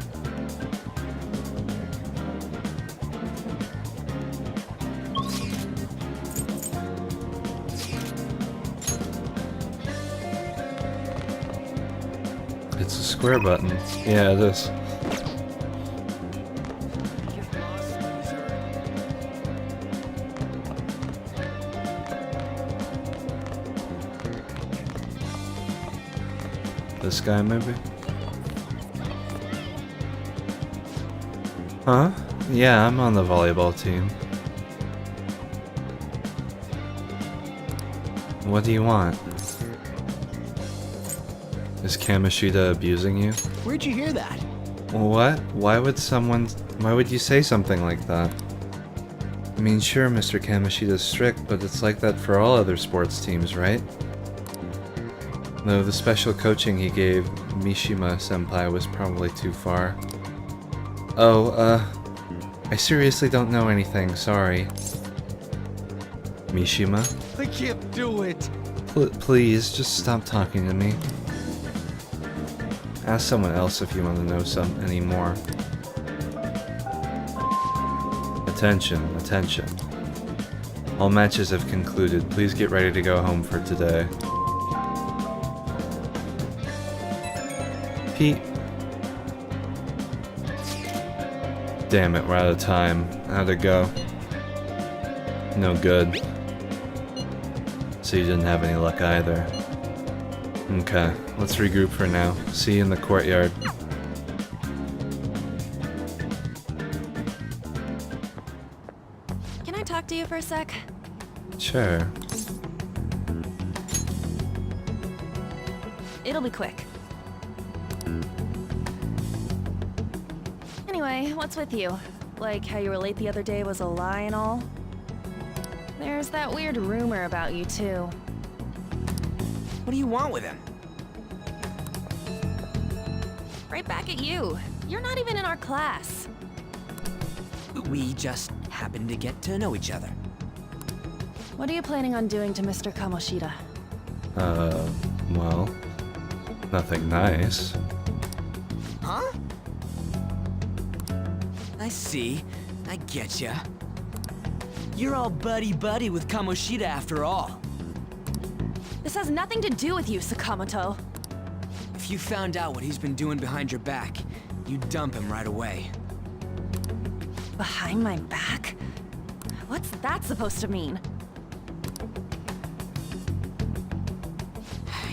It's a square button. Yeah, it is. This guy, maybe? Huh? Yeah, I'm on the volleyball team. What do you want? Is Kamoshida abusing you? Where'd you hear that? What? Why would you say something like that? I mean, sure, Mr. Kamoshida's strict, but it's like that for all other sports teams, right? Though the special coaching he gave Mishima-senpai was probably too far. Oh, I seriously don't know anything, sorry. Mishima? I can't do it. Please, just stop talking to me. Ask someone else if you want to know any more. Attention, attention. All matches have concluded. Please get ready to go home for today. Pete. Damn it, we're out of time. How'd it go? No good. So you didn't have any luck either. Okay, let's regroup for now. See you in the courtyard. Can I talk to you for a sec? Sure. It'll be quick. Anyway, what's with you? Like how you were late the other day was a lie and all? There's that weird rumor about you too. What do you want with him? Right back at you. You're not even in our class. We just happened to get to know each other. What are you planning on doing to Mr. Kamoshida? Well, nothing nice. Huh? I see. I getcha. You're all buddy-buddy with Kamoshida after all. This has nothing to do with you, Sakamoto. If you found out what he's been doing behind your back, you'd dump him right away. Behind my back? What's that supposed to mean?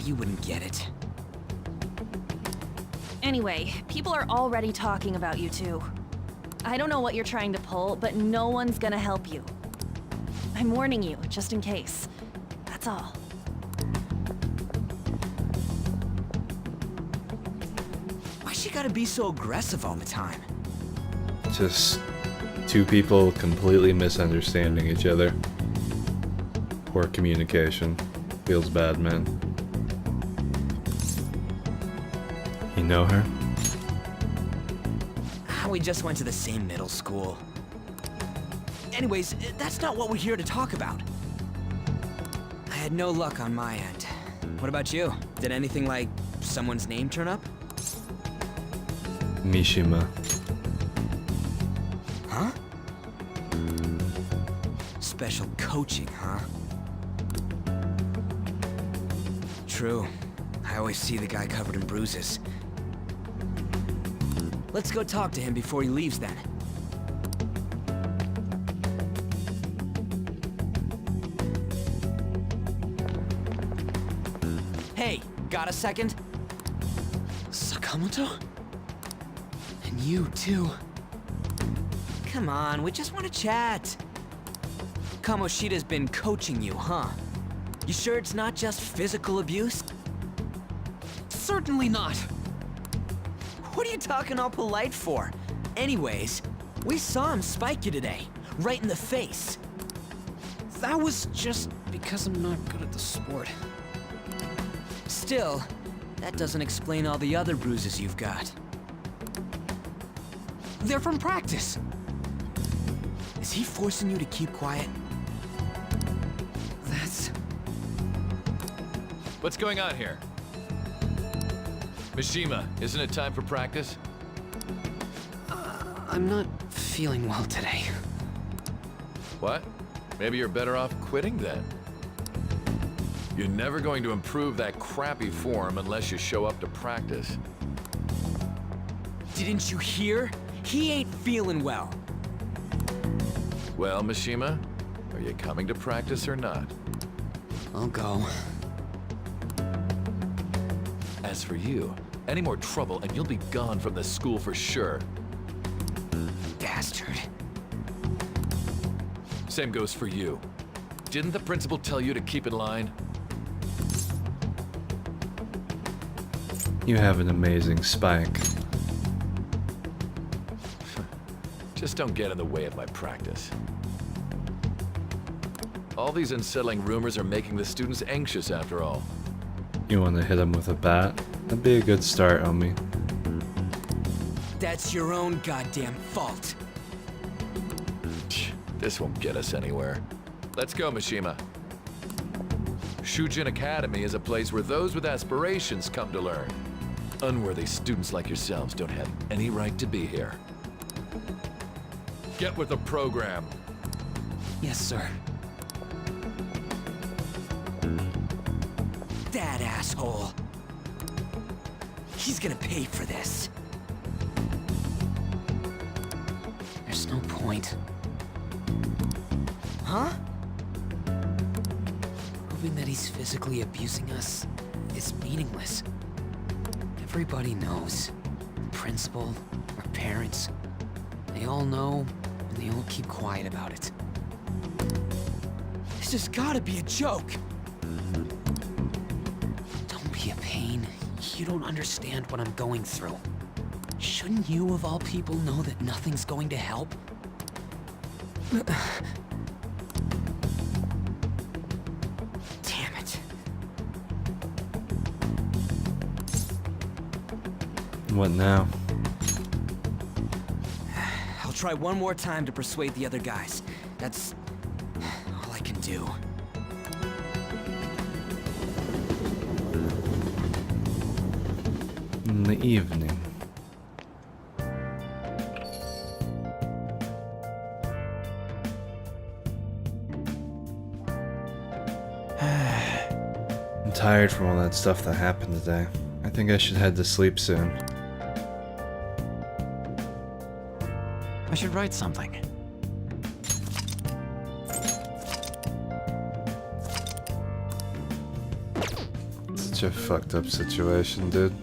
You wouldn't get it. Anyway, people are already talking about you two. I don't know what you're trying to pull, but no one's gonna help you. I'm warning you, just in case. That's all. Why she gotta be so aggressive all the time? Just two people completely misunderstanding each other. Poor communication. Feels bad, man. You know her? We just went to the same middle school. Anyways, that's not what we're here to talk about. I had no luck on my end. What about you? Did anything like someone's name turn up? Mishima. Huh? Special coaching, huh? True. I always see the guy covered in bruises. Let's go talk to him before he leaves then. got a second? Sakamoto? And you, too. Come on, we just want to chat. Kamoshida's been coaching you, huh? You sure it's not just physical abuse? Certainly not. What are you talking all polite for? Anyways, we saw him spike you today, right in the face. That was just because I'm not good at the sport. Still, that doesn't explain all the other bruises you've got. They're from practice. Is he forcing you to keep quiet? That's... What's going on here? Mishima, isn't it time for practice? I'm not feeling well today. What? Maybe you're better off quitting then. You're never going to improve that crappy form unless you show up to practice. Didn't you hear? He ain't feeling well. Well, Mishima, are you coming to practice or not? I'll go. As for you, any more trouble and you'll be gone from this school for sure. Bastard. Same goes for you. Didn't the principal tell you to keep in line? You have an amazing spike. Just don't get in the way of my practice. All these unsettling rumors are making the students anxious after all. You want to hit him with a bat? That'd be a good start, homie. That's your own goddamn fault. This won't get us anywhere. Let's go, Mishima. Shujin Academy is a place where those with aspirations come to learn. Unworthy students like yourselves don't have any right to be here. Get with the program. Yes, sir. That asshole. He's gonna pay for this. There's no point. Huh? Proving that he's physically abusing us is meaningless. Everybody knows. The principal, our parents, they all know, and they all keep quiet about it. This has gotta be a joke. Don't be a pain. You don't understand what I'm going through. Shouldn't you, of all people, know that nothing's going to help? Damn it. What now? I'll try one more time to persuade the other guys. That's all I can do. In the evening. I'm tired from all that stuff that happened today. I think I should head to sleep soon. I should write something. Such a fucked up situation, dude.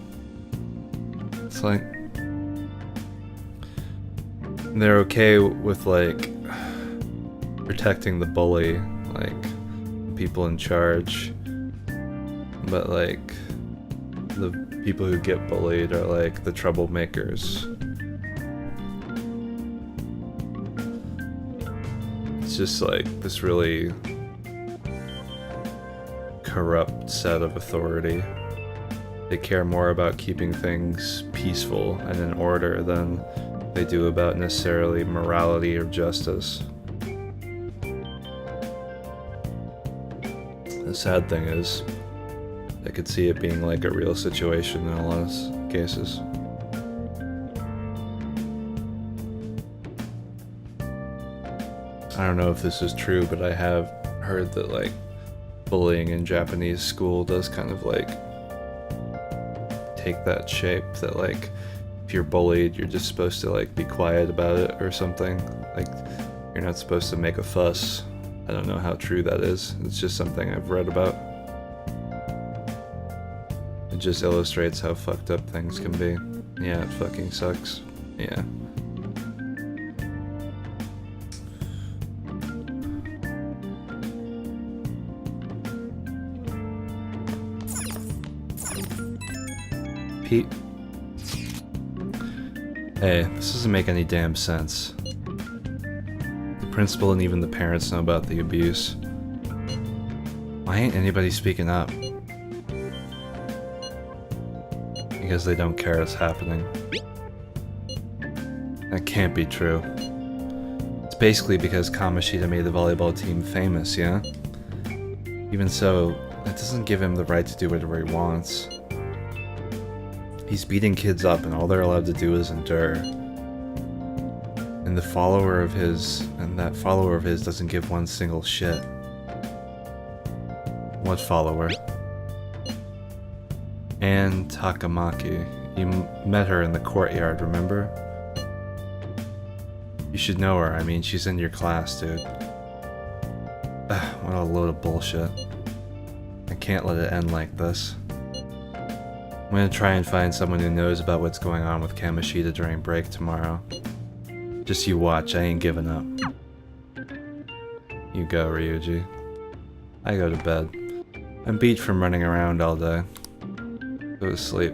It's like they're okay with like protecting the bully, like people in charge, but like the people who get bullied are like the troublemakers. It's just like this really corrupt set of authority. They care more about keeping things peaceful and in order than they do about necessarily morality or justice. The sad thing is, I could see it being like a real situation in a lot of cases. I don't know if this is true, but I have heard that like bullying in Japanese school does kind of like take that shape that like if you're bullied you're just supposed to like be quiet about it or something, like you're not supposed to make a fuss. I don't know how true that is. It's just something I've read about. just illustrates how fucked up things can be. Yeah, it fucking sucks. Yeah. Pete? Hey, this doesn't make any damn sense. The principal and even the parents know about the abuse. Why ain't anybody speaking up? Because they don't care it's happening. That can't be true. It's basically because Kamoshida made the volleyball team famous, yeah? Even so, that doesn't give him the right to do whatever he wants. He's beating kids up and all they're allowed to do is endure. And that follower of his doesn't give one single shit. What follower? Anne Takamaki. You met her in the courtyard, remember? You should know her, I mean, she's in your class, dude. What a load of bullshit. I can't let it end like this. I'm gonna try and find someone who knows about what's going on with Kamoshida during break tomorrow. Just you watch, I ain't giving up. You go, Ryuji. I go to bed. I'm beat from running around all day. Go to sleep.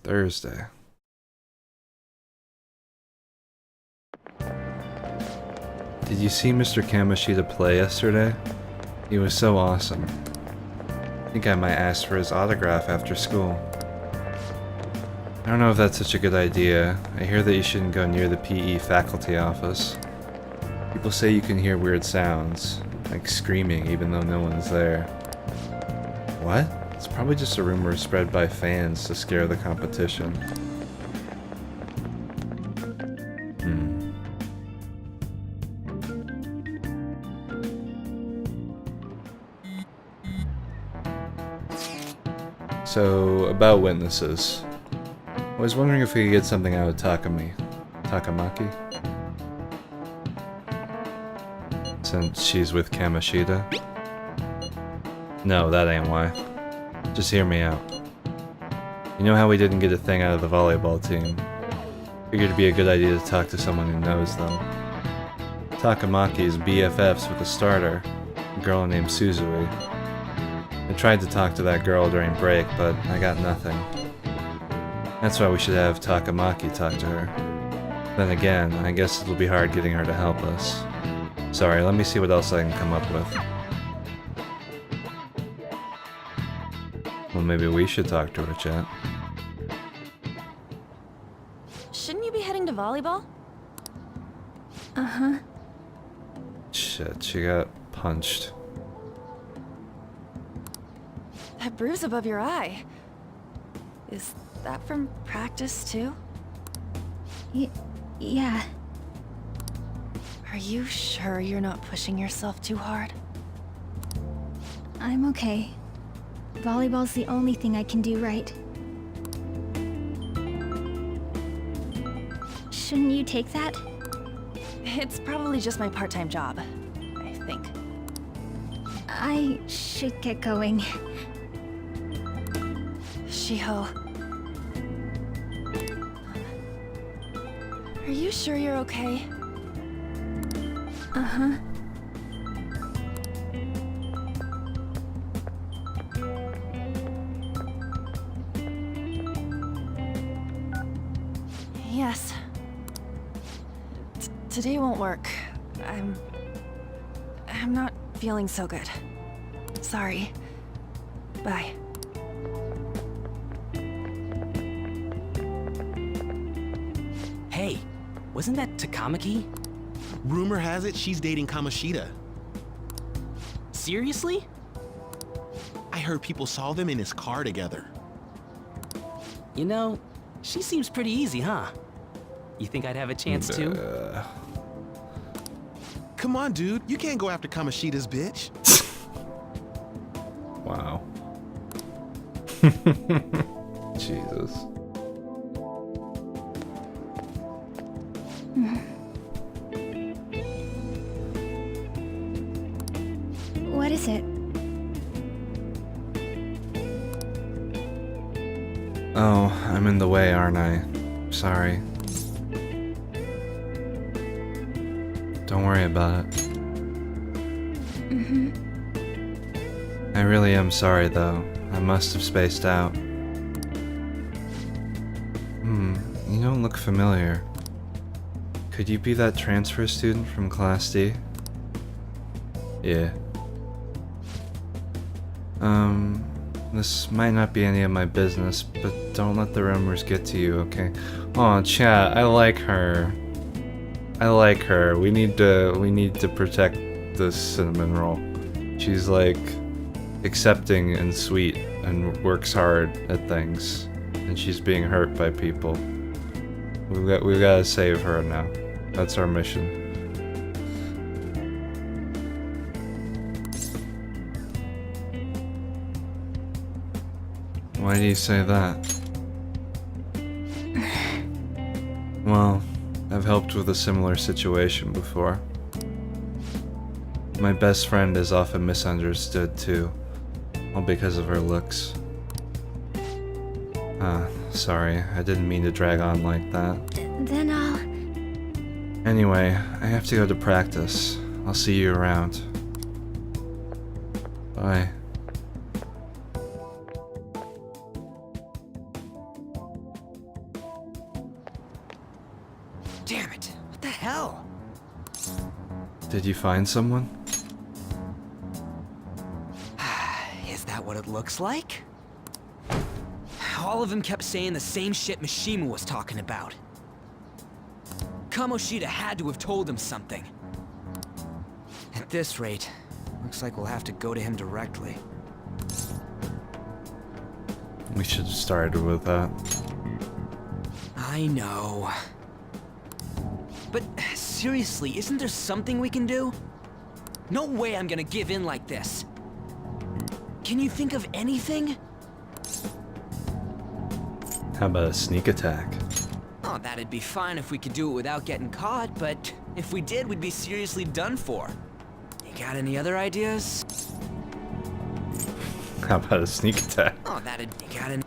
Thursday. Did you see Mr. Kamoshida play yesterday? He was so awesome. I think I might ask for his autograph after school. I don't know if that's such a good idea. I hear that you shouldn't go near the PE faculty office. People say you can hear weird sounds, like screaming even though no one's there. What? It's probably just a rumor spread by fans to scare the competition. So, about witnesses. I was wondering if we could get something out of Takamaki? Since she's with Kamoshida? No, that ain't why. Just hear me out. You know how we didn't get a thing out of the volleyball team? Figured it'd be a good idea to talk to someone who knows them. Takamaki is BFFs with a starter, a girl named Suzui. I tried to talk to that girl during break, but I got nothing. That's why we should have Takamaki talk to her. Then again, I guess it'll be hard getting her to help us. Sorry, let me see what else I can come up with. Well, maybe we should talk to her, chat. Shouldn't you be heading to volleyball? Uh-huh. Shit, she got punched. That bruise above your eye. Is that from practice, too? Yeah. Are you sure you're not pushing yourself too hard? I'm okay. Volleyball's the only thing I can do right. Shouldn't you take that? It's probably just my part-time job, I think. I should get going. Shiho. Are you sure you're okay? Uh-huh. Yes. Today won't work. I'm not feeling so good. Sorry. Bye. Hey, wasn't that Takamaki? Rumor has it she's dating Kamoshida. Seriously? I heard people saw them in his car together. You know, she seems pretty easy, huh? You think I'd have a chance too? Come on, dude. You can't go after Kamoshida's bitch. Wow. Jesus. is it? Oh, I'm in the way, aren't I? Sorry. Don't worry about it. Mm-hmm. I really am sorry, though. I must have spaced out. You don't look familiar. Could you be that transfer student from Class D? Yeah. This might not be any of my business, but don't let the rumors get to you, okay? Aw, chat, I like her. I like her. We need to protect this cinnamon roll. She's like accepting and sweet and works hard at things, and she's being hurt by people. We've got to save her now. That's our mission. Why do you say that? Well, I've helped with a similar situation before. My best friend is often misunderstood too, all because of her looks. Sorry, I didn't mean to drag on like that. Then I'll... Anyway, I have to go to practice. I'll see you around. Bye. Damn it! What the hell? Did you find someone? Is that what it looks like? All of them kept saying the same shit Mishima was talking about. Kamoshida had to have told him something. At this rate, looks like we'll have to go to him directly. We should have started with that. I know. But seriously, isn't there something we can do? No way I'm gonna give in like this. Can you think of anything? How about a sneak attack? Oh, that'd be fine if we could do it without getting caught, but if we did, we'd be seriously done for. You got any other ideas? How about a sneak attack? Oh, you got any...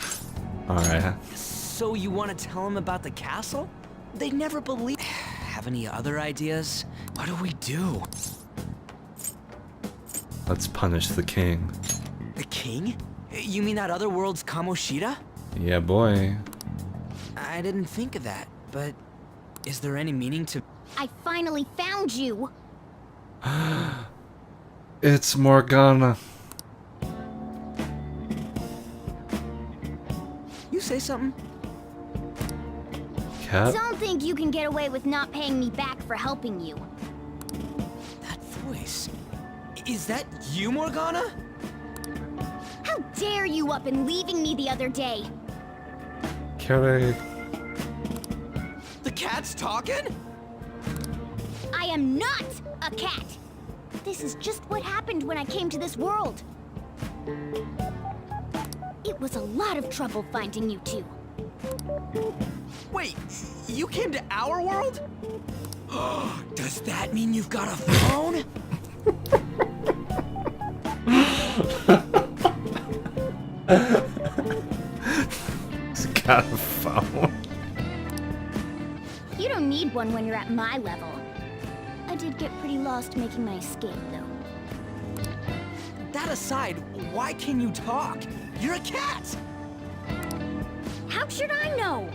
Alright. So you want to tell them about the castle? They'd never believe... Have any other ideas? What do we do? Let's punish the king. The king? You mean that other world's Kamoshida? Yeah, boy. I didn't think of that, but is there any meaning to... I finally found you! It's Morgana. You say something? Cat? Don't think you can get away with not paying me back for helping you. That voice... Is that you, Morgana? How dare you up and leaving me the other day? Carrie. The cat's talking? I am not a cat! This is just what happened when I came to this world. It was a lot of trouble finding you two. Wait, you came to our world? Does that mean you've got a phone? He's got a phone. You don't need one when you're at my level. I did get pretty lost making my escape, though. That aside, why can you talk? You're a cat! How should I know?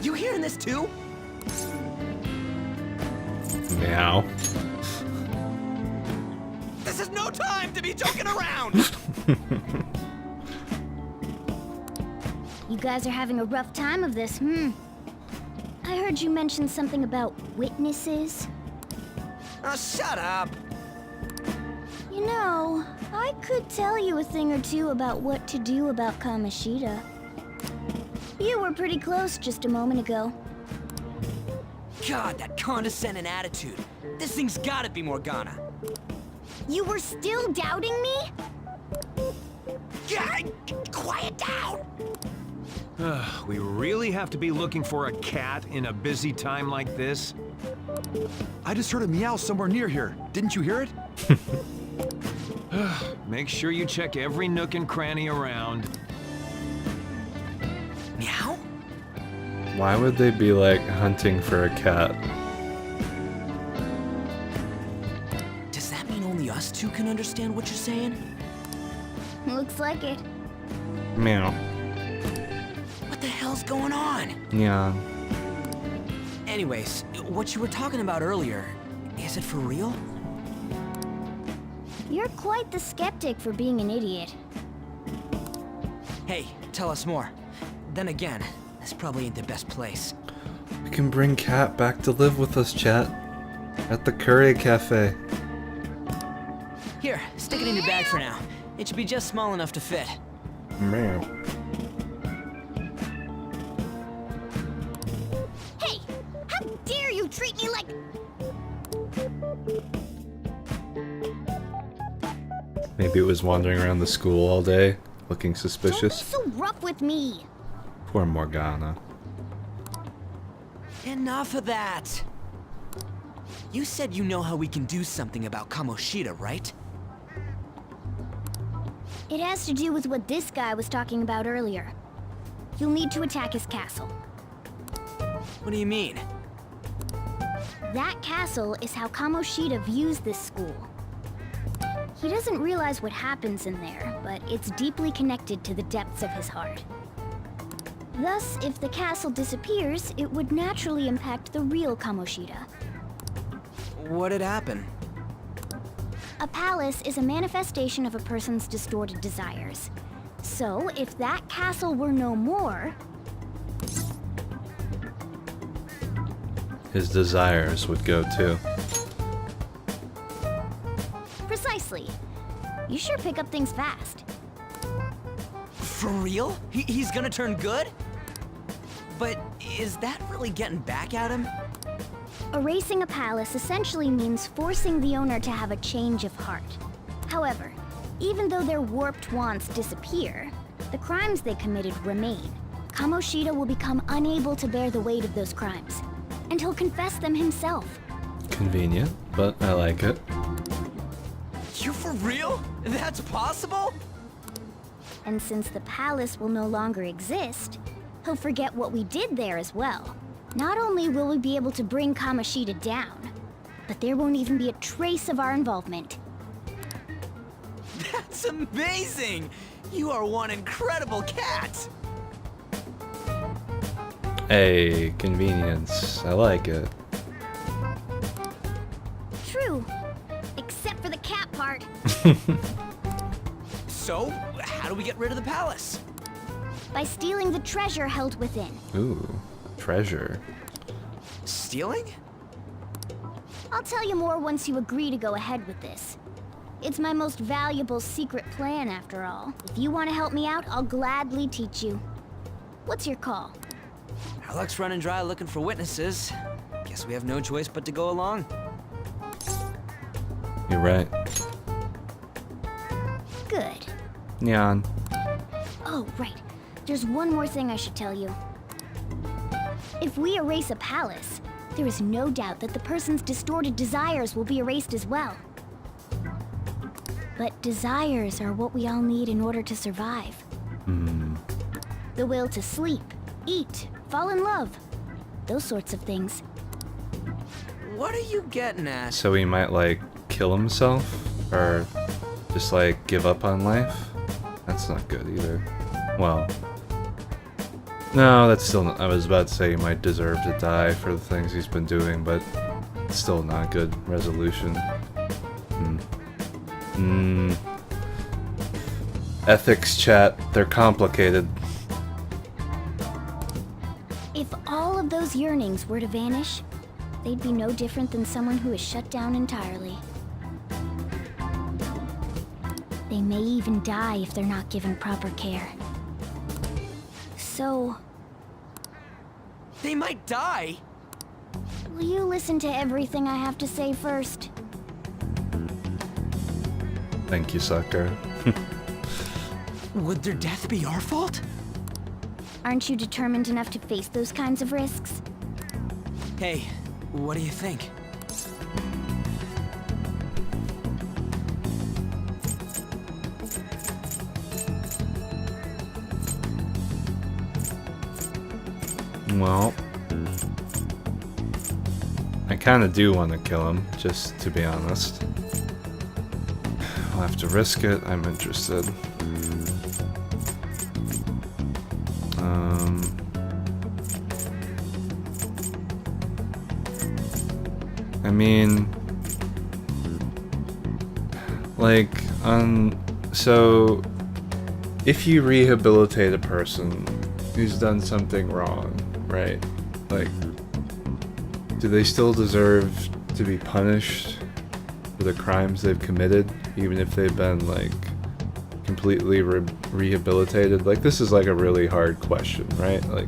You hearing this too? Meow. This is no time to be joking around! You guys are having a rough time of this, I heard you mention something about witnesses. Shut up! You know, I could tell you a thing or two about what to do about Kamoshida. You were pretty close just a moment ago. God, that condescending attitude. This thing's gotta be Morgana. You were still doubting me? God, quiet down! We really have to be looking for a cat in a busy time like this? I just heard a meow somewhere near here. Didn't you hear it? Make sure you check every nook and cranny around. Meow? Why would they be like hunting for a cat? Does that mean only us two can understand what you're saying? Looks like it. Meow. What the hell's going on? Yeah. Anyways, what you were talking about earlier, is it for real? You're quite the skeptic for being an idiot. Hey, tell us more. Then again, this probably ain't the best place. We can bring Cat back to live with us, chat. At the Curry Cafe. Here, stick it in your bag for now. It should be just small enough to fit. Meow. Hey! How dare you treat me like... Maybe it was wandering around the school all day, looking Don't suspicious. be so rough with me! Poor Morgana. Enough of that! You said you know how we can do something about Kamoshida, right? It has to do with what this guy was talking about earlier. You'll need to attack his castle. What do you mean? That castle is how Kamoshida views this school. He doesn't realize what happens in there, but it's deeply connected to the depths of his heart. Thus, if the castle disappears, it would naturally impact the real Kamoshida. What'd happen? A palace is a manifestation of a person's distorted desires. So, if that castle were no more... His desires would go too. Precisely. You sure pick up things fast. For real? He's gonna turn good? But is that really getting back at him? Erasing a palace essentially means forcing the owner to have a change of heart. However, even though their warped wants disappear, the crimes they committed remain. Kamoshida will become unable to bear the weight of those crimes, and he'll confess them himself. Convenient, but I like it. You for real? That's possible? And since the palace will no longer exist, he'll forget what we did there as well. Not only will we be able to bring Kamoshida down, but there won't even be a trace of our involvement. That's amazing! You are one incredible cat! Hey, convenience. I like it. True. Except for the cat part. So, how do we get rid of the palace? By stealing the treasure held within. Ooh, treasure. Stealing? I'll tell you more once you agree to go ahead with this. It's my most valuable secret plan, after all. If you want to help me out, I'll gladly teach you. What's your call? Our luck's running dry looking for witnesses. Guess we have no choice but to go along. You're right. Good. Nyan. Oh, right. There's one more thing I should tell you. If we erase a palace, there is no doubt that the person's distorted desires will be erased as well. But desires are what we all need in order to survive. The will to sleep, eat, fall in love. Those sorts of things. What are you getting at? So he might like kill himself? Or just like give up on life? That's not good either. Well. No, that's still not, I was about to say he might deserve to die for the things he's been doing, but it's still not a good resolution. Ethics chat, they're complicated. If all of those yearnings were to vanish, they'd be no different than someone who is shut down entirely. They may even die if they're not given proper care. So... They might die? will you listen to everything I have to say first? Thank you, Sakura. Would their death be our fault? Aren't you determined enough to face those kinds of risks? Hey, what do you think? Well, I kind of do want to kill him, just to be honest. I'll have to risk it. I'm interested. I mean, like, so if you rehabilitate a person who's done something wrong, right? Like, do they still deserve to be punished for the crimes they've committed, even if they've been, like, completely rehabilitated? Like, this is, like, a really hard question, right? Like,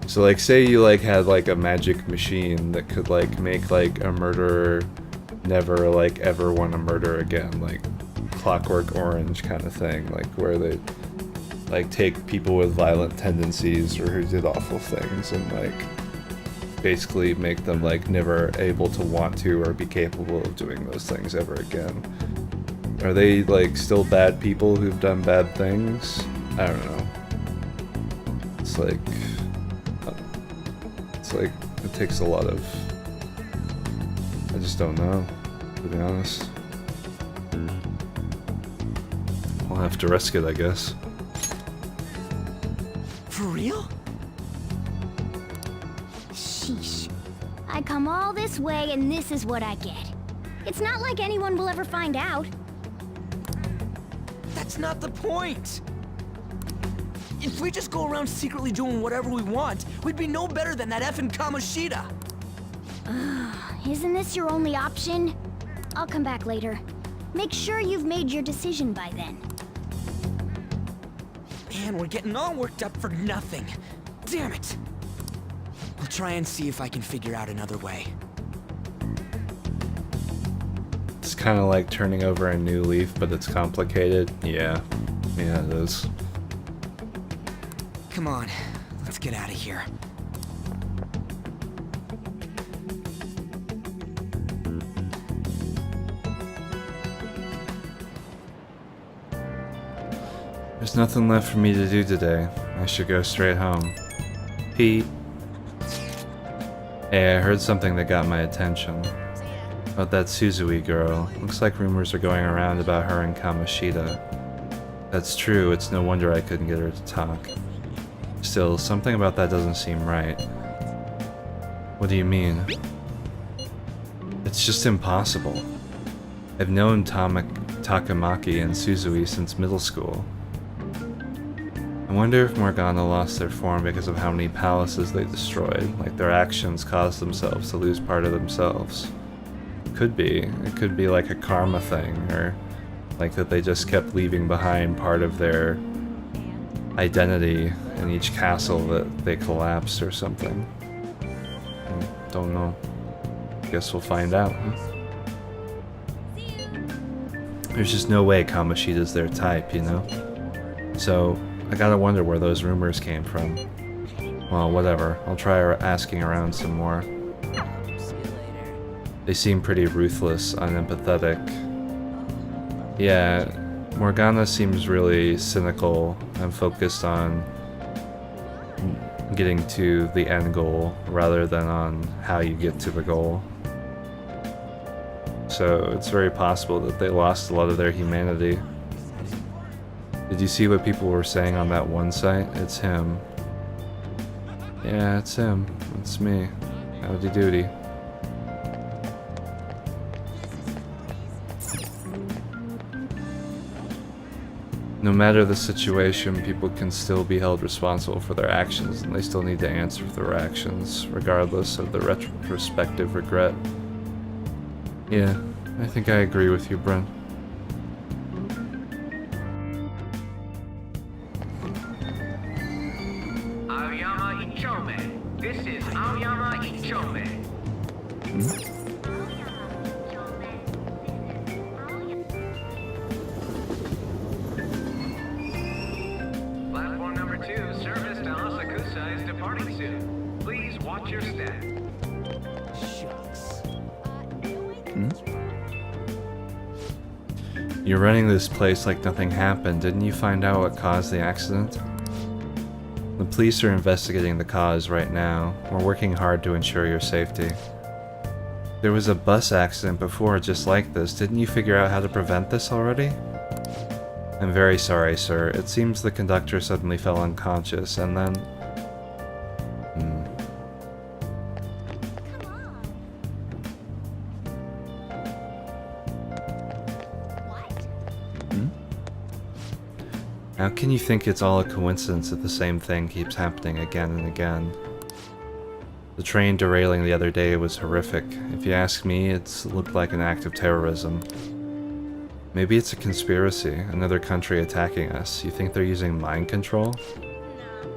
so, like, say you, like, had, like, a magic machine that could, like, make, like, a murderer never, like, ever want to murder again, like, Clockwork Orange kind of thing, like, where they, like, take people with violent tendencies or who did awful things and, like, basically make them, like, never able to want to or be capable of doing those things ever again. Are they, like, still bad people who've done bad things? I don't know. It's like, it takes a lot of, I just don't know, to be honest. I'll have to risk it, I guess. For real? Sheesh. I come all this way and this is what I get. It's not like anyone will ever find out. That's not the point! If we just go around secretly doing whatever we want, we'd be no better than that effing Kamoshida! Isn't this your only option? I'll come back later. Make sure you've made your decision by then. Man, we're getting all worked up for nothing. Damn it! I'll try and see if I can figure out another way. It's kind of like turning over a new leaf, but it's complicated. Yeah, it is. Come on, let's get out of here. There's nothing left for me to do today. I should go straight home. Pete. Hey, I heard something that got my attention. About that Suzui girl. Looks like rumors are going around about her and Kamoshida. That's true, it's no wonder I couldn't get her to talk. Still, something about that doesn't seem right. What do you mean? It's just impossible. I've known Takamaki and Suzui since middle school. I wonder if Morgana lost their form because of how many palaces they destroyed, like their actions caused themselves to lose part of themselves. Could be. It could be like a karma thing, or like that they just kept leaving behind part of their identity in each castle that they collapsed or something. Don't know. Guess we'll find out. There's just no way Kamoshida's their type, you know? So, I gotta wonder where those rumors came from. Well, whatever. I'll try asking around some more. They seem pretty ruthless, unempathetic. Yeah, Morgana seems really cynical and focused on getting to the end goal rather than on how you get to the goal. So it's very possible that they lost a lot of their humanity. Did you see what people were saying on that one site? It's him. Yeah, it's him. It's me. Howdy doody. No matter the situation, people can still be held responsible for their actions, and they still need to answer for their actions, regardless of the retrospective regret. Yeah, I think I agree with you, Brent. Aoyama Ichome. This is Aoyama Ichome. Platform number 2, service to Asakusa is departing soon. Please watch your step. Shucks. You're running this place like nothing happened. Didn't you find out what caused the accident? The police are investigating the cause right now. We're working hard to ensure your safety. There was a bus accident before just like this. Didn't you figure out how to prevent this already? I'm very sorry, sir. It seems the conductor suddenly fell unconscious and then... How can you think it's all a coincidence that the same thing keeps happening again and again? The train derailing the other day was horrific. If you ask me, it looked like an act of terrorism. Maybe it's a conspiracy, another country attacking us. You think they're using mind control?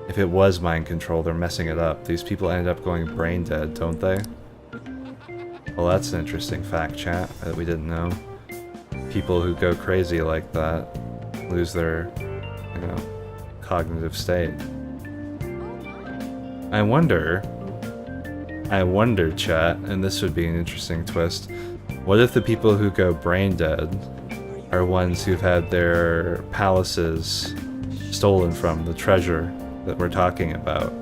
If it was mind control, they're messing it up. These people ended up going brain dead, don't they? Well, that's an interesting fact, chat, that we didn't know. People who go crazy like that lose their, you know, cognitive state. I wonder, chat, and this would be an interesting twist, what if the people who go brain dead are ones who've had their palaces stolen from, the treasure that we're talking about?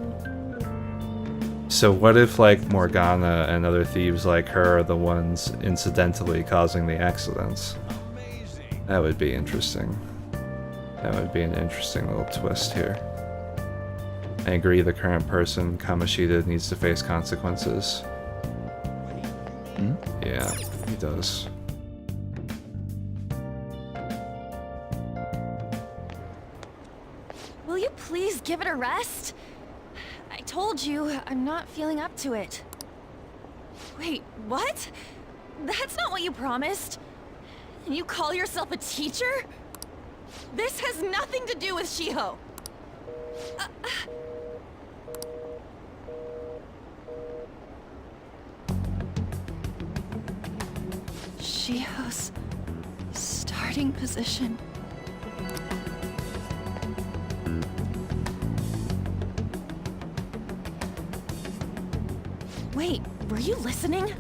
So what if, like, Morgana and other thieves like her are the ones incidentally causing the accidents? That would be interesting. That would be an interesting little twist here. I agree the current person, Kamoshida, needs to face consequences. Yeah, he does. Will you please give it a rest? I told you, I'm not feeling up to it. Wait, what? That's not what you promised. And you call yourself a teacher? This has nothing to do with Shiho. Shiho's starting position. Wait, were you listening?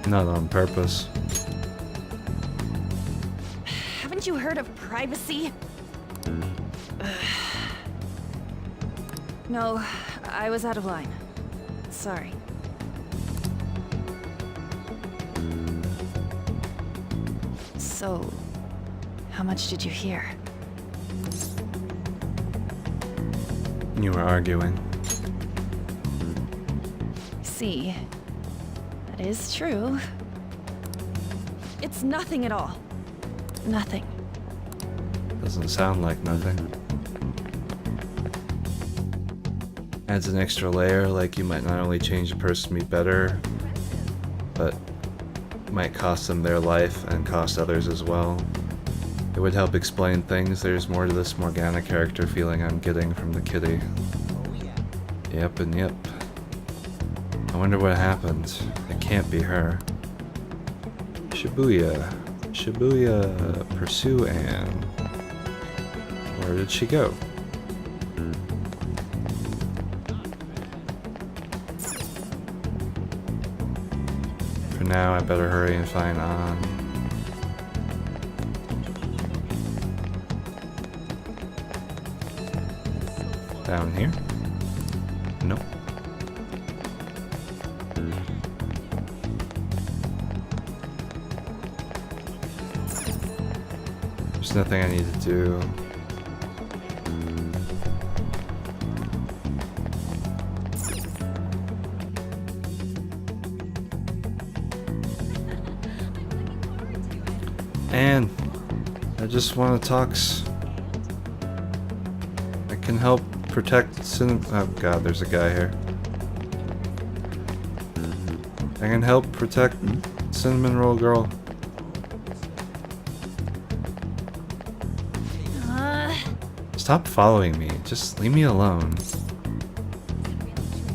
Not on purpose. Haven't you heard of privacy? No, I was out of line. Sorry. So, how much did you hear? You were arguing. See, that is true. It's nothing at all. Nothing. Doesn't sound like nothing. Adds an extra layer, like you might not only change a person to be better, but might cost them their life and cost others as well. It would help explain things. There's more to this Morgana character feeling I'm getting from the kitty. Yep and yep. I wonder what happened. It can't be her. Shibuya. Shibuya, pursue Anne. Where did she go? For now, I better hurry and find An. Down here? Nope. There's nothing I need to do. And I just want to talk. I can help protect oh god, there's a guy here. I can help protect Cinnamon Roll Girl. Stop following me. Just leave me alone.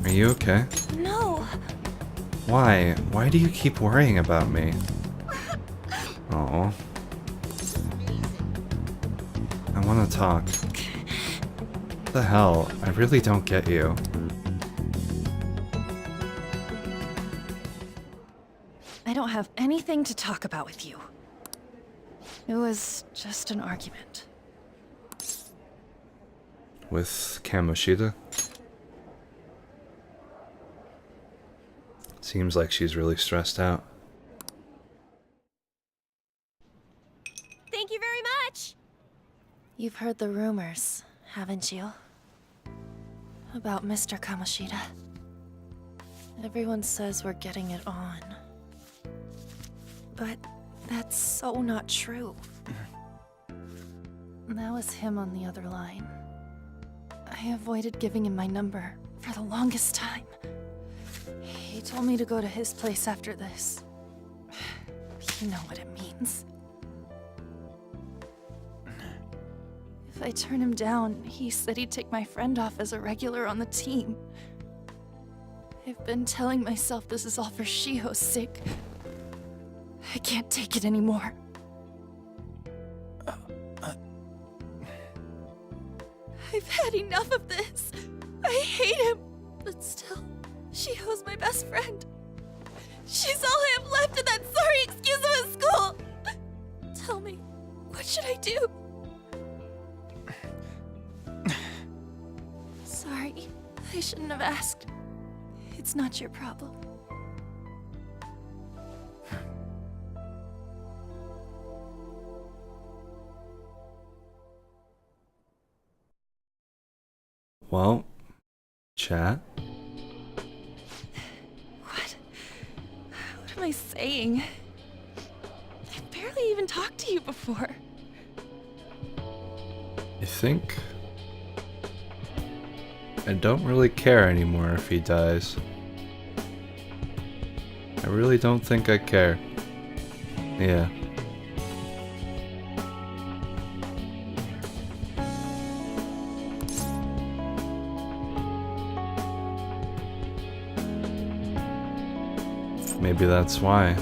Are you okay? No. Why? Why do you keep worrying about me? Oh. I want to talk. What the hell? I really don't get you. I don't have anything to talk about with you. It was just an argument. With Kamoshida? Seems like she's really stressed out. Thank you very much! You've heard the rumors, haven't you? About Mr. Kamoshida. Everyone says we're getting it on. But that's so not true. That was him on the other line. I avoided giving him my number for the longest time. He told me to go to his place after this. You know what it means. If I turn him down, he said he'd take my friend off as a regular on the team. I've been telling myself this is all for Shiho's sake. I can't take it anymore. I've had enough of this. I hate him. But still, Shiho's my best friend. She's all I have left in that sorry excuse of a school. Tell me, what should I do? Sorry, I shouldn't have asked. It's not your problem. Well, chat? What am I saying? I've barely even talked to you before. I think I don't really care anymore if he dies. I really don't think I care. Yeah. Maybe that's why.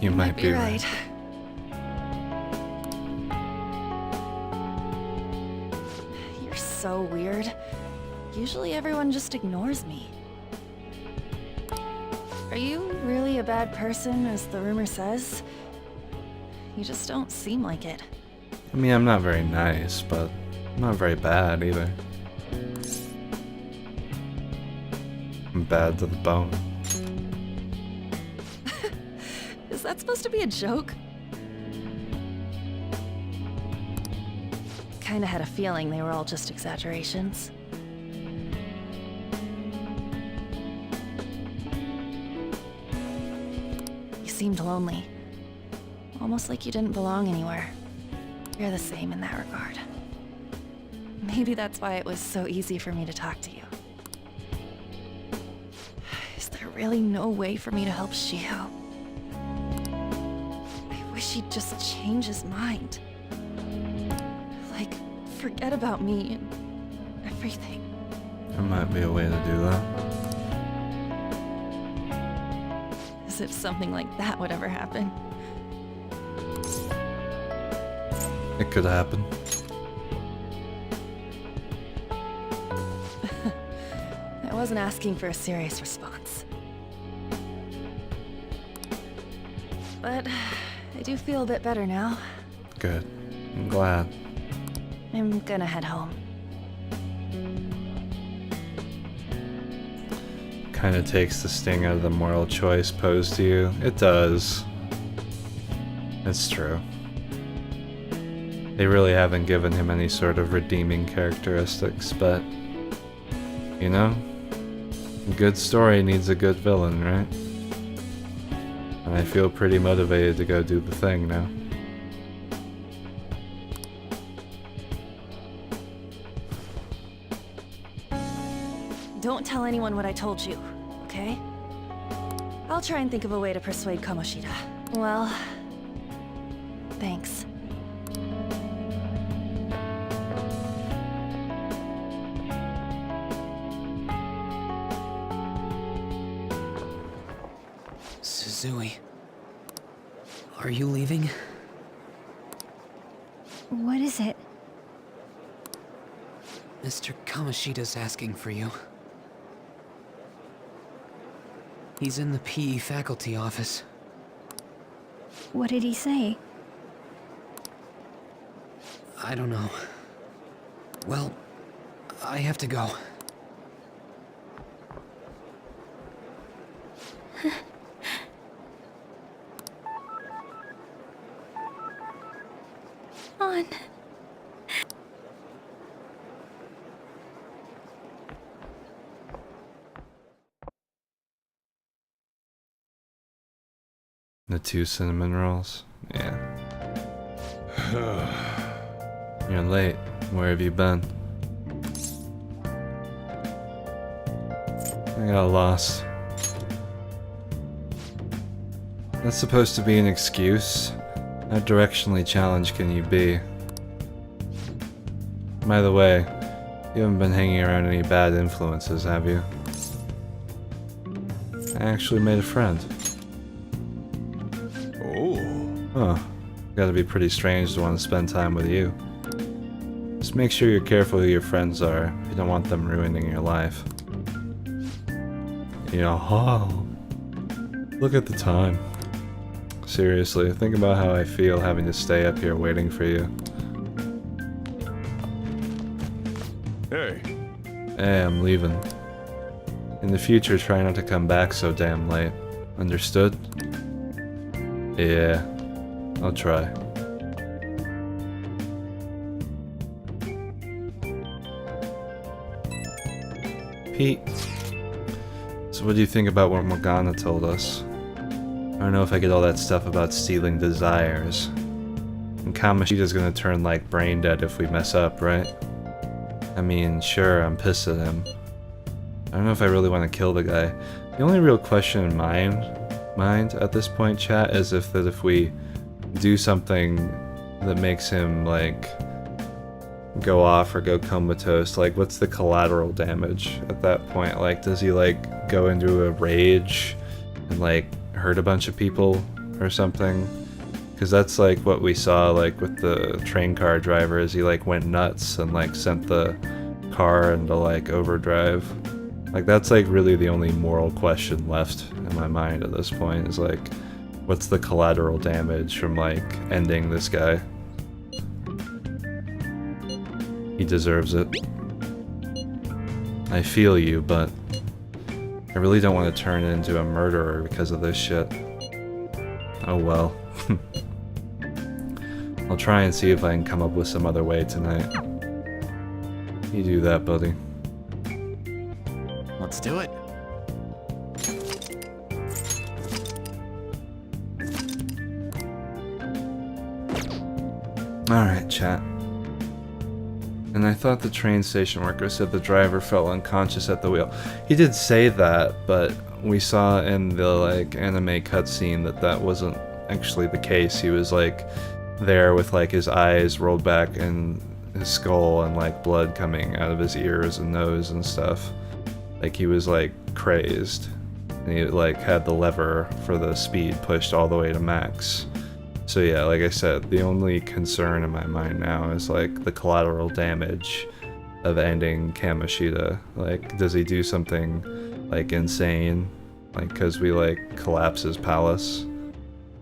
You might be right. You're so weird. Usually everyone just ignores me. Are you really a bad person, as the rumor says? You just don't seem like it. I mean, I'm not very nice, but I'm not very bad either. I'm bad to the bone. Is that supposed to be a joke? Kinda had a feeling they were all just exaggerations. You seemed lonely. Almost like you didn't belong anywhere. You're the same in that regard. Maybe that's why it was so easy for me to talk to you. Is there really no way for me to help Shiho? I wish he'd just change his mind. Like, forget about me and everything. There might be a way to do that. As if something like that would ever happen. It could happen. I wasn't asking for a serious response. But I do feel a bit better now. Good. I'm glad. I'm gonna head home. Kind of takes the sting out of the moral choice posed to you. It does. It's true. They really haven't given him any sort of redeeming characteristics, but you know, a good story needs a good villain, right? And I feel pretty motivated to go do the thing now. Don't tell anyone what I told you, okay? I'll try and think of a way to persuade Kamoshida. Well, thanks. Suzui, are you leaving? What is it? Mr. Kamoshida's asking for you. He's in the PE faculty office. What did he say? I don't know. Well, I have to go. On. The 2 cinnamon rolls? Yeah. You're late. Where have you been? I got lost. That's supposed to be an excuse? How directionally challenged can you be? By the way, you haven't been hanging around any bad influences, have you? I actually made a friend. Oh. Huh. Gotta be pretty strange to want to spend time with you. Just make sure you're careful who your friends are. You don't want them ruining your life. You know, oh, look at the time. Seriously, think about how I feel having to stay up here waiting for you. Hey. Hey, I'm leaving. In the future, try not to come back so damn late. Understood? Yeah, I'll try. Pete, so what do you think about what Morgana told us? I don't know if I get all that stuff about stealing desires. And Kamoshida's gonna turn like brain dead if we mess up, right? I mean, sure, I'm pissed at him. I don't know if I really want to kill the guy. The only real question in mind at this point, chat, is if we do something that makes him like go off or go comatose, like what's the collateral damage at that point? Like, does he like go into a rage and like hurt a bunch of people or something? Because that's like what we saw like with the train car driver, is he like went nuts and like sent the car into like overdrive. Like that's like really the only moral question left in my mind at this point, is like what's the collateral damage from like ending this guy? He deserves it. I feel you, but I really don't want to turn into a murderer because of this shit. Oh well. I'll try and see if I can come up with some other way tonight. You do that, buddy. Let's do it. Alright, chat. And I thought the train station worker said the driver fell unconscious at the wheel. He did say that, but we saw in the like anime cutscene that that wasn't actually the case. He was like there with like his eyes rolled back and his skull and like blood coming out of his ears and nose and stuff. Like he was like crazed. And he like had the lever for the speed pushed all the way to max. So yeah, like I said, the only concern in my mind now is like the collateral damage of ending Kamoshida. Like, does he do something like insane? Like, cause we like collapse his palace?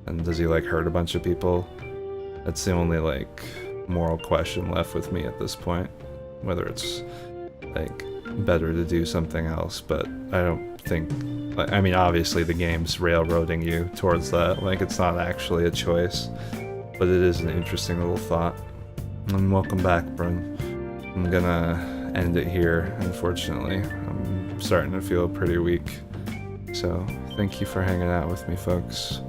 And does he like hurt a bunch of people? That's the only like moral question left with me at this point. Whether it's like better to do something else, but I don't think, I mean obviously the game's railroading you towards that, like it's not actually a choice, but it is an interesting little thought. And welcome back, Bryn. I'm gonna end it here, unfortunately. I'm starting to feel pretty weak, so thank you for hanging out with me, folks.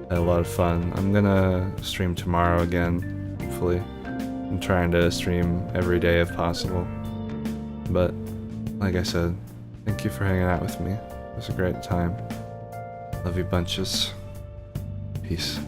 Had a lot of fun. I'm gonna stream tomorrow again, hopefully. I'm trying to stream every day if possible. But, like I said, thank you for hanging out with me. It was a great time. Love you bunches. Peace.